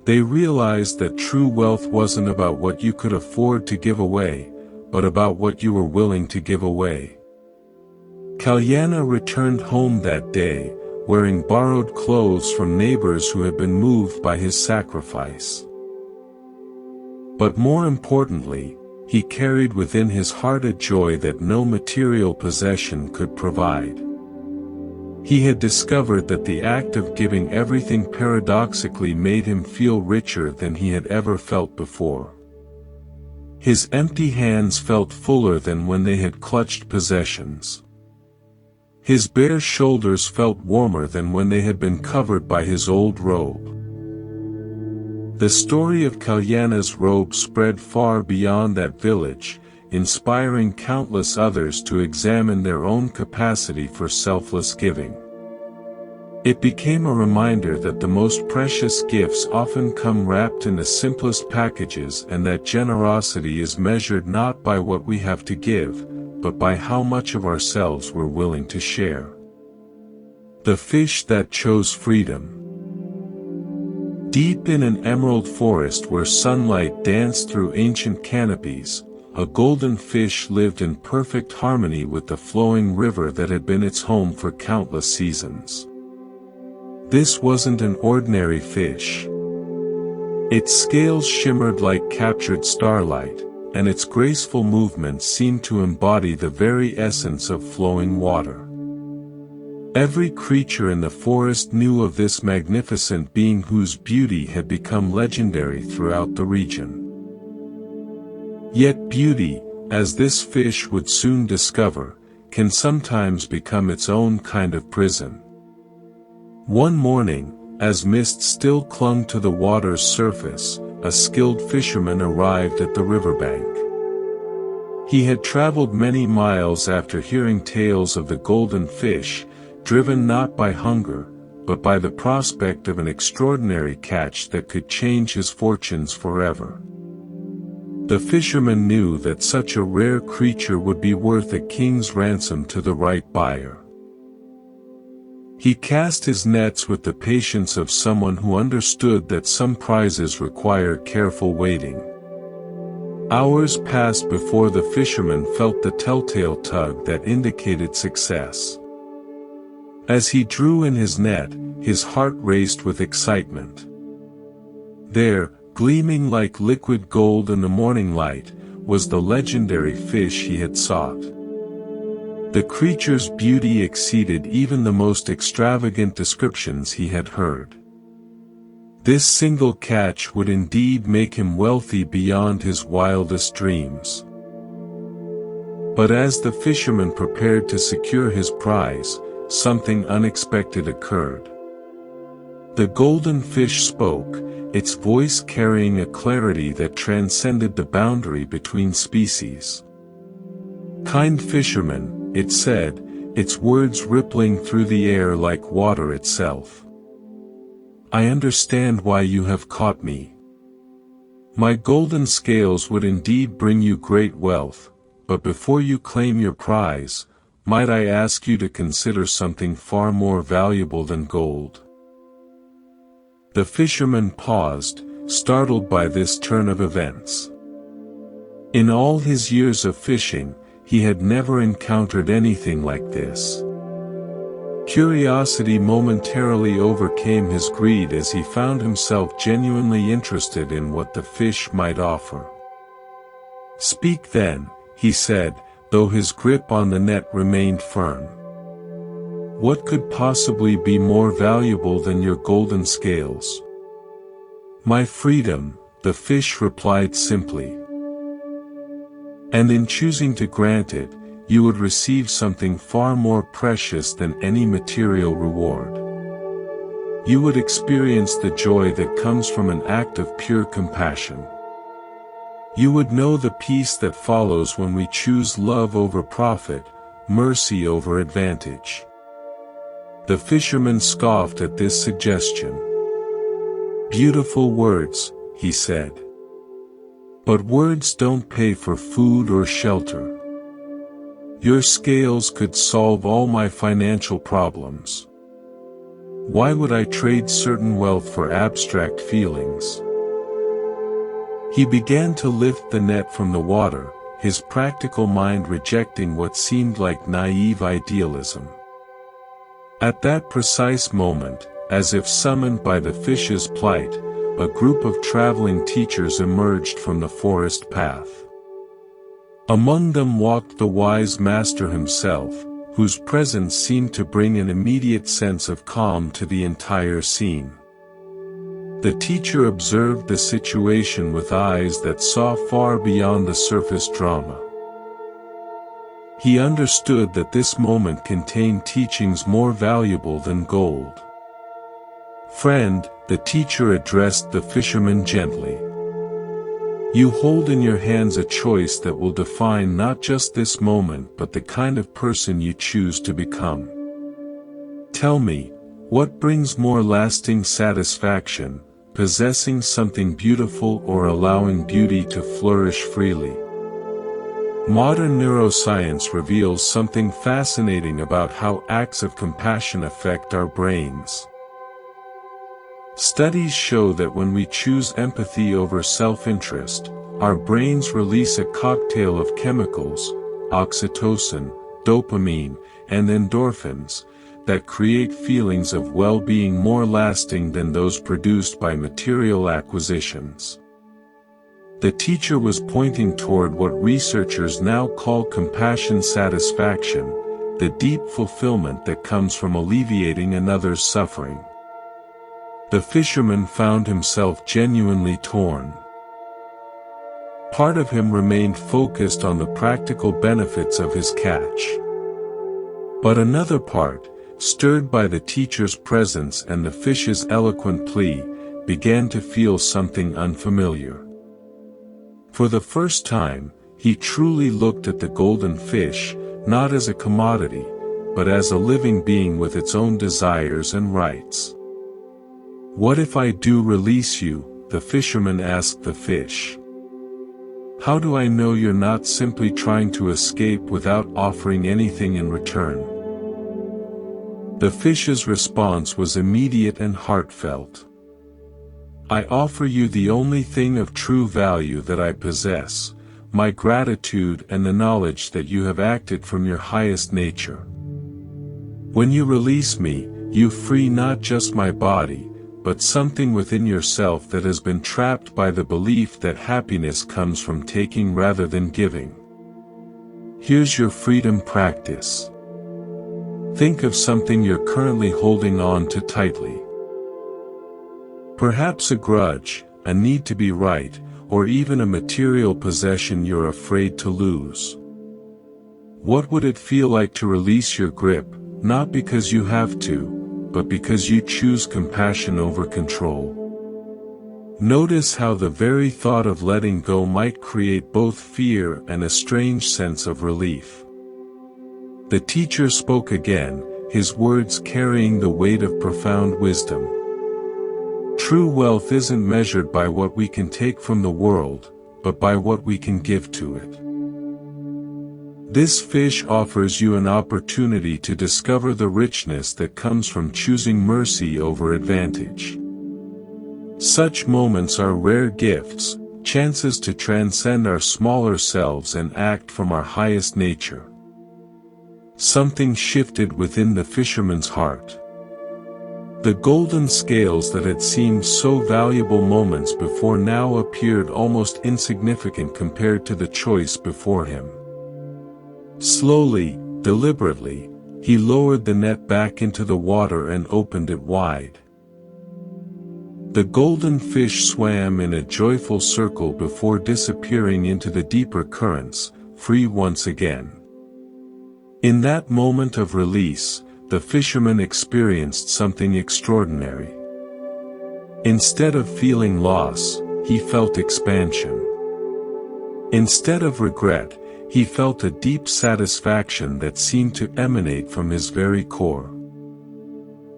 They realized that true wealth wasn't about what you could afford to give away, but about what you were willing to give away. Kalyana returned home that day, wearing borrowed clothes from neighbors who had been moved by his sacrifice. But more importantly, he carried within his heart a joy that no material possession could provide. He had discovered that the act of giving everything paradoxically made him feel richer than he had ever felt before. His empty hands felt fuller than when they had clutched possessions. His bare shoulders felt warmer than when they had been covered by his old robe. The story of Kalyana's robe spread far beyond that village, inspiring countless others to examine their own capacity for selfless giving. It became a reminder that the most precious gifts often come wrapped in the simplest packages, and that generosity is measured not by what we have to give, but by how much of ourselves we're willing to share. The fish that chose freedom. Deep in an emerald forest where sunlight danced through ancient canopies, a golden fish lived in perfect harmony with the flowing river that had been its home for countless seasons. This wasn't an ordinary fish. Its scales shimmered like captured starlight, and its graceful movements seemed to embody the very essence of flowing water. Every creature in the forest knew of this magnificent being whose beauty had become legendary throughout the region. Yet beauty, as this fish would soon discover, can sometimes become its own kind of prison. One morning, as mist still clung to the water's surface, a skilled fisherman arrived at the riverbank. He had traveled many miles after hearing tales of the golden fish, driven not by hunger, but by the prospect of an extraordinary catch that could change his fortunes forever. The fisherman knew that such a rare creature would be worth a king's ransom to the right buyer. He cast his nets with the patience of someone who understood that some prizes require careful waiting. Hours passed before the fisherman felt the telltale tug that indicated success. As he drew in his net, his heart raced with excitement. There, gleaming like liquid gold in the morning light, was the legendary fish he had sought. The creature's beauty exceeded even the most extravagant descriptions he had heard. This single catch would indeed make him wealthy beyond his wildest dreams. But as the fisherman prepared to secure his prize, something unexpected occurred. The golden fish spoke, its voice carrying a clarity that transcended the boundary between species. "Kind fisherman," it said, its words rippling through the air like water itself. "I understand why you have caught me. My golden scales would indeed bring you great wealth, but before you claim your prize, might I ask you to consider something far more valuable than gold?" The fisherman paused, startled by this turn of events. In all his years of fishing, he had never encountered anything like this. Curiosity momentarily overcame his greed as he found himself genuinely interested in what the fish might offer. "Speak then," he said, though his grip on the net remained firm. "What could possibly be more valuable than your golden scales?" "My freedom," the fish replied simply. "And in choosing to grant it, you would receive something far more precious than any material reward. You would experience the joy that comes from an act of pure compassion. You would know the peace that follows when we choose love over profit, mercy over advantage." The fisherman scoffed at this suggestion. "Beautiful words," he said. "But words don't pay for food or shelter. Your scales could solve all my financial problems. Why would I trade certain wealth for abstract feelings?" He began to lift the net from the water, his practical mind rejecting what seemed like naive idealism. At that precise moment, as if summoned by the fish's plight, a group of traveling teachers emerged from the forest path. Among them walked the wise master himself, whose presence seemed to bring an immediate sense of calm to the entire scene. The teacher observed the situation with eyes that saw far beyond the surface drama. He understood that this moment contained teachings more valuable than gold. "Friend," the teacher addressed the fisherman gently. "You hold in your hands a choice that will define not just this moment but the kind of person you choose to become. Tell me, what brings more lasting satisfaction, possessing something beautiful or allowing beauty to flourish freely?" Modern neuroscience reveals something fascinating about how acts of compassion affect our brains. Studies show that when we choose empathy over self-interest, our brains release a cocktail of chemicals, oxytocin, dopamine, and endorphins, that create feelings of well-being more lasting than those produced by material acquisitions. The teacher was pointing toward what researchers now call compassion satisfaction, the deep fulfillment that comes from alleviating another's suffering. The fisherman found himself genuinely torn. Part of him remained focused on the practical benefits of his catch. But another part, stirred by the teacher's presence and the fish's eloquent plea, began to feel something unfamiliar. For the first time, he truly looked at the golden fish, not as a commodity, but as a living being with its own desires and rights. "What if I do release you?" the fisherman asked the fish. "How do I know you're not simply trying to escape without offering anything in return?" The fish's response was immediate and heartfelt. "I offer you the only thing of true value that I possess, my gratitude and the knowledge that you have acted from your highest nature. When you release me, you free not just my body, but something within yourself that has been trapped by the belief that happiness comes from taking rather than giving. Here's your freedom practice. Think of something you're currently holding on to tightly. Perhaps a grudge, a need to be right, or even a material possession you're afraid to lose. What would it feel like to release your grip, not because you have to, but because you choose compassion over control?" Notice how the very thought of letting go might create both fear and a strange sense of relief. The teacher spoke again, his words carrying the weight of profound wisdom. True wealth isn't measured by what we can take from the world, but by what we can give to it. This fish offers you an opportunity to discover the richness that comes from choosing mercy over advantage. Such moments are rare gifts, chances to transcend our smaller selves and act from our highest nature. Something shifted within the fisherman's heart. The golden scales that had seemed so valuable moments before now appeared almost insignificant compared to the choice before him. Slowly, deliberately, he lowered the net back into the water and opened it wide. The golden fish swam in a joyful circle before disappearing into the deeper currents, free once again. In that moment of release, the fisherman experienced something extraordinary. Instead of feeling loss, he felt expansion. Instead of regret, he felt a deep satisfaction that seemed to emanate from his very core.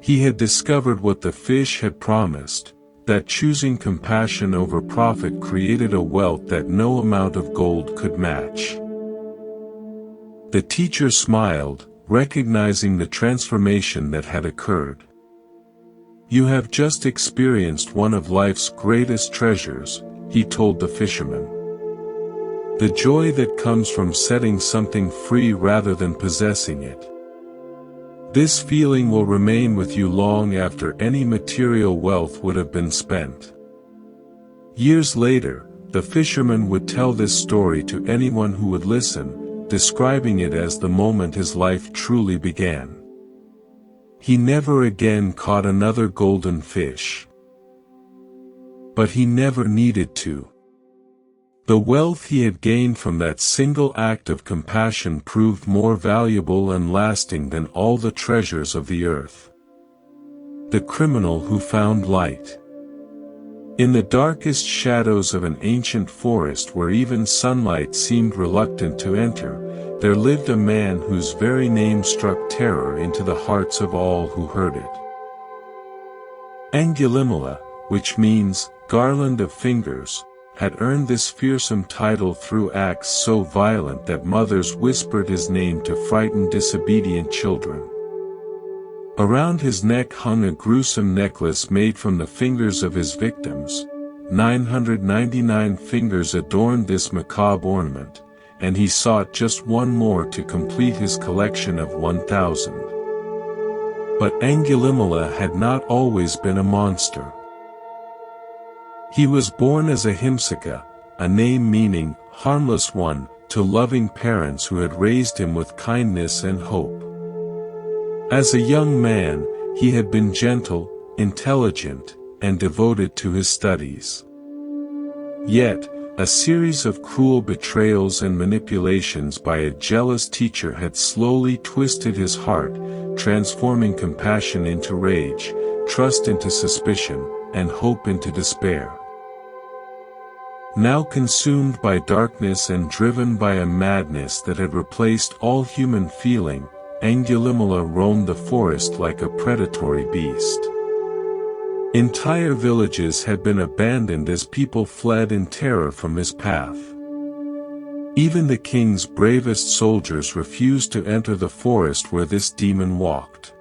He had discovered what the fish had promised, that choosing compassion over profit created a wealth that no amount of gold could match. The teacher smiled, recognizing the transformation that had occurred. "You have just experienced one of life's greatest treasures," he told the fisherman. "The joy that comes from setting something free rather than possessing it. This feeling will remain with you long after any material wealth would have been spent." Years later, the fisherman would tell this story to anyone who would listen, describing it as the moment his life truly began. He never again caught another golden fish. But he never needed to. The wealth he had gained from that single act of compassion proved more valuable and lasting than all the treasures of the earth. The criminal who found light. In the darkest shadows of an ancient forest where even sunlight seemed reluctant to enter, there lived a man whose very name struck terror into the hearts of all who heard it. Angulimala, which means, garland of fingers, had earned this fearsome title through acts so violent that mothers whispered his name to frighten disobedient children. Around his neck hung a gruesome necklace made from the fingers of his victims. 999 fingers adorned this macabre ornament, and he sought just one more to complete his collection of 1,000. But Angulimala had not always been a monster. He was born as a Himsika, a name meaning, harmless one, to loving parents who had raised him with kindness and hope. As a young man, he had been gentle, intelligent, and devoted to his studies. Yet, a series of cruel betrayals and manipulations by a jealous teacher had slowly twisted his heart, transforming compassion into rage, trust into suspicion, and hope into despair. Now consumed by darkness and driven by a madness that had replaced all human feeling, Angulimala roamed the forest like a predatory beast. Entire villages had been abandoned as people fled in terror from his path. Even the king's bravest soldiers refused to enter the forest where this demon walked.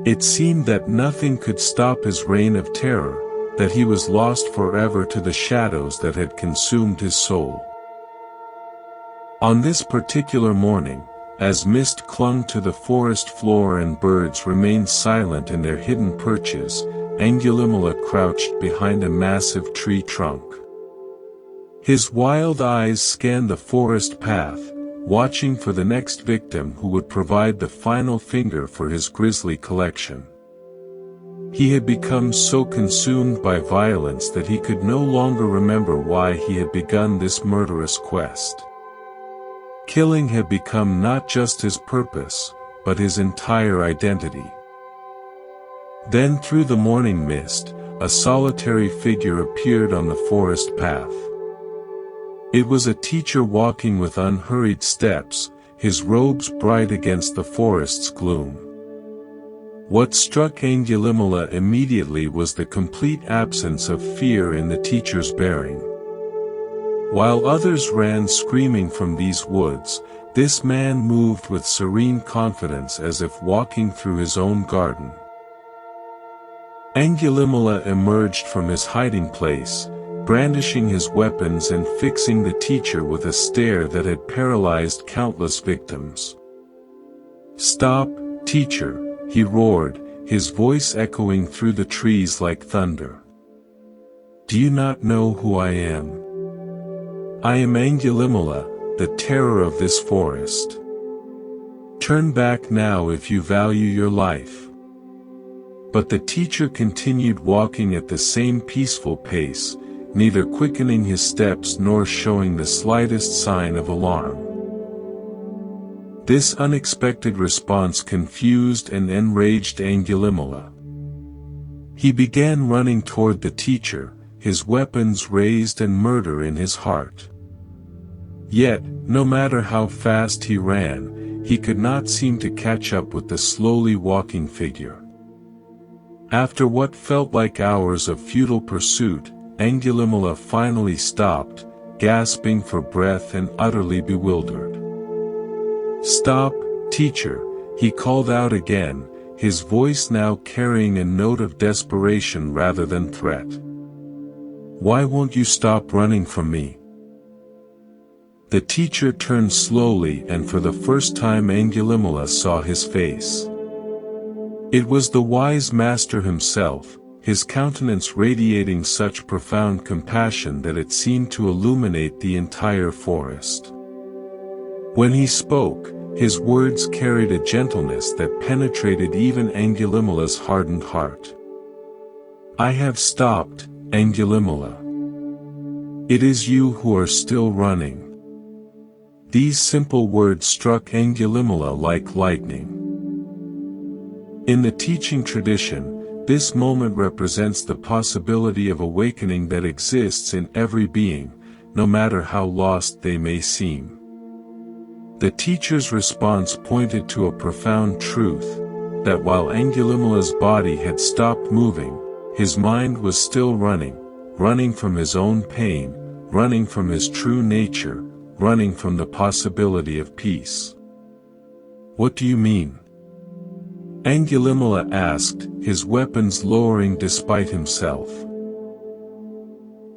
It seemed that nothing could stop his reign of terror, that he was lost forever to the shadows that had consumed his soul. On this particular morning, as mist clung to the forest floor and birds remained silent in their hidden perches, Angulimala crouched behind a massive tree trunk. His wild eyes scanned the forest path, watching for the next victim who would provide the final finger for his grisly collection. He had become so consumed by violence that he could no longer remember why he had begun this murderous quest. Killing had become not just his purpose, but his entire identity. Then through the morning mist, a solitary figure appeared on the forest path. It was a teacher walking with unhurried steps, his robes bright against the forest's gloom. What struck Angulimala immediately was the complete absence of fear in the teacher's bearing. While others ran screaming from these woods, this man moved with serene confidence as if walking through his own garden. Angulimala emerged from his hiding place, brandishing his weapons and fixing the teacher with a stare that had paralyzed countless victims. "Stop, teacher," he roared, his voice echoing through the trees like thunder. "Do you not know who I am? I am Angulimala, the terror of this forest. Turn back now if you value your life." But the teacher continued walking at the same peaceful pace, neither quickening his steps nor showing the slightest sign of alarm. This unexpected response confused and enraged Angulimala. He began running toward the teacher, his weapons raised and murder in his heart. Yet, no matter how fast he ran, he could not seem to catch up with the slowly walking figure. After what felt like hours of futile pursuit, Angulimala finally stopped, gasping for breath and utterly bewildered. "Stop, teacher," he called out again, his voice now carrying a note of desperation rather than threat. "Why won't you stop running from me?" The teacher turned slowly, and for the first time Angulimala saw his face. It was the wise master himself, his countenance radiating such profound compassion that it seemed to illuminate the entire forest. When he spoke, his words carried a gentleness that penetrated even Angulimala's hardened heart. "I have stopped, Angulimala. It is you who are still running." These simple words struck Angulimala like lightning. In the teaching tradition, this moment represents the possibility of awakening that exists in every being, no matter how lost they may seem. The teacher's response pointed to a profound truth, that while Angulimala's body had stopped moving, his mind was still running, running from his own pain, running from his true nature, running from the possibility of peace. "What do you mean?" Angulimala asked, his weapons lowering despite himself.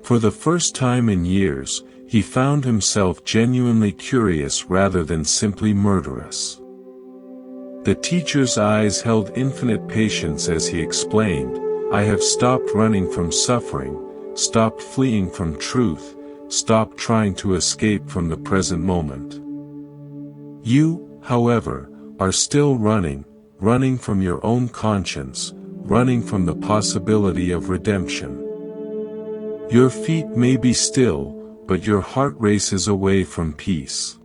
For the first time in years, he found himself genuinely curious rather than simply murderous. The teacher's eyes held infinite patience as he explained, "I have stopped running from suffering, stopped fleeing from truth, stopped trying to escape from the present moment. You, however, are still running, running from your own conscience, running from the possibility of redemption. Your feet may be still, but your heart races away from peace."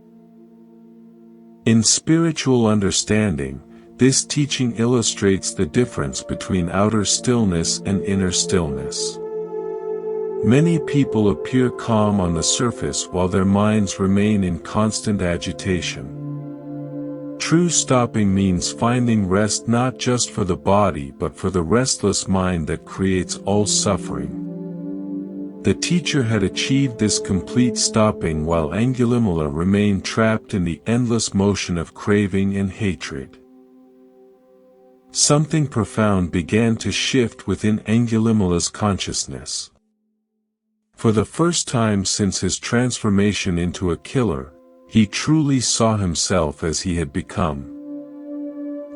In spiritual understanding, this teaching illustrates the difference between outer stillness and inner stillness. Many people appear calm on the surface while their minds remain in constant agitation. True stopping means finding rest not just for the body but for the restless mind that creates all suffering. The teacher had achieved this complete stopping while Angulimala remained trapped in the endless motion of craving and hatred. Something profound began to shift within Angulimala's consciousness. For the first time since his transformation into a killer, he truly saw himself as he had become.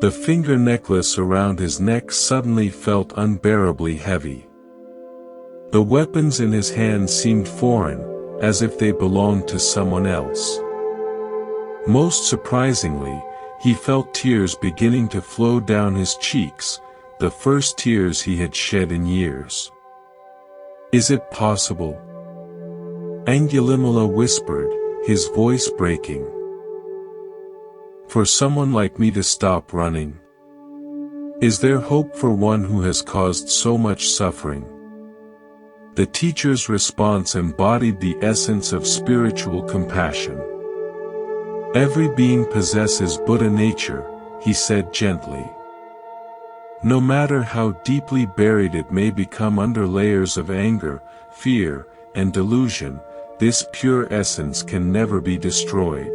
The finger necklace around his neck suddenly felt unbearably heavy. The weapons in his hands seemed foreign, as if they belonged to someone else. Most surprisingly, he felt tears beginning to flow down his cheeks, the first tears he had shed in years. "Is it possible?" Angulimala whispered, his voice breaking. "For someone like me to stop running? Is there hope for one who has caused so much suffering?" The teacher's response embodied the essence of spiritual compassion. "Every being possesses Buddha nature," he said gently. "No matter how deeply buried it may become under layers of anger, fear, and delusion, this pure essence can never be destroyed.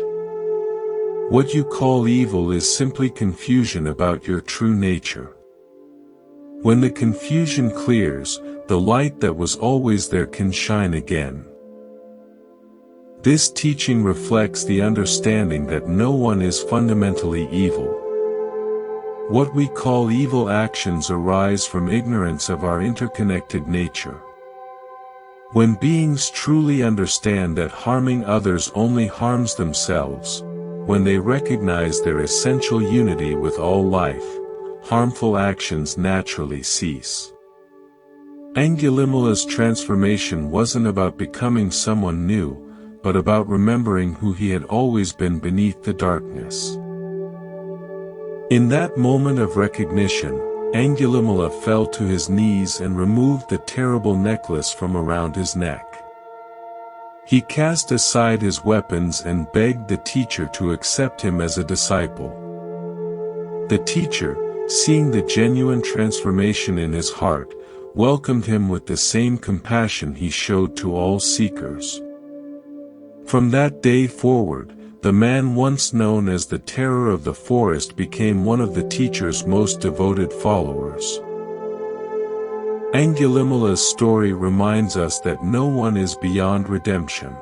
What you call evil is simply confusion about your true nature. When the confusion clears, the light that was always there can shine again." This teaching reflects the understanding that no one is fundamentally evil. What we call evil actions arise from ignorance of our interconnected nature. When beings truly understand that harming others only harms themselves, when they recognize their essential unity with all life, harmful actions naturally cease. Angulimala's transformation wasn't about becoming someone new, but about remembering who he had always been beneath the darkness. In that moment of recognition, Angulimala fell to his knees and removed the terrible necklace from around his neck. He cast aside his weapons and begged the teacher to accept him as a disciple. The teacher, seeing the genuine transformation in his heart, welcomed him with the same compassion he showed to all seekers. From that day forward, the man once known as the Terror of the Forest became one of the teacher's most devoted followers. Angulimala's story reminds us that no one is beyond redemption.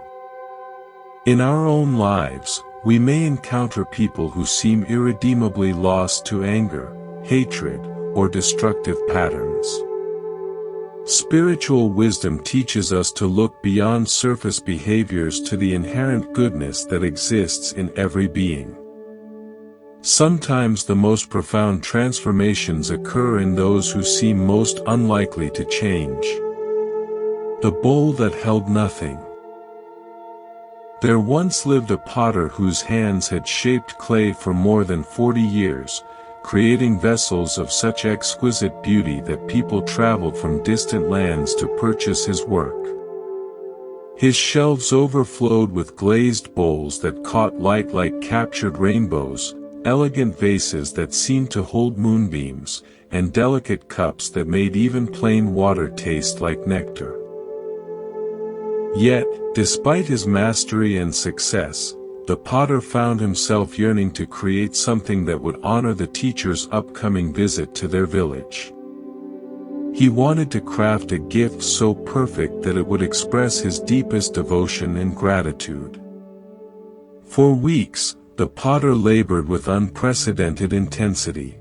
In our own lives, we may encounter people who seem irredeemably lost to anger, hatred, or destructive patterns. Spiritual wisdom teaches us to look beyond surface behaviors to the inherent goodness that exists in every being. Sometimes the most profound transformations occur in those who seem most unlikely to change. The bowl that held nothing. There once lived a potter whose hands had shaped clay for more than 40 years, creating vessels of such exquisite beauty that people traveled from distant lands to purchase his work. His shelves overflowed with glazed bowls that caught light like captured rainbows, elegant vases that seemed to hold moonbeams, and delicate cups that made even plain water taste like nectar. Yet, despite his mastery and success, the potter found himself yearning to create something that would honor the teacher's upcoming visit to their village. He wanted to craft a gift so perfect that it would express his deepest devotion and gratitude. For weeks, the potter labored with unprecedented intensity.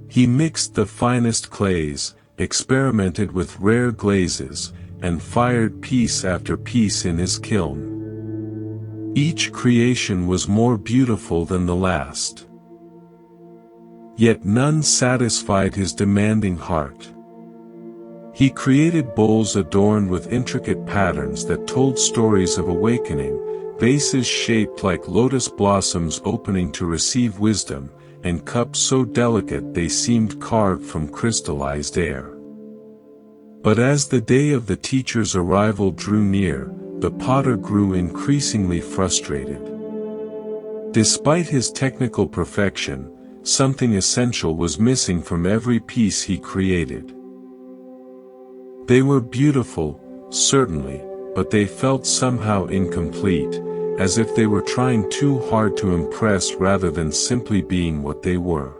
He mixed the finest clays, experimented with rare glazes, and fired piece after piece in his kiln. Each creation was more beautiful than the last. Yet none satisfied his demanding heart. He created bowls adorned with intricate patterns that told stories of awakening, vases shaped like lotus blossoms opening to receive wisdom, and cups so delicate they seemed carved from crystallized air. But as the day of the teacher's arrival drew near, the potter grew increasingly frustrated. Despite his technical perfection, something essential was missing from every piece he created. They were beautiful, certainly, but they felt somehow incomplete, as if they were trying too hard to impress rather than simply being what they were.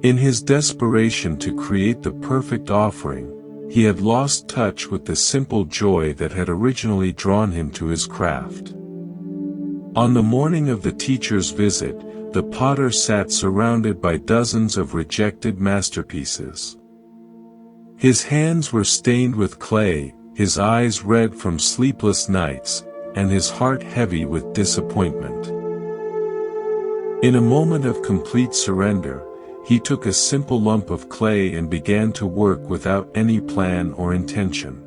In his desperation to create the perfect offering, he had lost touch with the simple joy that had originally drawn him to his craft. On the morning of the teacher's visit, the potter sat surrounded by dozens of rejected masterpieces. His hands were stained with clay, his eyes red from sleepless nights, and his heart heavy with disappointment. In a moment of complete surrender, he took a simple lump of clay and began to work without any plan or intention.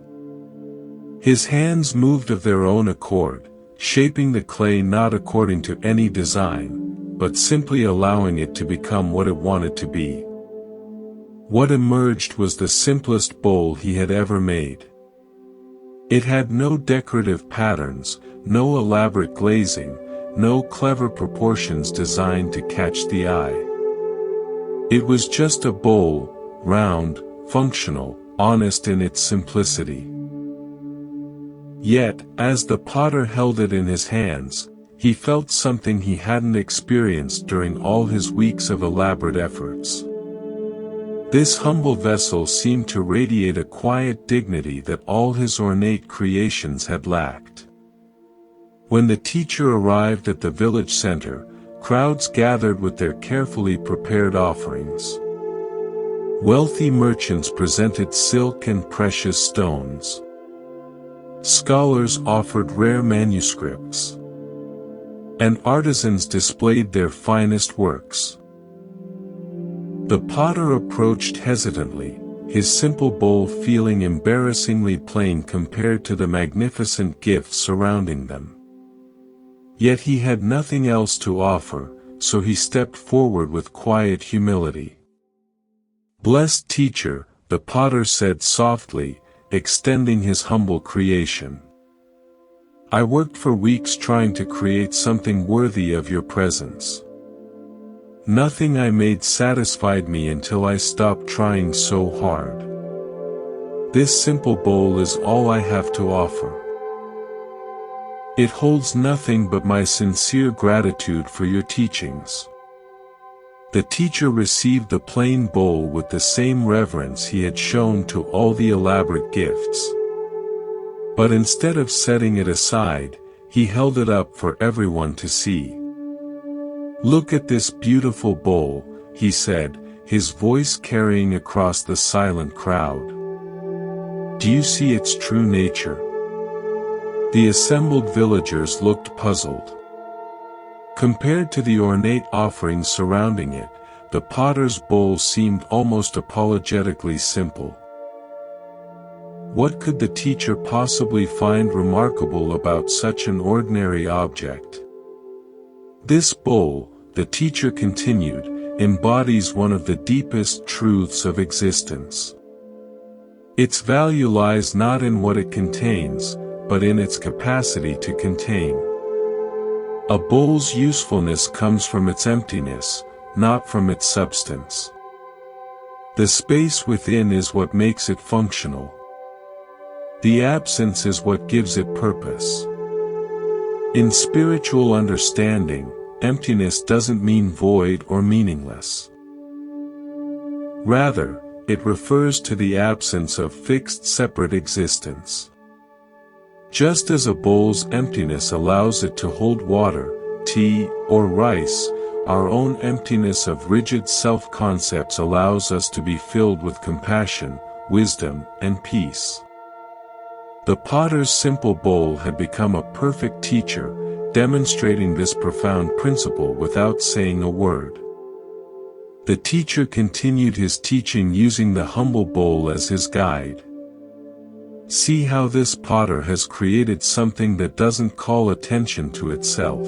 His hands moved of their own accord, shaping the clay not according to any design, but simply allowing it to become what it wanted to be. What emerged was the simplest bowl he had ever made. It had no decorative patterns, no elaborate glazing, no clever proportions designed to catch the eye. It was just a bowl, round, functional, honest in its simplicity. Yet, as the potter held it in his hands, he felt something he hadn't experienced during all his weeks of elaborate efforts. This humble vessel seemed to radiate a quiet dignity that all his ornate creations had lacked. When the teacher arrived at the village center, crowds gathered with their carefully prepared offerings. Wealthy merchants presented silk and precious stones. Scholars offered rare manuscripts. And artisans displayed their finest works. The potter approached hesitantly, his simple bowl feeling embarrassingly plain compared to the magnificent gifts surrounding them. Yet he had nothing else to offer, so he stepped forward with quiet humility. "Blessed teacher," the potter said softly, extending his humble creation. "I worked for weeks trying to create something worthy of your presence. Nothing I made satisfied me until I stopped trying so hard. This simple bowl is all I have to offer. It holds nothing but my sincere gratitude for your teachings." The teacher received the plain bowl with the same reverence he had shown to all the elaborate gifts. But instead of setting it aside, he held it up for everyone to see. "Look at this beautiful bowl," he said, his voice carrying across the silent crowd. "Do you see its true nature?" The assembled villagers looked puzzled. Compared to the ornate offerings surrounding it, the potter's bowl seemed almost apologetically simple. What could the teacher possibly find remarkable about such an ordinary object? "This bowl," the teacher continued, "embodies one of the deepest truths of existence. Its value lies not in what it contains, but in its capacity to contain. A bowl's usefulness comes from its emptiness, not from its substance. The space within is what makes it functional. The absence is what gives it purpose." In spiritual understanding, emptiness doesn't mean void or meaningless. Rather, it refers to the absence of fixed separate existence. Just as a bowl's emptiness allows it to hold water, tea, or rice, our own emptiness of rigid self-concepts allows us to be filled with compassion, wisdom, and peace. The potter's simple bowl had become a perfect teacher, demonstrating this profound principle without saying a word. The teacher continued his teaching using the humble bowl as his guide. "See how this potter has created something that doesn't call attention to itself.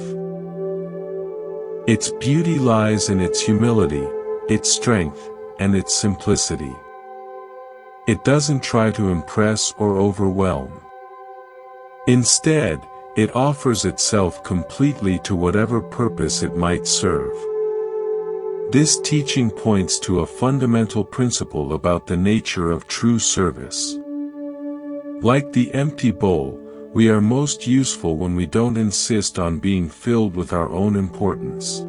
Its beauty lies in its humility, its strength, and its simplicity. It doesn't try to impress or overwhelm. Instead, it offers itself completely to whatever purpose it might serve." This teaching points to a fundamental principle about the nature of true service. Like the empty bowl, we are most useful when we don't insist on being filled with our own importance.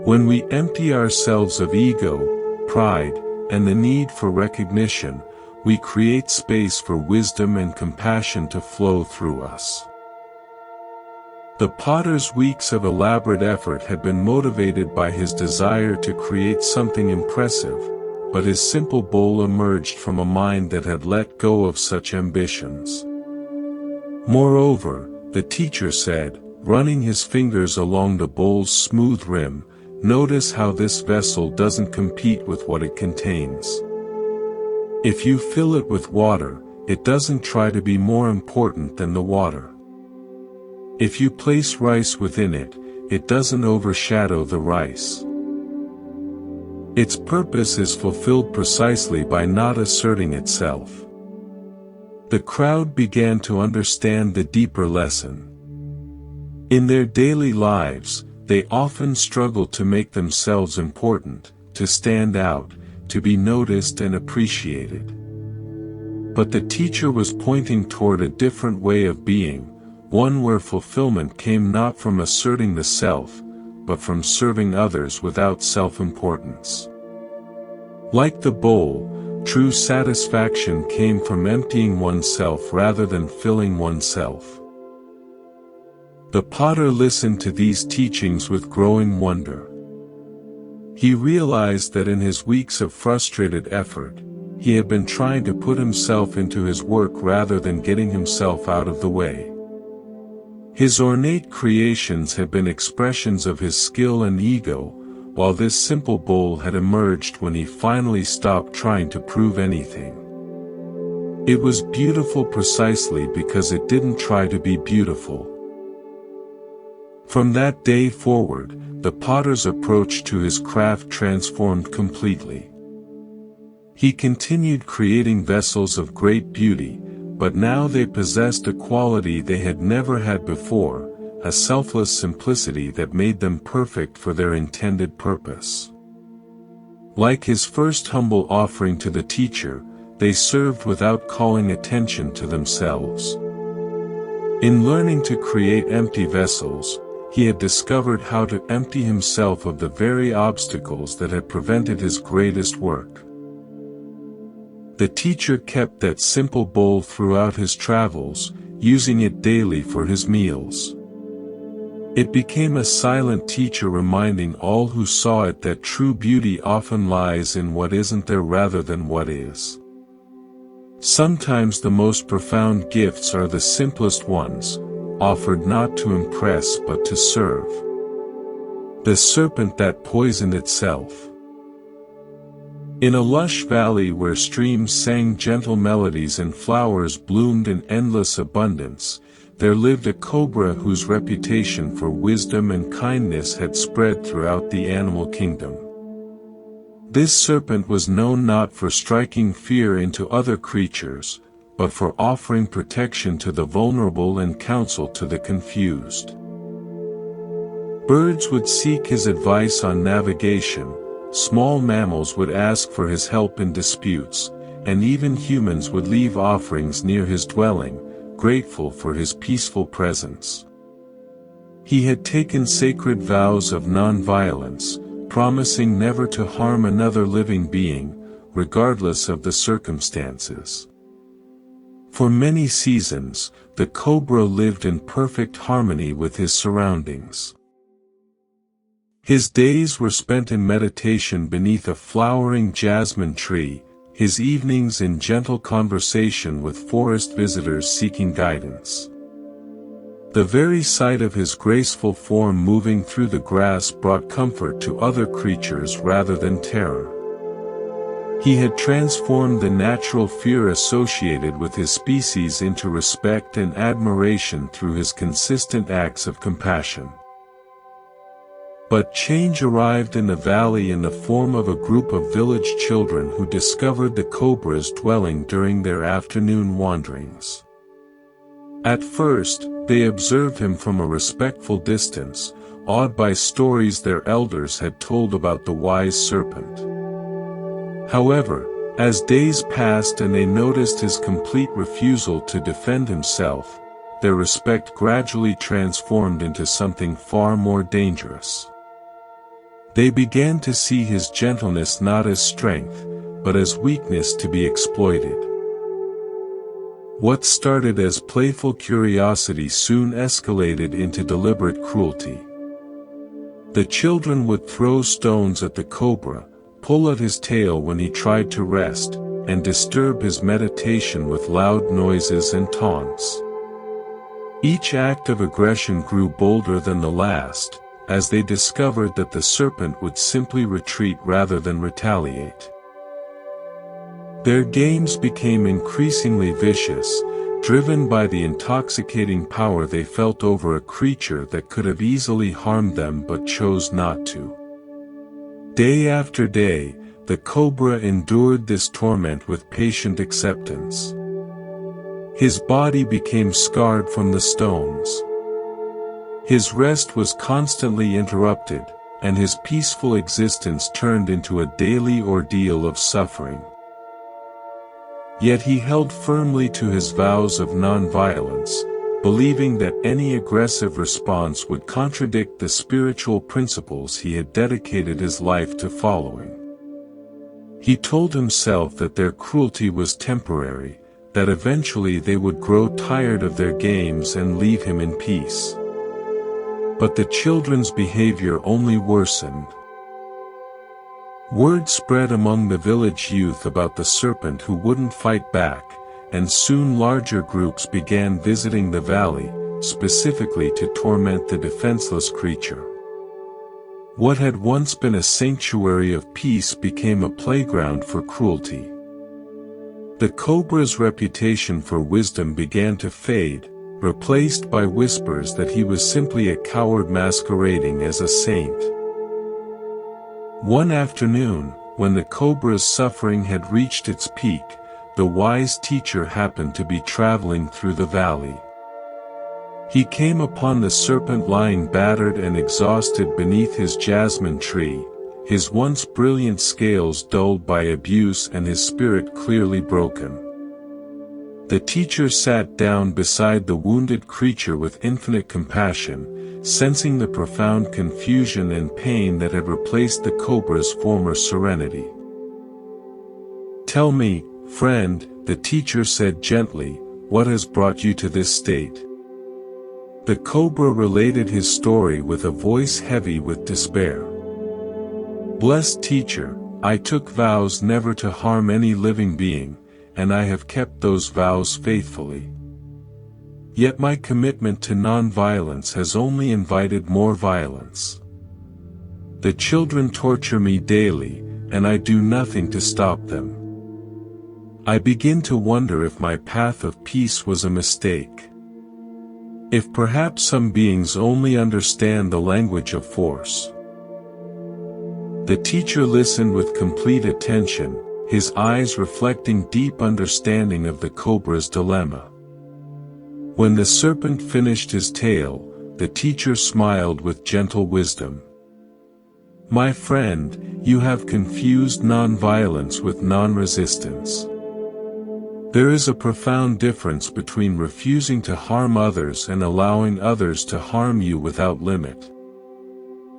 When we empty ourselves of ego, pride, and the need for recognition, we create space for wisdom and compassion to flow through us. The potter's weeks of elaborate effort had been motivated by his desire to create something impressive, but his simple bowl emerged from a mind that had let go of such ambitions. Moreover, the teacher said, running his fingers along the bowl's smooth rim, "Notice how this vessel doesn't compete with what it contains. If you fill it with water, it doesn't try to be more important than the water. If you place rice within it, it doesn't overshadow the rice. Its purpose is fulfilled precisely by not asserting itself. The crowd began to understand the deeper lesson. In their daily lives, they often struggle to make themselves important, to stand out, to be noticed and appreciated. But the teacher was pointing toward a different way of being, one where fulfillment came not from asserting the self, but from serving others without self-importance. Like the bowl, true satisfaction came from emptying oneself rather than filling oneself. The potter listened to these teachings with growing wonder. He realized that in his weeks of frustrated effort, he had been trying to put himself into his work rather than getting himself out of the way. His ornate creations had been expressions of his skill and ego, while this simple bowl had emerged when he finally stopped trying to prove anything. It was beautiful precisely because it didn't try to be beautiful. From that day forward, the potter's approach to his craft transformed completely. He continued creating vessels of great beauty, but now they possessed a quality they had never had before, a selfless simplicity that made them perfect for their intended purpose. Like his first humble offering to the teacher, they served without calling attention to themselves. In learning to create empty vessels, he had discovered how to empty himself of the very obstacles that had prevented his greatest work. The teacher kept that simple bowl throughout his travels, using it daily for his meals. It became a silent teacher reminding all who saw it that true beauty often lies in what isn't there rather than what is. Sometimes the most profound gifts are the simplest ones, offered not to impress but to serve. The serpent that poisoned itself. In a lush valley where streams sang gentle melodies and flowers bloomed in endless abundance, there lived a cobra whose reputation for wisdom and kindness had spread throughout the animal kingdom. This serpent was known not for striking fear into other creatures, but for offering protection to the vulnerable and counsel to the confused. Birds would seek his advice on navigation, small mammals would ask for his help in disputes, and even humans would leave offerings near his dwelling, grateful for his peaceful presence. He had taken sacred vows of non-violence, promising never to harm another living being, regardless of the circumstances. For many seasons, the cobra lived in perfect harmony with his surroundings. His days were spent in meditation beneath a flowering jasmine tree, his evenings in gentle conversation with forest visitors seeking guidance. The very sight of his graceful form moving through the grass brought comfort to other creatures rather than terror. He had transformed the natural fear associated with his species into respect and admiration through his consistent acts of compassion. But change arrived in the valley in the form of a group of village children who discovered the cobra's dwelling during their afternoon wanderings. At first, they observed him from a respectful distance, awed by stories their elders had told about the wise serpent. However, as days passed and they noticed his complete refusal to defend himself, their respect gradually transformed into something far more dangerous. They began to see his gentleness not as strength, but as weakness to be exploited. What started as playful curiosity soon escalated into deliberate cruelty. The children would throw stones at the cobra, pull at his tail when he tried to rest, and disturb his meditation with loud noises and taunts. Each act of aggression grew bolder than the last, as they discovered that the serpent would simply retreat rather than retaliate. Their games became increasingly vicious, driven by the intoxicating power they felt over a creature that could have easily harmed them but chose not to. Day after day, the cobra endured this torment with patient acceptance. His body became scarred from the stones. His rest was constantly interrupted, and his peaceful existence turned into a daily ordeal of suffering. Yet he held firmly to his vows of non-violence, believing that any aggressive response would contradict the spiritual principles he had dedicated his life to following. He told himself that their cruelty was temporary, that eventually they would grow tired of their games and leave him in peace. But the children's behavior only worsened. Word spread among the village youth about the serpent who wouldn't fight back, and soon larger groups began visiting the valley, specifically to torment the defenseless creature. What had once been a sanctuary of peace became a playground for cruelty. The cobra's reputation for wisdom began to fade, replaced by whispers that he was simply a coward masquerading as a saint. One afternoon, when the cobra's suffering had reached its peak, the wise teacher happened to be traveling through the valley. He came upon the serpent lying battered and exhausted beneath his jasmine tree, his once brilliant scales dulled by abuse and his spirit clearly broken. The teacher sat down beside the wounded creature with infinite compassion, sensing the profound confusion and pain that had replaced the cobra's former serenity. "Tell me, friend," the teacher said gently, "what has brought you to this state?" The cobra related his story with a voice heavy with despair. "Blessed teacher, I took vows never to harm any living being, and I have kept those vows faithfully. Yet my commitment to non-violence has only invited more violence. The children torture me daily, and I do nothing to stop them. I begin to wonder if my path of peace was a mistake. If perhaps some beings only understand the language of force." The teacher listened with complete attention, his eyes reflecting deep understanding of the cobra's dilemma. When the serpent finished his tale, the teacher smiled with gentle wisdom. "My friend, you have confused non-violence with non-resistance. There is a profound difference between refusing to harm others and allowing others to harm you without limit.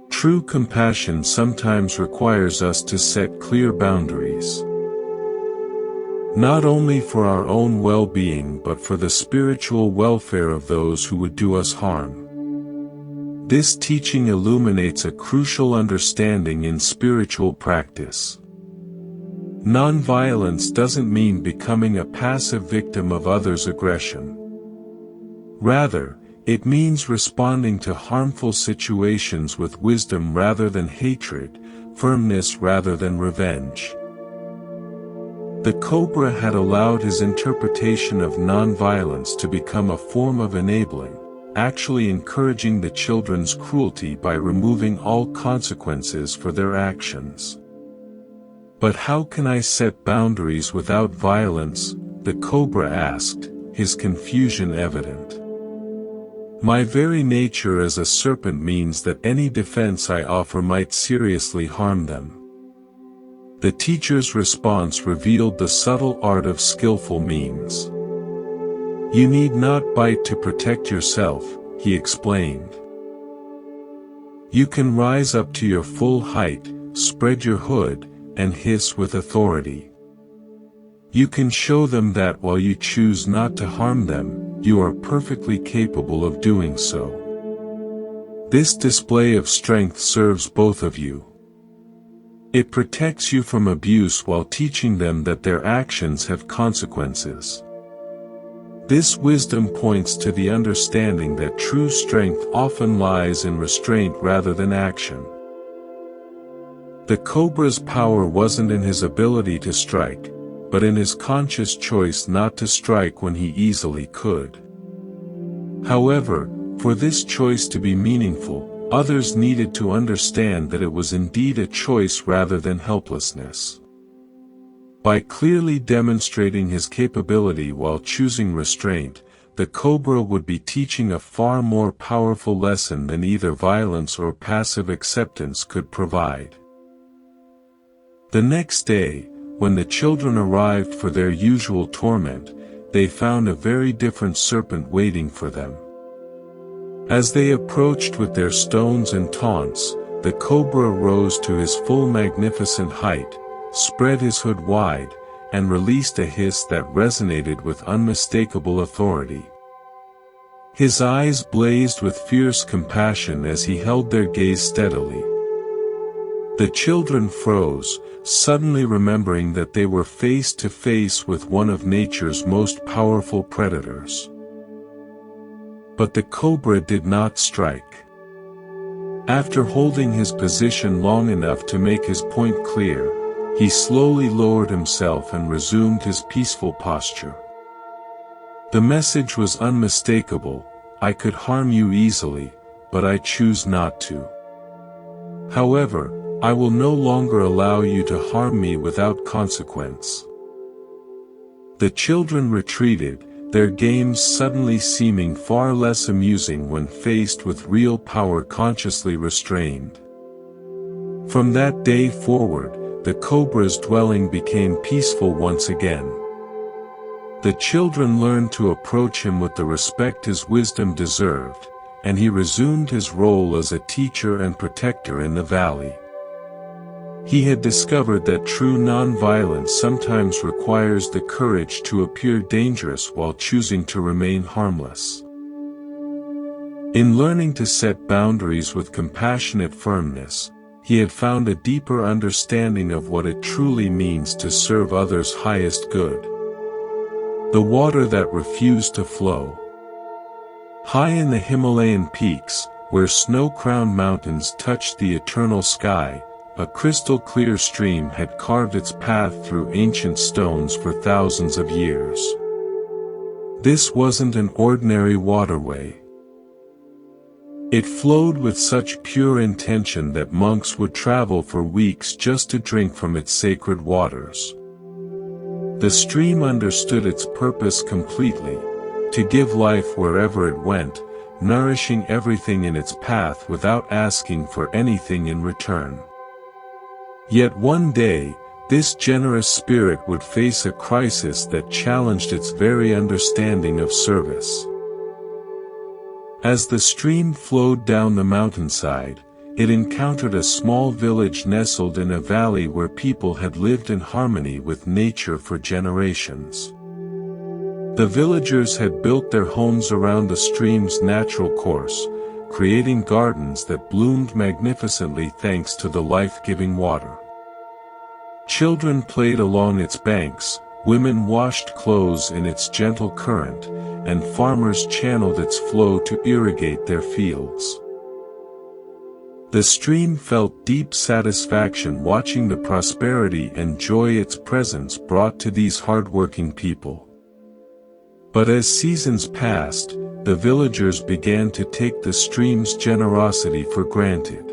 True compassion sometimes requires us to set clear boundaries. Not only for our own well-being but for the spiritual welfare of those who would do us harm." This teaching illuminates a crucial understanding in spiritual practice. Non-violence doesn't mean becoming a passive victim of others' aggression. Rather, it means responding to harmful situations with wisdom rather than hatred, firmness rather than revenge. The cobra had allowed his interpretation of non-violence to become a form of enabling, actually encouraging the children's cruelty by removing all consequences for their actions. "But how can I set boundaries without violence?" the cobra asked, his confusion evident. "My very nature as a serpent means that any defense I offer might seriously harm them." The teacher's response revealed the subtle art of skillful means. "You need not bite to protect yourself," he explained. "You can rise up to your full height, spread your hood, and hiss with authority. You can show them that while you choose not to harm them, you are perfectly capable of doing so. This display of strength serves both of you. It protects you from abuse while teaching them that their actions have consequences. This wisdom points to the understanding that true strength often lies in restraint rather than action." The cobra's power wasn't in his ability to strike, but in his conscious choice not to strike when he easily could. However, for this choice to be meaningful, others needed to understand that it was indeed a choice rather than helplessness. By clearly demonstrating his capability while choosing restraint, the cobra would be teaching a far more powerful lesson than either violence or passive acceptance could provide. The next day, when the children arrived for their usual torment, they found a very different serpent waiting for them. As they approached with their stones and taunts, the cobra rose to his full magnificent height, spread his hood wide, and released a hiss that resonated with unmistakable authority. His eyes blazed with fierce compassion as he held their gaze steadily. The children froze, suddenly remembering that they were face to face with one of nature's most powerful predators. But the cobra did not strike. After holding his position long enough to make his point clear, he slowly lowered himself and resumed his peaceful posture. The message was unmistakable: I could harm you easily, but I choose not to. However, I will no longer allow you to harm me without consequence. The children retreated, their games suddenly seeming far less amusing when faced with real power consciously restrained. From that day forward, the cobra's dwelling became peaceful once again. The children learned to approach him with the respect his wisdom deserved, and he resumed his role as a teacher and protector in the valley. He had discovered that true non-violence sometimes requires the courage to appear dangerous while choosing to remain harmless. In learning to set boundaries with compassionate firmness, he had found a deeper understanding of what it truly means to serve others' highest good. The water that refused to flow. High in the Himalayan peaks, where snow-crowned mountains touched the eternal sky, a crystal-clear stream had carved its path through ancient stones for thousands of years. This wasn't an ordinary waterway. It flowed with such pure intention that monks would travel for weeks just to drink from its sacred waters. The stream understood its purpose completely: to give life wherever it went, nourishing everything in its path without asking for anything in return. Yet one day, this generous spirit would face a crisis that challenged its very understanding of service. As the stream flowed down the mountainside, it encountered a small village nestled in a valley where people had lived in harmony with nature for generations. The villagers had built their homes around the stream's natural course, creating gardens that bloomed magnificently thanks to the life-giving water. Children played along its banks, women washed clothes in its gentle current, and farmers channeled its flow to irrigate their fields. The stream felt deep satisfaction watching the prosperity and joy its presence brought to these hard-working people. But as seasons passed, the villagers began to take the stream's generosity for granted.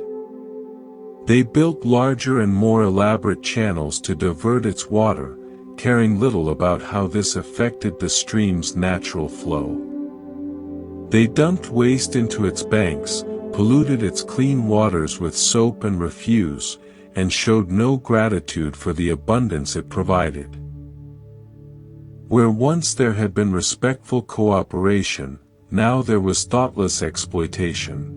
They built larger and more elaborate channels to divert its water, caring little about how this affected the stream's natural flow. They dumped waste into its banks, polluted its clean waters with soap and refuse, and showed no gratitude for the abundance it provided. Where once there had been respectful cooperation, now there was thoughtless exploitation.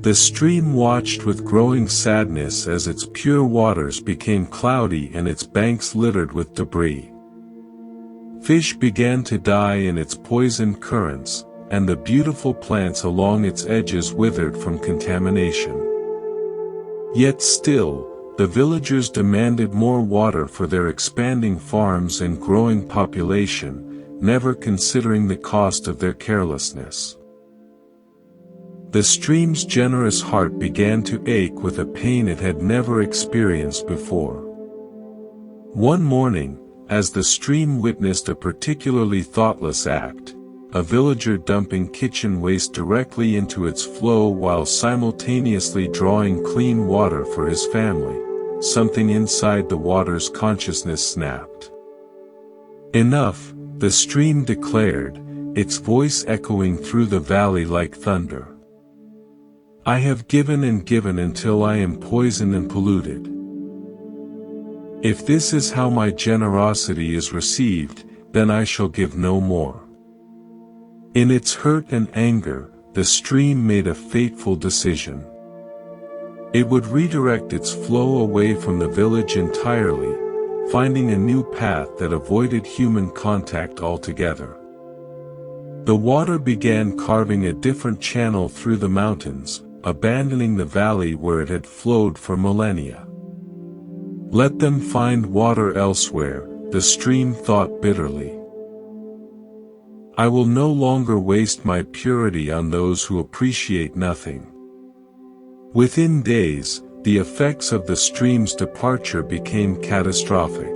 The stream watched with growing sadness as its pure waters became cloudy and its banks littered with debris. Fish began to die in its poisoned currents, and the beautiful plants along its edges withered from contamination. Yet still, the villagers demanded more water for their expanding farms and growing population, never considering the cost of their carelessness. The stream's generous heart began to ache with a pain it had never experienced before. One morning, as the stream witnessed a particularly thoughtless act, a villager dumping kitchen waste directly into its flow while simultaneously drawing clean water for his family. Something inside the water's consciousness snapped. Enough, the stream declared, its voice echoing through the valley like thunder. I have given and given until I am poisoned and polluted. If this is how my generosity is received, then I shall give no more. In its hurt and anger, the stream made a fateful decision. It would redirect its flow away from the village entirely, finding a new path that avoided human contact altogether. The water began carving a different channel through the mountains, abandoning the valley where it had flowed for millennia. Let them find water elsewhere, the stream thought bitterly. I will no longer waste my purity on those who appreciate nothing. Within days, the effects of the stream's departure became catastrophic.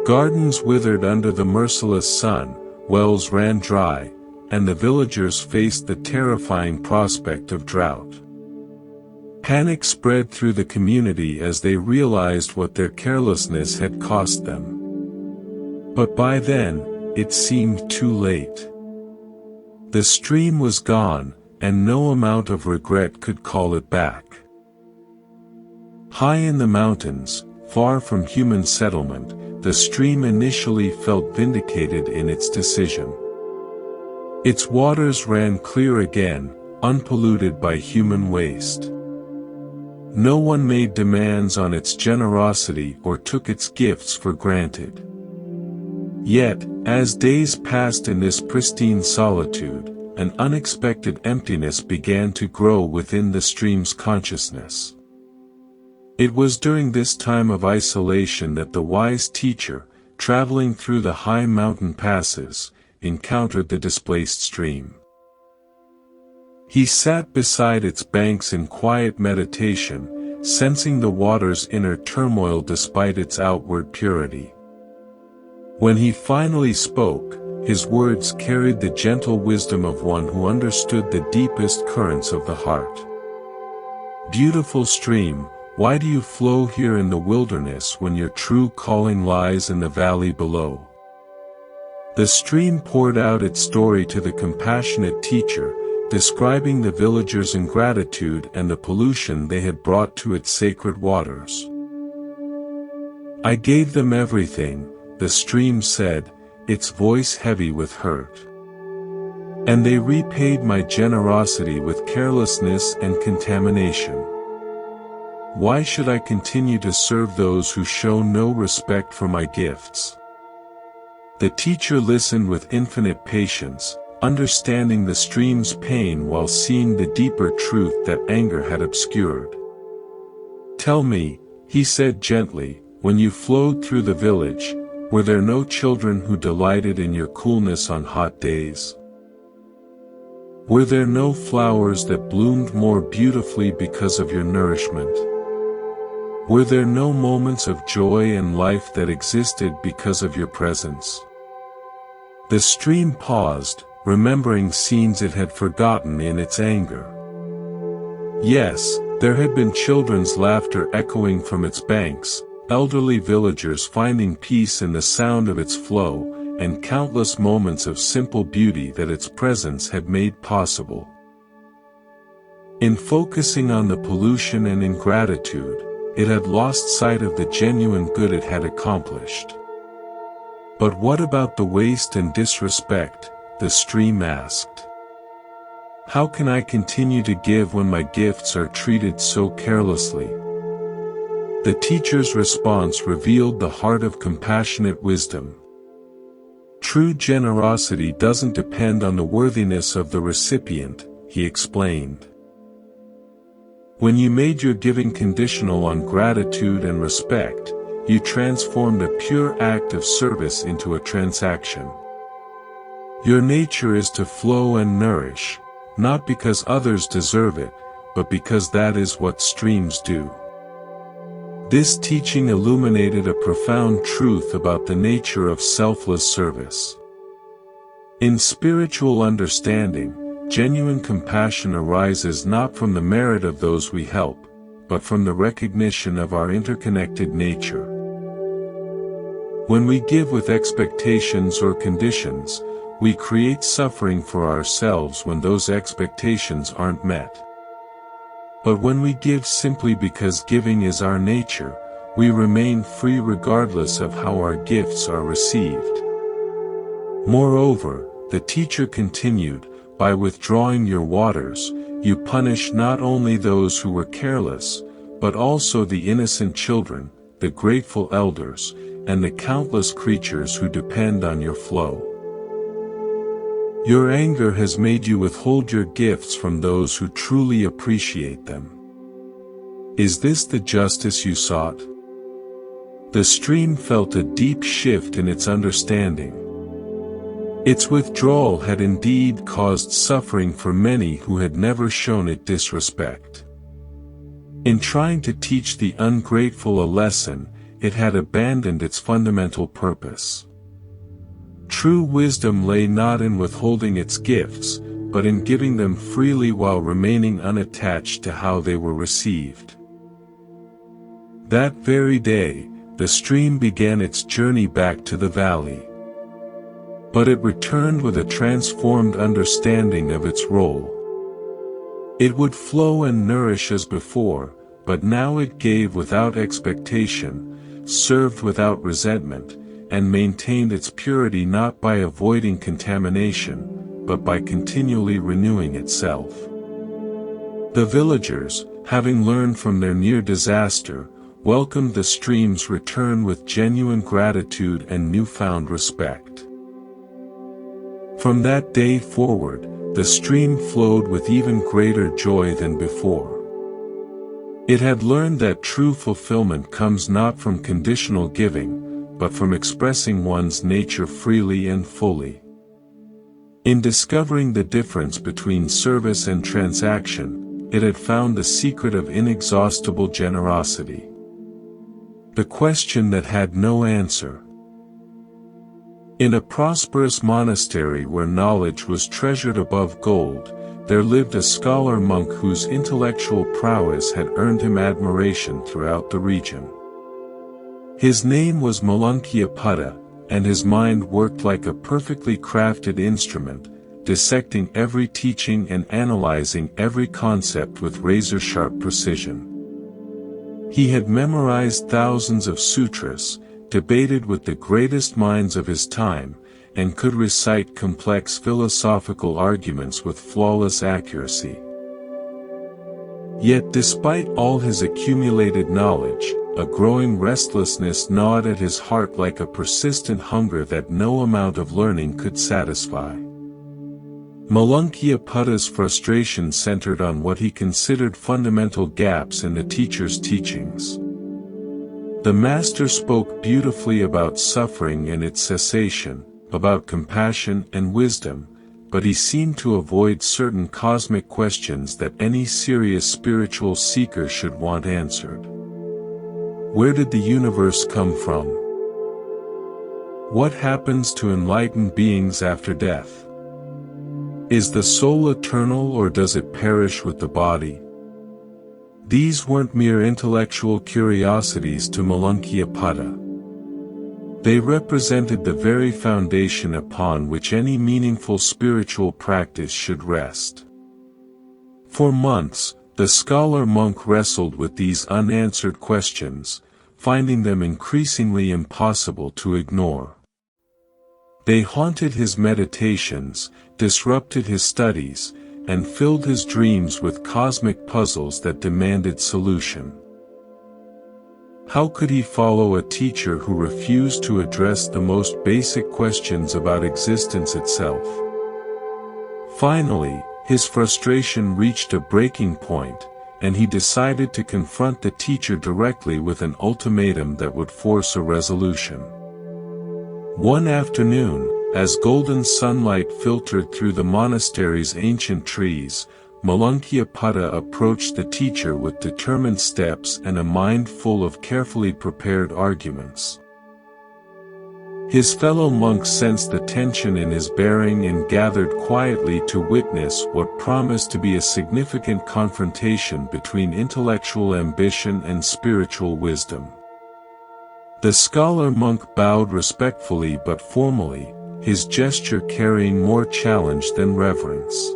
Gardens withered under the merciless sun, wells ran dry, and the villagers faced the terrifying prospect of drought. Panic spread through the community as they realized what their carelessness had cost them. But by then, it seemed too late. The stream was gone, and no amount of regret could call it back. High in the mountains, far from human settlement, the stream initially felt vindicated in its decision. Its waters ran clear again, unpolluted by human waste. No one made demands on its generosity or took its gifts for granted. Yet, as days passed in this pristine solitude, an unexpected emptiness began to grow within the stream's consciousness. It was during this time of isolation that the wise teacher, traveling through the high mountain passes, encountered the displaced stream. He sat beside its banks in quiet meditation, sensing the water's inner turmoil despite its outward purity. When he finally spoke, his words carried the gentle wisdom of one who understood the deepest currents of the heart. Beautiful stream, why do you flow here in the wilderness when your true calling lies in the valley below? The stream poured out its story to the compassionate teacher, describing the villagers' ingratitude and the pollution they had brought to its sacred waters. I gave them everything, the stream said, its voice heavy with hurt. And they repaid my generosity with carelessness and contamination. Why should I continue to serve those who show no respect for my gifts? The teacher listened with infinite patience, understanding the stream's pain while seeing the deeper truth that anger had obscured. Tell me, he said gently, when you flowed through the village, were there no children who delighted in your coolness on hot days? Were there no flowers that bloomed more beautifully because of your nourishment? Were there no moments of joy and life that existed because of your presence? The stream paused, remembering scenes it had forgotten in its anger. Yes, there had been children's laughter echoing from its banks, elderly villagers finding peace in the sound of its flow, and countless moments of simple beauty that its presence had made possible. In focusing on the pollution and ingratitude, it had lost sight of the genuine good it had accomplished. But what about the waste and disrespect? The stream asked. How can I continue to give when my gifts are treated so carelessly? The teacher's response revealed the heart of compassionate wisdom. True generosity doesn't depend on the worthiness of the recipient, he explained. When you made your giving conditional on gratitude and respect, you transformed a pure act of service into a transaction. Your nature is to flow and nourish, not because others deserve it, but because that is what streams do. This teaching illuminated a profound truth about the nature of selfless service. In spiritual understanding, genuine compassion arises not from the merit of those we help, but from the recognition of our interconnected nature. When we give with expectations or conditions, we create suffering for ourselves when those expectations aren't met. But when we give simply because giving is our nature, we remain free regardless of how our gifts are received. Moreover, the teacher continued, by withdrawing your waters, you punish not only those who were careless, but also the innocent children, the grateful elders, and the countless creatures who depend on your flow. Your anger has made you withhold your gifts from those who truly appreciate them. Is this the justice you sought? The stream felt a deep shift in its understanding. Its withdrawal had indeed caused suffering for many who had never shown it disrespect. In trying to teach the ungrateful a lesson, it had abandoned its fundamental purpose. True wisdom lay not in withholding its gifts, but in giving them freely while remaining unattached to how they were received. That very day, the stream began its journey back to the valley. But it returned with a transformed understanding of its role. It would flow and nourish as before, but now it gave without expectation, served without resentment, and maintained its purity not by avoiding contamination, but by continually renewing itself. The villagers, having learned from their near disaster, welcomed the stream's return with genuine gratitude and newfound respect. From that day forward, the stream flowed with even greater joy than before. It had learned that true fulfillment comes not from conditional giving, but from expressing one's nature freely and fully. In discovering the difference between service and transaction, it had found the secret of inexhaustible generosity. The question that had no answer. In a prosperous monastery where knowledge was treasured above gold, there lived a scholar monk whose intellectual prowess had earned him admiration throughout the region. His name was Malunkyaputta, and his mind worked like a perfectly crafted instrument, dissecting every teaching and analyzing every concept with razor-sharp precision. He had memorized thousands of sutras, debated with the greatest minds of his time, and could recite complex philosophical arguments with flawless accuracy. Yet despite all his accumulated knowledge, a growing restlessness gnawed at his heart like a persistent hunger that no amount of learning could satisfy. Malunkyapputta's frustration centered on what he considered fundamental gaps in the teacher's teachings. The master spoke beautifully about suffering and its cessation, about compassion and wisdom, but he seemed to avoid certain cosmic questions that any serious spiritual seeker should want answered. Where did the universe come from? What happens to enlightened beings after death? Is the soul eternal or does it perish with the body? These weren't mere intellectual curiosities to Malunkyaputta. They represented the very foundation upon which any meaningful spiritual practice should rest. For months, the scholar monk wrestled with these unanswered questions, finding them increasingly impossible to ignore. They haunted his meditations, disrupted his studies, and filled his dreams with cosmic puzzles that demanded solution. How could he follow a teacher who refused to address the most basic questions about existence itself? Finally, his frustration reached a breaking point, and he decided to confront the teacher directly with an ultimatum that would force a resolution. One afternoon, as golden sunlight filtered through the monastery's ancient trees, Malunkyaputta approached the teacher with determined steps and a mind full of carefully prepared arguments. His fellow monks sensed the tension in his bearing and gathered quietly to witness what promised to be a significant confrontation between intellectual ambition and spiritual wisdom. The scholar monk bowed respectfully but formally, his gesture carrying more challenge than reverence.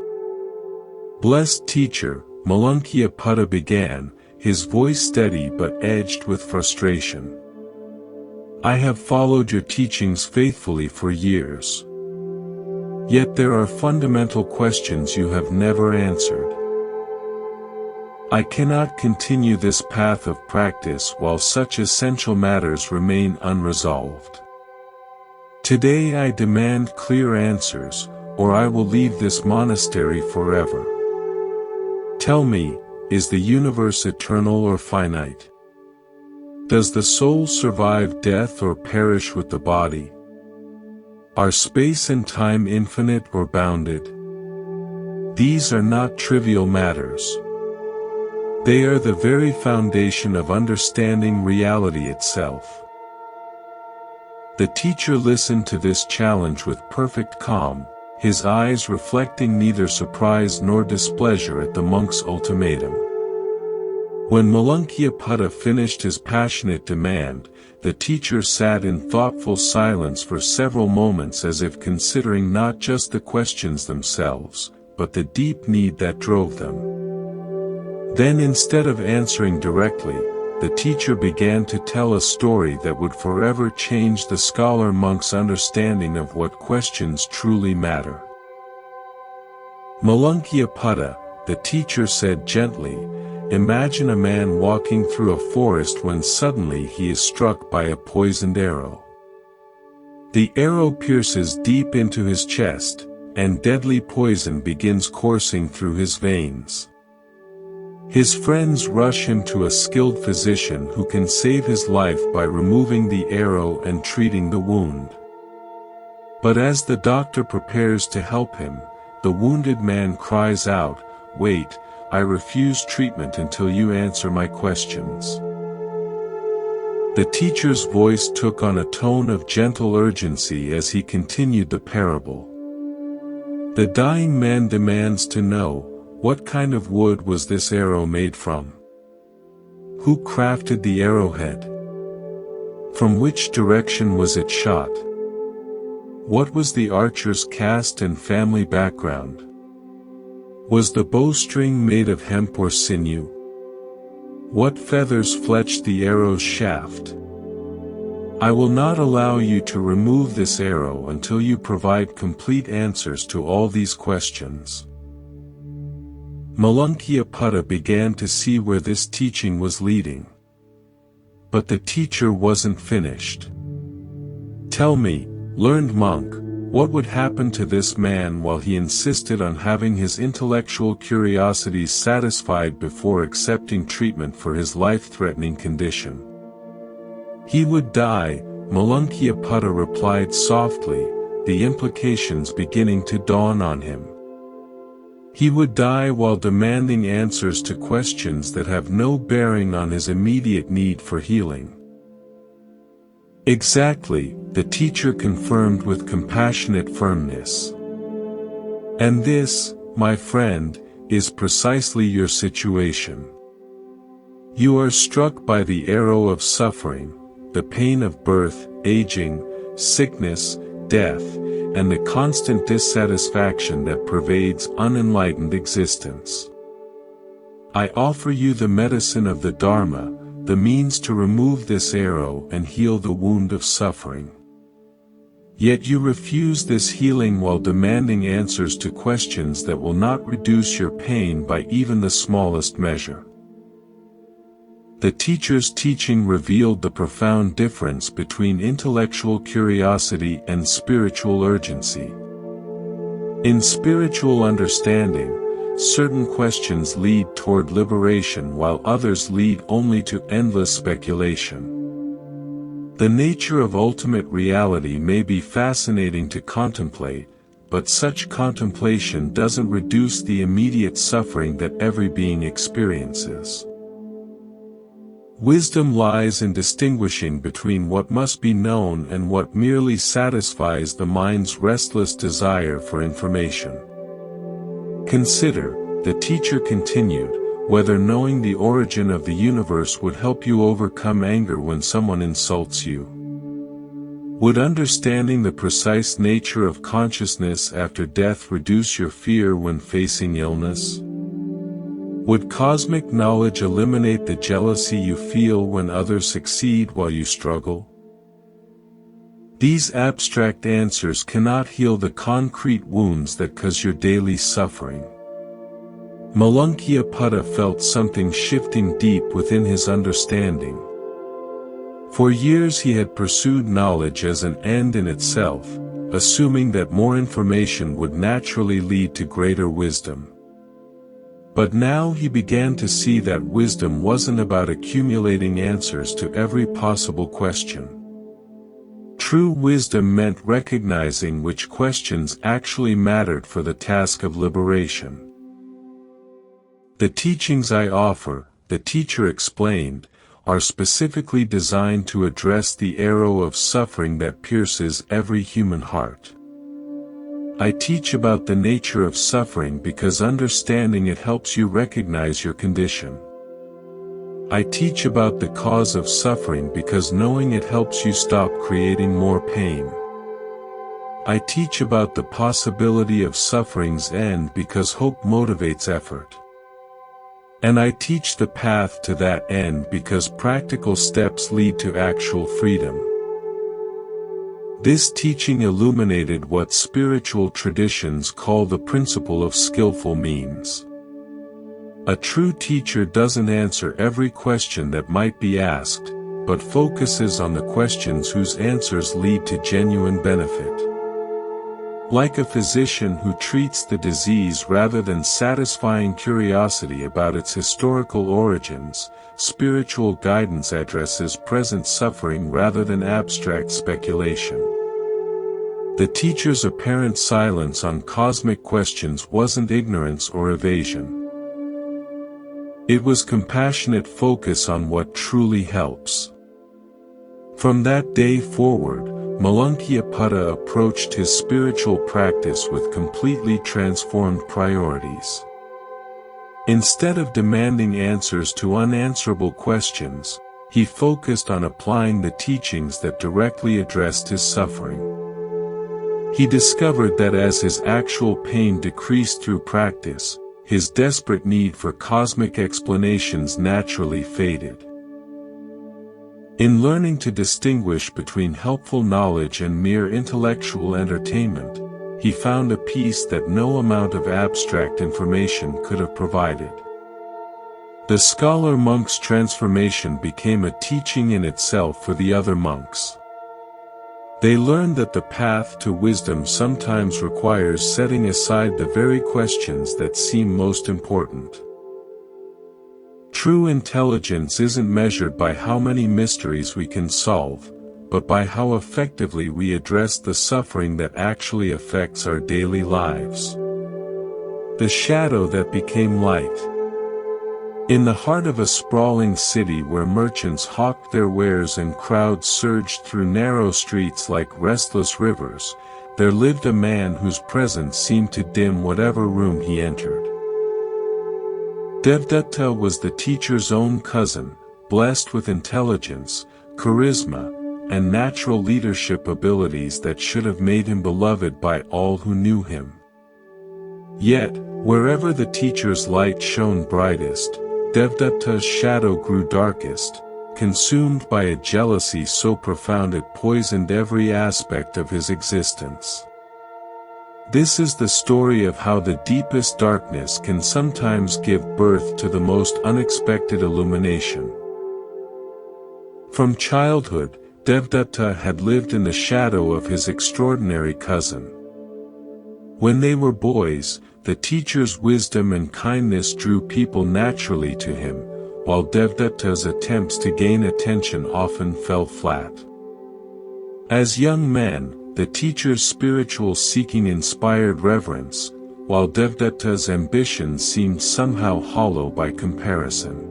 "Blessed teacher," Malankya began, his voice steady but edged with frustration. "I have followed your teachings faithfully for years. Yet there are fundamental questions you have never answered. I cannot continue this path of practice while such essential matters remain unresolved. Today I demand clear answers, or I will leave this monastery forever. Tell me, is the universe eternal or finite? Does the soul survive death or perish with the body? Are space and time infinite or bounded? These are not trivial matters. They are the very foundation of understanding reality itself." The teacher listened to this challenge with perfect calm, his eyes reflecting neither surprise nor displeasure at the monk's ultimatum. When Malankya finished his passionate demand, the teacher sat in thoughtful silence for several moments as if considering not just the questions themselves, but the deep need that drove them. Then instead of answering directly, the teacher began to tell a story that would forever change the scholar monk's understanding of what questions truly matter. "Malankya, the teacher said gently, imagine a man walking through a forest when suddenly he is struck by a poisoned arrow. The arrow pierces deep into his chest, and deadly poison begins coursing through his veins. His friends rush him to a skilled physician who can save his life by removing the arrow and treating the wound. But as the doctor prepares to help him, the wounded man cries out, 'Wait, I refuse treatment until you answer my questions.'" The teacher's voice took on a tone of gentle urgency as he continued the parable. "The dying man demands to know, what kind of wood was this arrow made from? Who crafted the arrowhead? From which direction was it shot? What was the archer's caste and family background? Was the bowstring made of hemp or sinew? What feathers fletched the arrow's shaft? I will not allow you to remove this arrow until you provide complete answers to all these questions." Malankya began to see where this teaching was leading. But the teacher wasn't finished. "Tell me, learned monk, what would happen to this man while he insisted on having his intellectual curiosities satisfied before accepting treatment for his life-threatening condition?" "He would die," Malankya replied softly, the implications beginning to dawn on him. "He would die while demanding answers to questions that have no bearing on his immediate need for healing." "Exactly," the teacher confirmed with compassionate firmness. "And this, my friend, is precisely your situation. You are struck by the arrow of suffering, the pain of birth, aging, sickness, death, and the constant dissatisfaction that pervades unenlightened existence. I offer you the medicine of the Dharma, the means to remove this arrow and heal the wound of suffering. Yet you refuse this healing while demanding answers to questions that will not reduce your pain by even the smallest measure." The teacher's teaching revealed the profound difference between intellectual curiosity and spiritual urgency. In spiritual understanding, certain questions lead toward liberation while others lead only to endless speculation. The nature of ultimate reality may be fascinating to contemplate, but such contemplation doesn't reduce the immediate suffering that every being experiences. Wisdom lies in distinguishing between what must be known and what merely satisfies the mind's restless desire for information. Consider, the teacher continued, whether knowing the origin of the universe would help you overcome anger when someone insults you. Would understanding the precise nature of consciousness after death reduce your fear when facing illness? Would cosmic knowledge eliminate the jealousy you feel when others succeed while you struggle? These abstract answers cannot heal the concrete wounds that cause your daily suffering. Malunkyaputta felt something shifting deep within his understanding. For years he had pursued knowledge as an end in itself, assuming that more information would naturally lead to greater wisdom. But now he began to see that wisdom wasn't about accumulating answers to every possible question. True wisdom meant recognizing which questions actually mattered for the task of liberation. The teachings I offer, the teacher explained, are specifically designed to address the arrow of suffering that pierces every human heart. I teach about the nature of suffering because understanding it helps you recognize your condition. I teach about the cause of suffering because knowing it helps you stop creating more pain. I teach about the possibility of suffering's end because hope motivates effort. And I teach the path to that end because practical steps lead to actual freedom. This teaching illuminated what spiritual traditions call the principle of skillful means. A true teacher doesn't answer every question that might be asked, but focuses on the questions whose answers lead to genuine benefit. Like a physician who treats the disease rather than satisfying curiosity about its historical origins, spiritual guidance addresses present suffering rather than abstract speculation. The teacher's apparent silence on cosmic questions wasn't ignorance or evasion. It was compassionate focus on what truly helps. From that day forward, Malunkyaputta approached his spiritual practice with completely transformed priorities. Instead of demanding answers to unanswerable questions, he focused on applying the teachings that directly addressed his suffering. He discovered that as his actual pain decreased through practice, his desperate need for cosmic explanations naturally faded. In learning to distinguish between helpful knowledge and mere intellectual entertainment, he found a peace that no amount of abstract information could have provided. The scholar monk's transformation became a teaching in itself for the other monks. They learned that the path to wisdom sometimes requires setting aside the very questions that seem most important. True intelligence isn't measured by how many mysteries we can solve, but by how effectively we address the suffering that actually affects our daily lives. The shadow that became light. In the heart of a sprawling city where merchants hawked their wares and crowds surged through narrow streets like restless rivers, there lived a man whose presence seemed to dim whatever room he entered. Devdatta was the teacher's own cousin, blessed with intelligence, charisma, and natural leadership abilities that should have made him beloved by all who knew him. Yet, wherever the teacher's light shone brightest, Devdatta's shadow grew darkest, consumed by a jealousy so profound it poisoned every aspect of his existence. This is the story of how the deepest darkness can sometimes give birth to the most unexpected illumination. From childhood, Devdatta had lived in the shadow of his extraordinary cousin. When they were boys, the teacher's wisdom and kindness drew people naturally to him, while Devdatta's attempts to gain attention often fell flat. As young men, the teacher's spiritual seeking inspired reverence, while Devdatta's ambition seemed somehow hollow by comparison.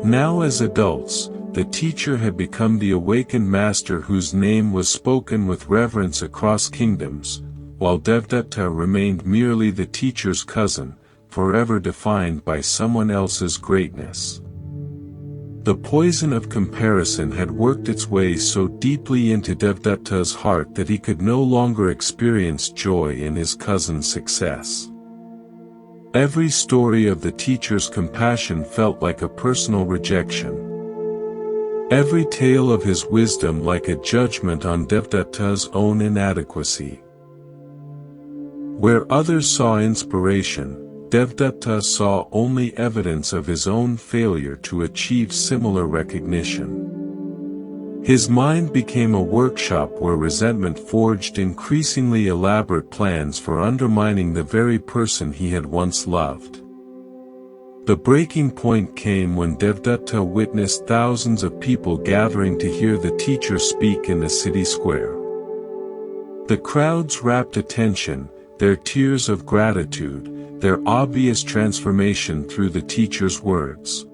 Now as adults, the teacher had become the awakened master whose name was spoken with reverence across kingdoms, while Devdatta remained merely the teacher's cousin, forever defined by someone else's greatness. The poison of comparison had worked its way so deeply into Devdatta's heart that he could no longer experience joy in his cousin's success. Every story of the teacher's compassion felt like a personal rejection. Every tale of his wisdom like a judgment on Devdatta's own inadequacy. Where others saw inspiration, Devdatta saw only evidence of his own failure to achieve similar recognition. His mind became a workshop where resentment forged increasingly elaborate plans for undermining the very person he had once loved. The breaking point came when Devdatta witnessed thousands of people gathering to hear the teacher speak in the city square. The crowd's rapt attention, their tears of gratitude, their obvious transformation through the teacher's words.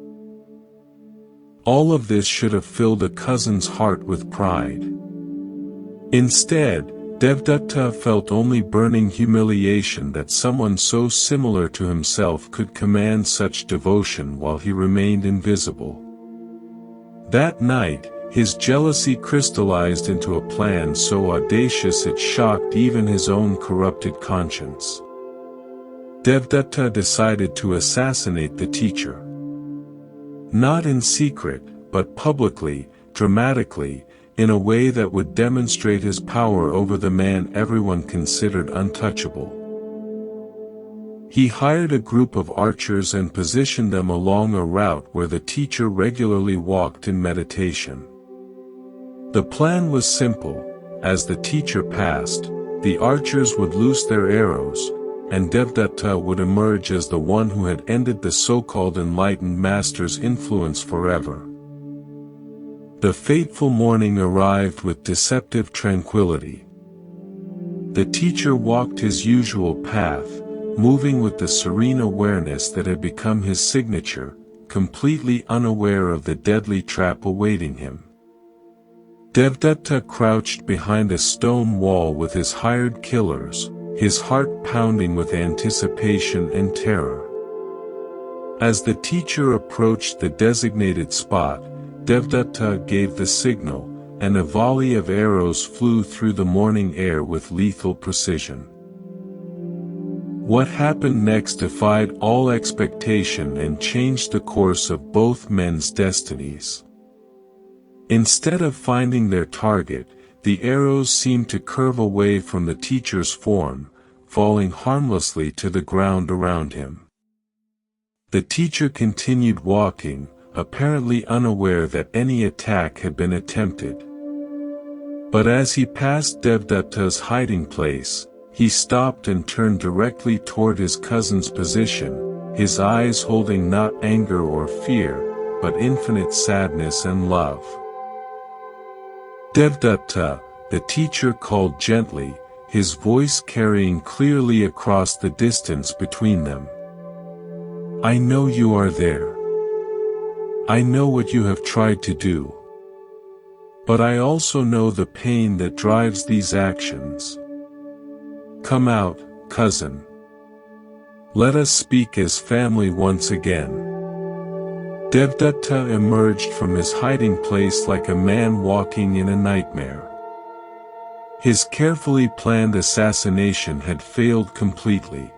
All of this should have filled a cousin's heart with pride. Instead, Devdatta felt only burning humiliation that someone so similar to himself could command such devotion while he remained invisible. That night, his jealousy crystallized into a plan so audacious it shocked even his own corrupted conscience. Devdatta decided to assassinate the teacher. Not in secret, but publicly, dramatically, in a way that would demonstrate his power over the man everyone considered untouchable. He hired a group of archers and positioned them along a route where the teacher regularly walked in meditation. The plan was simple: as the teacher passed, the archers would loose their arrows, and Devdatta would emerge as the one who had ended the so-called enlightened master's influence forever. The fateful morning arrived with deceptive tranquility. The teacher walked his usual path, moving with the serene awareness that had become his signature, completely unaware of the deadly trap awaiting him. Devdatta crouched behind a stone wall with his hired killers, his heart pounding with anticipation and terror. As the teacher approached the designated spot, Devdatta gave the signal, and a volley of arrows flew through the morning air with lethal precision. What happened next defied all expectation and changed the course of both men's destinies. Instead of finding their target, the arrows seemed to curve away from the teacher's form, falling harmlessly to the ground around him. The teacher continued walking, apparently unaware that any attack had been attempted. But as he passed Devdatta's hiding place, he stopped and turned directly toward his cousin's position, his eyes holding not anger or fear, but infinite sadness and love. "Devdatta," the teacher called gently, his voice carrying clearly across the distance between them. "I know you are there. I know what you have tried to do. But I also know the pain that drives these actions. Come out, cousin. Let us speak as family once again." Devdatta emerged from his hiding place like a man walking in a nightmare. His carefully planned assassination had failed completely.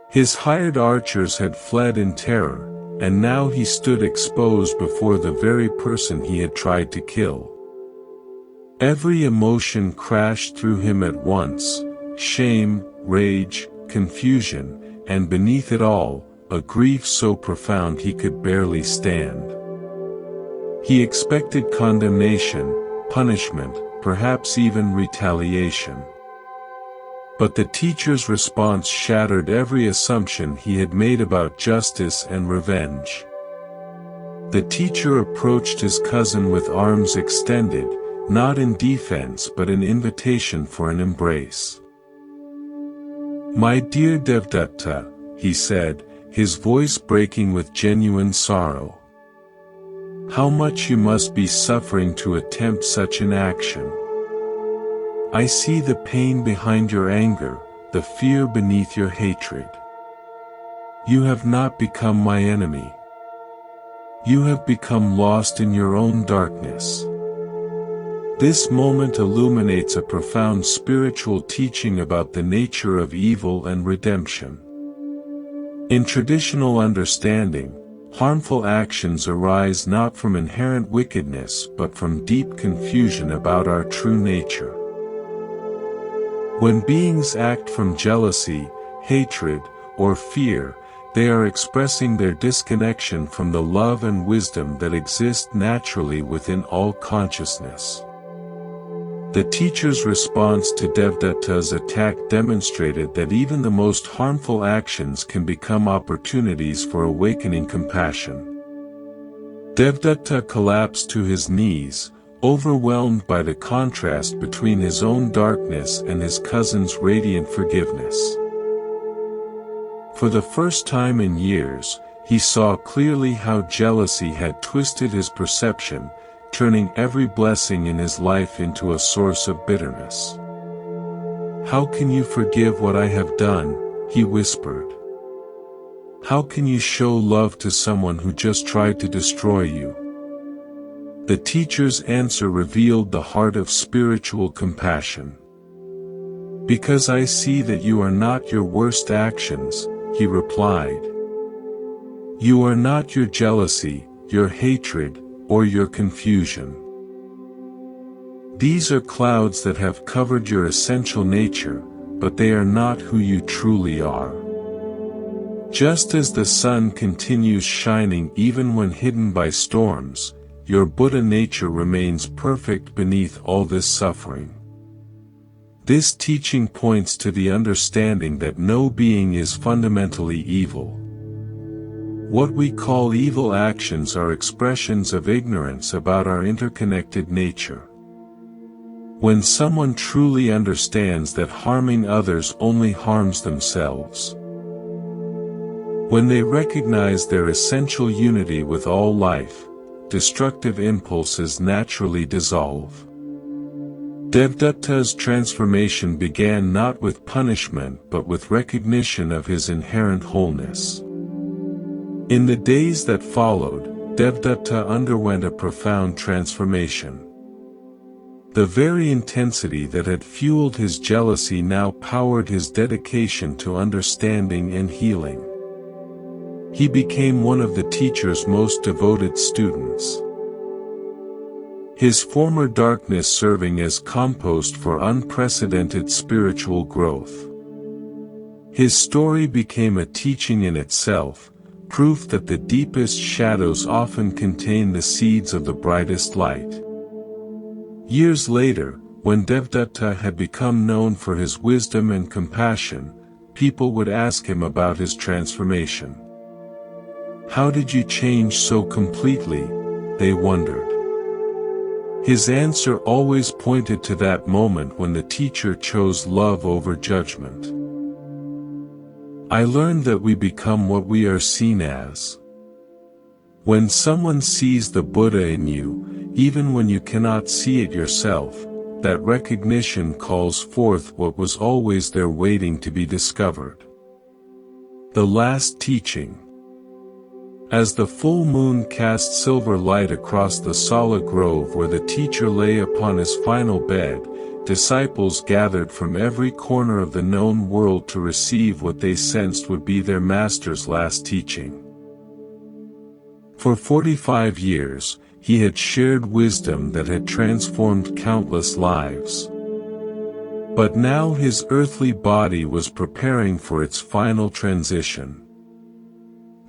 His hired archers had fled in terror, and now he stood exposed before the very person he had tried to kill. Every emotion crashed through him at once: shame, rage, confusion, and beneath it all, a grief so profound he could barely stand. He expected condemnation, punishment, perhaps even retaliation. But the teacher's response shattered every assumption he had made about justice and revenge. The teacher approached his cousin with arms extended, not in defense but in invitation for an embrace. "My dear Devdatta," he said, his voice breaking with genuine sorrow. How much you must be suffering to attempt such an action. I see the pain behind your anger, the fear beneath your hatred. You have not become my enemy. You have become lost in your own darkness. This moment illuminates a profound spiritual teaching about the nature of evil and redemption. In traditional understanding, harmful actions arise not from inherent wickedness but from deep confusion about our true nature. When beings act from jealousy, hatred, or fear, they are expressing their disconnection from the love and wisdom that exist naturally within all consciousness. The teacher's response to Devdutta's attack demonstrated that even the most harmful actions can become opportunities for awakening compassion. Devdutta collapsed to his knees, overwhelmed by the contrast between his own darkness and his cousin's radiant forgiveness. For the first time in years, he saw clearly how jealousy had twisted his perception, turning every blessing in his life into a source of bitterness. "How can you forgive what I have done?" he whispered. "How can you show love to someone who just tried to destroy you?" The teacher's answer revealed the heart of spiritual compassion. "Because I see that you are not your worst actions," he replied. "You are not your jealousy, your hatred, or your confusion. These are clouds that have covered your essential nature, but they are not who you truly are. Just as the sun continues shining even when hidden by storms, your Buddha nature remains perfect beneath all this suffering." This teaching points to the understanding that no being is fundamentally evil. What we call evil actions are expressions of ignorance about our interconnected nature. When someone truly understands that harming others only harms themselves, when they recognize their essential unity with all life, destructive impulses naturally dissolve. Devdutta's transformation began not with punishment but with recognition of his inherent wholeness. In the days that followed, Devdutta underwent a profound transformation. The very intensity that had fueled his jealousy now powered his dedication to understanding and healing. He became one of the teacher's most devoted students. His former darkness serving as compost for unprecedented spiritual growth. His story became a teaching in itself, proof that the deepest shadows often contain the seeds of the brightest light. Years later, when Devdutta had become known for his wisdom and compassion, people would ask him about his transformation. "How did you change so completely?" they wondered. His answer always pointed to that moment when the teacher chose love over judgment. "I learned that we become what we are seen as." When someone sees the Buddha in you, even when you cannot see it yourself, that recognition calls forth what was always there waiting to be discovered. The last teaching. As the full moon cast silver light across the Sala grove where the teacher lay upon his final bed, disciples gathered from every corner of the known world to receive what they sensed would be their master's last teaching. For 45 years, he had shared wisdom that had transformed countless lives. But now his earthly body was preparing for its final transition.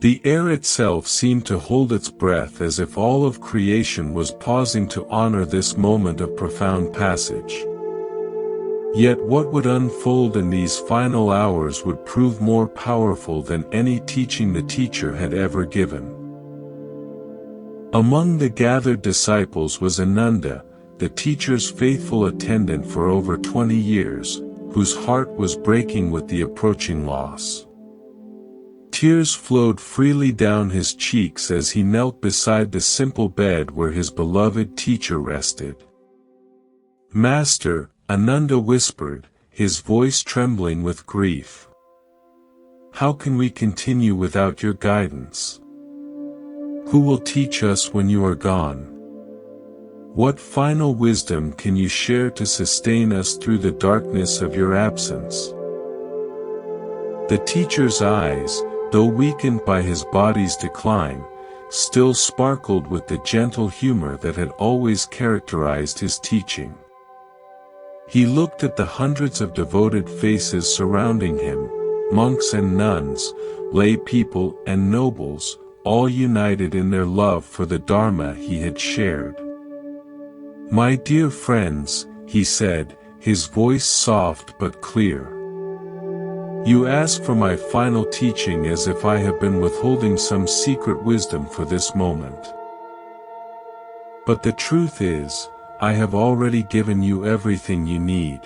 The air itself seemed to hold its breath as if all of creation was pausing to honor this moment of profound passage. Yet what would unfold in these final hours would prove more powerful than any teaching the teacher had ever given. Among the gathered disciples was Ananda, the teacher's faithful attendant for over 20 years, whose heart was breaking with the approaching loss. Tears flowed freely down his cheeks as he knelt beside the simple bed where his beloved teacher rested. "Master," Ananda whispered, his voice trembling with grief. "How can we continue without your guidance? Who will teach us when you are gone? What final wisdom can you share to sustain us through the darkness of your absence?" The teacher's eyes, though weakened by his body's decline, still sparkled with the gentle humor that had always characterized his teaching. He looked at the hundreds of devoted faces surrounding him, monks and nuns, lay people and nobles, all united in their love for the Dharma he had shared. "My dear friends," he said, his voice soft but clear. "You ask for my final teaching as if I have been withholding some secret wisdom for this moment. But the truth is, I have already given you everything you need."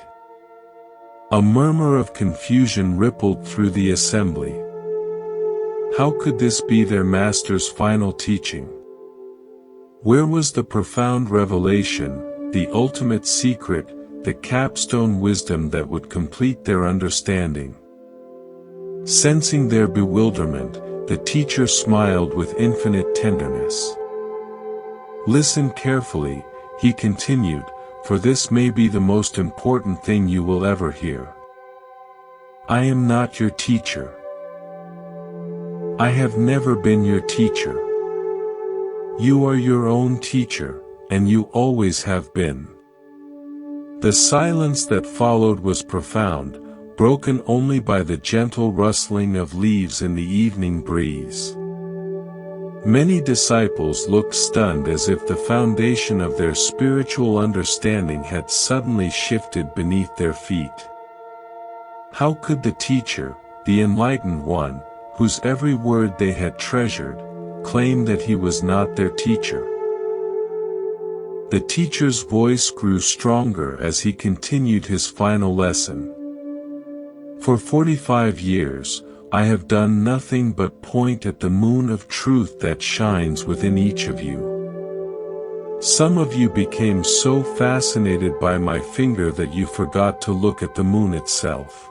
A murmur of confusion rippled through the assembly. How could this be their master's final teaching? Where was the profound revelation, the ultimate secret, the capstone wisdom that would complete their understanding? Sensing their bewilderment, the teacher smiled with infinite tenderness. "Listen carefully," he continued, "for this may be the most important thing you will ever hear. I am not your teacher. I have never been your teacher. You are your own teacher, and you always have been." The silence that followed was profound, broken only by the gentle rustling of leaves in the evening breeze. Many disciples looked stunned as if the foundation of their spiritual understanding had suddenly shifted beneath their feet. How could the teacher, the enlightened one, whose every word they had treasured, claim that he was not their teacher? The teacher's voice grew stronger as he continued his final lesson. "For 45 years, I have done nothing but point at the moon of truth that shines within each of you. Some of you became so fascinated by my finger that you forgot to look at the moon itself.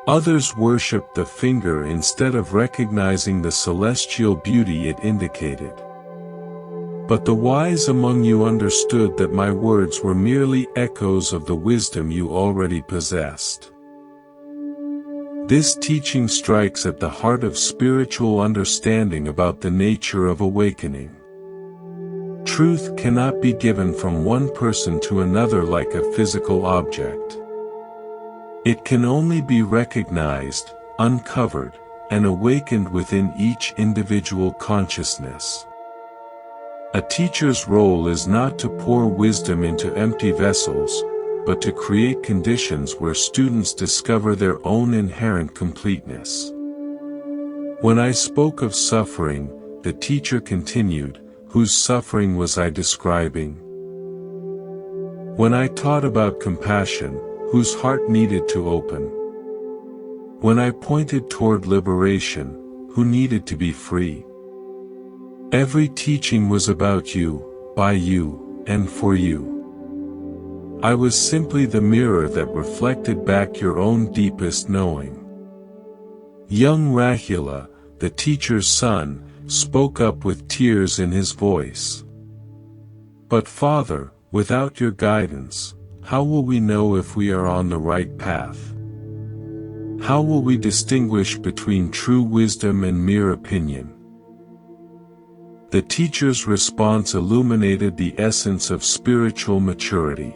Others worshipped the finger instead of recognizing the celestial beauty it indicated. But the wise among you understood that my words were merely echoes of the wisdom you already possessed. This teaching strikes at the heart of spiritual understanding about the nature of awakening. Truth cannot be given from one person to another like a physical object. It can only be recognized, uncovered, and awakened within each individual consciousness. A teacher's role is not to pour wisdom into empty vessels, but to create conditions where students discover their own inherent completeness. When I spoke of suffering, the teacher continued, whose suffering was I describing? When I taught about compassion, whose heart needed to open? When I pointed toward liberation, who needed to be free? Every teaching was about you, by you, and for you. I was simply the mirror that reflected back your own deepest knowing. Young Rahula, the teacher's son, spoke up with tears in his voice. "But Father, without your guidance, how will we know if we are on the right path? How will we distinguish between true wisdom and mere opinion?" The teacher's response illuminated the essence of spiritual maturity.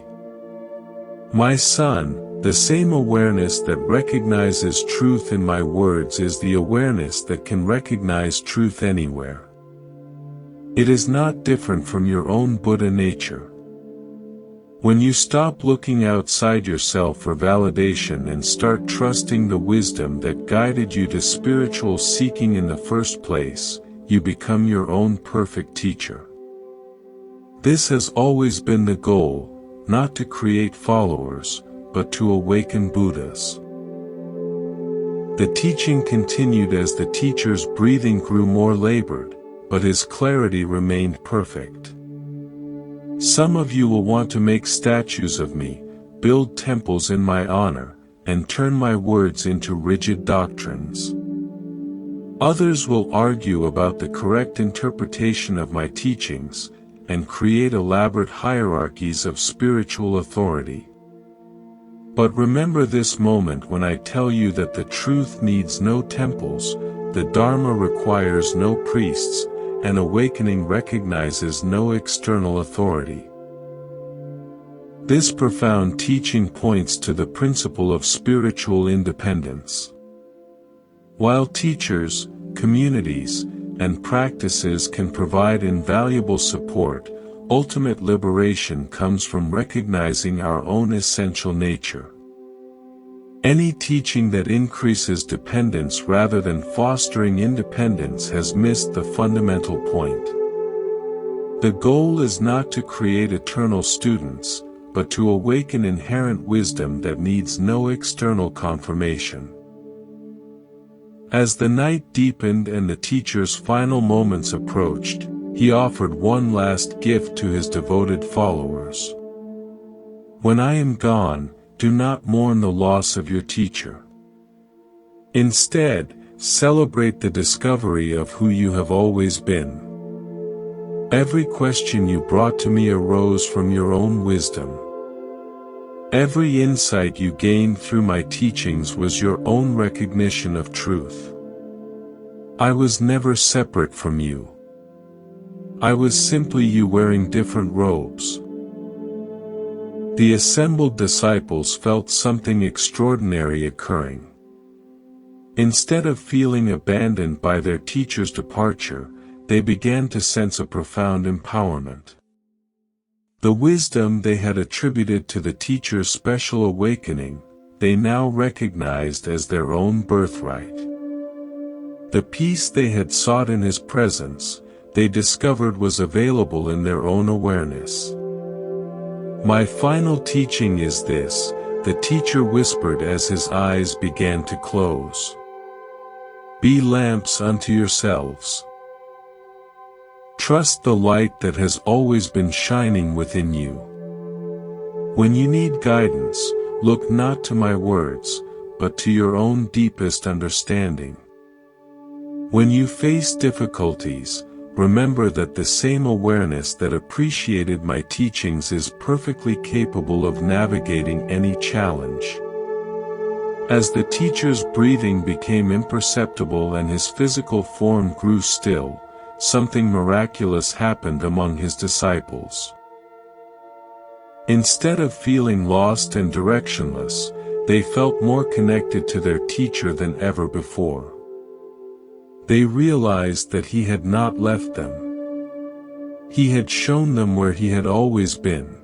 "My son, the same awareness that recognizes truth in my words is the awareness that can recognize truth anywhere. It is not different from your own Buddha nature. When you stop looking outside yourself for validation and start trusting the wisdom that guided you to spiritual seeking in the first place, you become your own perfect teacher. This has always been the goal, not to create followers, but to awaken Buddhas." The teaching continued as the teacher's breathing grew more labored, but his clarity remained perfect. Some of you will want to make statues of me, build temples in my honor, and turn my words into rigid doctrines. Others will argue about the correct interpretation of my teachings, and create elaborate hierarchies of spiritual authority. But remember this moment when I tell you that the truth needs no temples, the Dharma requires no priests, and awakening recognizes no external authority. This profound teaching points to the principle of spiritual independence. While teachers, communities, and practices can provide invaluable support, ultimate liberation comes from recognizing our own essential nature. Any teaching that increases dependence rather than fostering independence has missed the fundamental point. The goal is not to create eternal students, but to awaken inherent wisdom that needs no external confirmation. As the night deepened and the teacher's final moments approached, he offered one last gift to his devoted followers. When I am gone, do not mourn the loss of your teacher. Instead, celebrate the discovery of who you have always been. Every question you brought to me arose from your own wisdom. Every insight you gained through my teachings was your own recognition of truth. I was never separate from you. I was simply you wearing different robes. The assembled disciples felt something extraordinary occurring. Instead of feeling abandoned by their teacher's departure, they began to sense a profound empowerment. The wisdom they had attributed to the teacher's special awakening, they now recognized as their own birthright. The peace they had sought in his presence, they discovered was available in their own awareness. My final teaching is this, the teacher whispered as his eyes began to close. Be lamps unto yourselves. Trust the light that has always been shining within you. When you need guidance, look not to my words, but to your own deepest understanding. When you face difficulties, remember that the same awareness that appreciated my teachings is perfectly capable of navigating any challenge. As the teacher's breathing became imperceptible and his physical form grew still, something miraculous happened among his disciples. Instead of feeling lost and directionless, they felt more connected to their teacher than ever before. They realized that he had not left them. He had shown them where he had always been.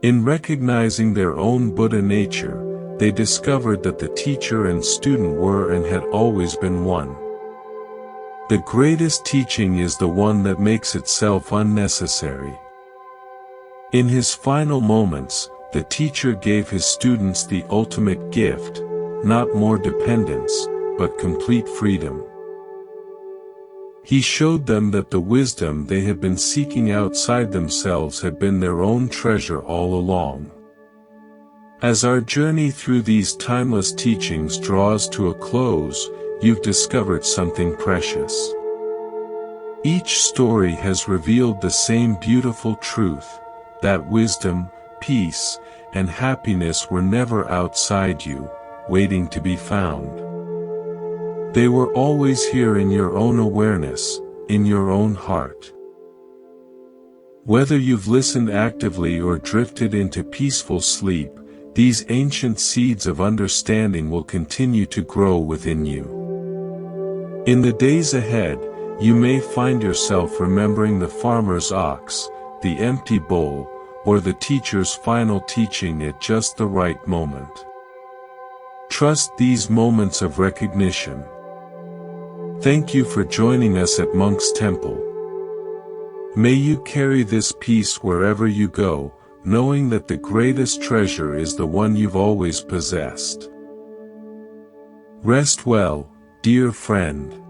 In recognizing their own Buddha nature, they discovered that the teacher and student were and had always been one. The greatest teaching is the one that makes itself unnecessary. In his final moments, the teacher gave his students the ultimate gift, not more dependence, but complete freedom. He showed them that the wisdom they had been seeking outside themselves had been their own treasure all along. As our journey through these timeless teachings draws to a close, you've discovered something precious. Each story has revealed the same beautiful truth, that wisdom, peace, and happiness were never outside you, waiting to be found. They were always here in your own awareness, in your own heart. Whether you've listened actively or drifted into peaceful sleep, these ancient seeds of understanding will continue to grow within you. In the days ahead, you may find yourself remembering the farmer's ox, the empty bowl, or the teacher's final teaching at just the right moment. Trust these moments of recognition. Thank you for joining us at Monk's Temple. May you carry this peace wherever you go, knowing that the greatest treasure is the one you've always possessed. Rest well, dear friend.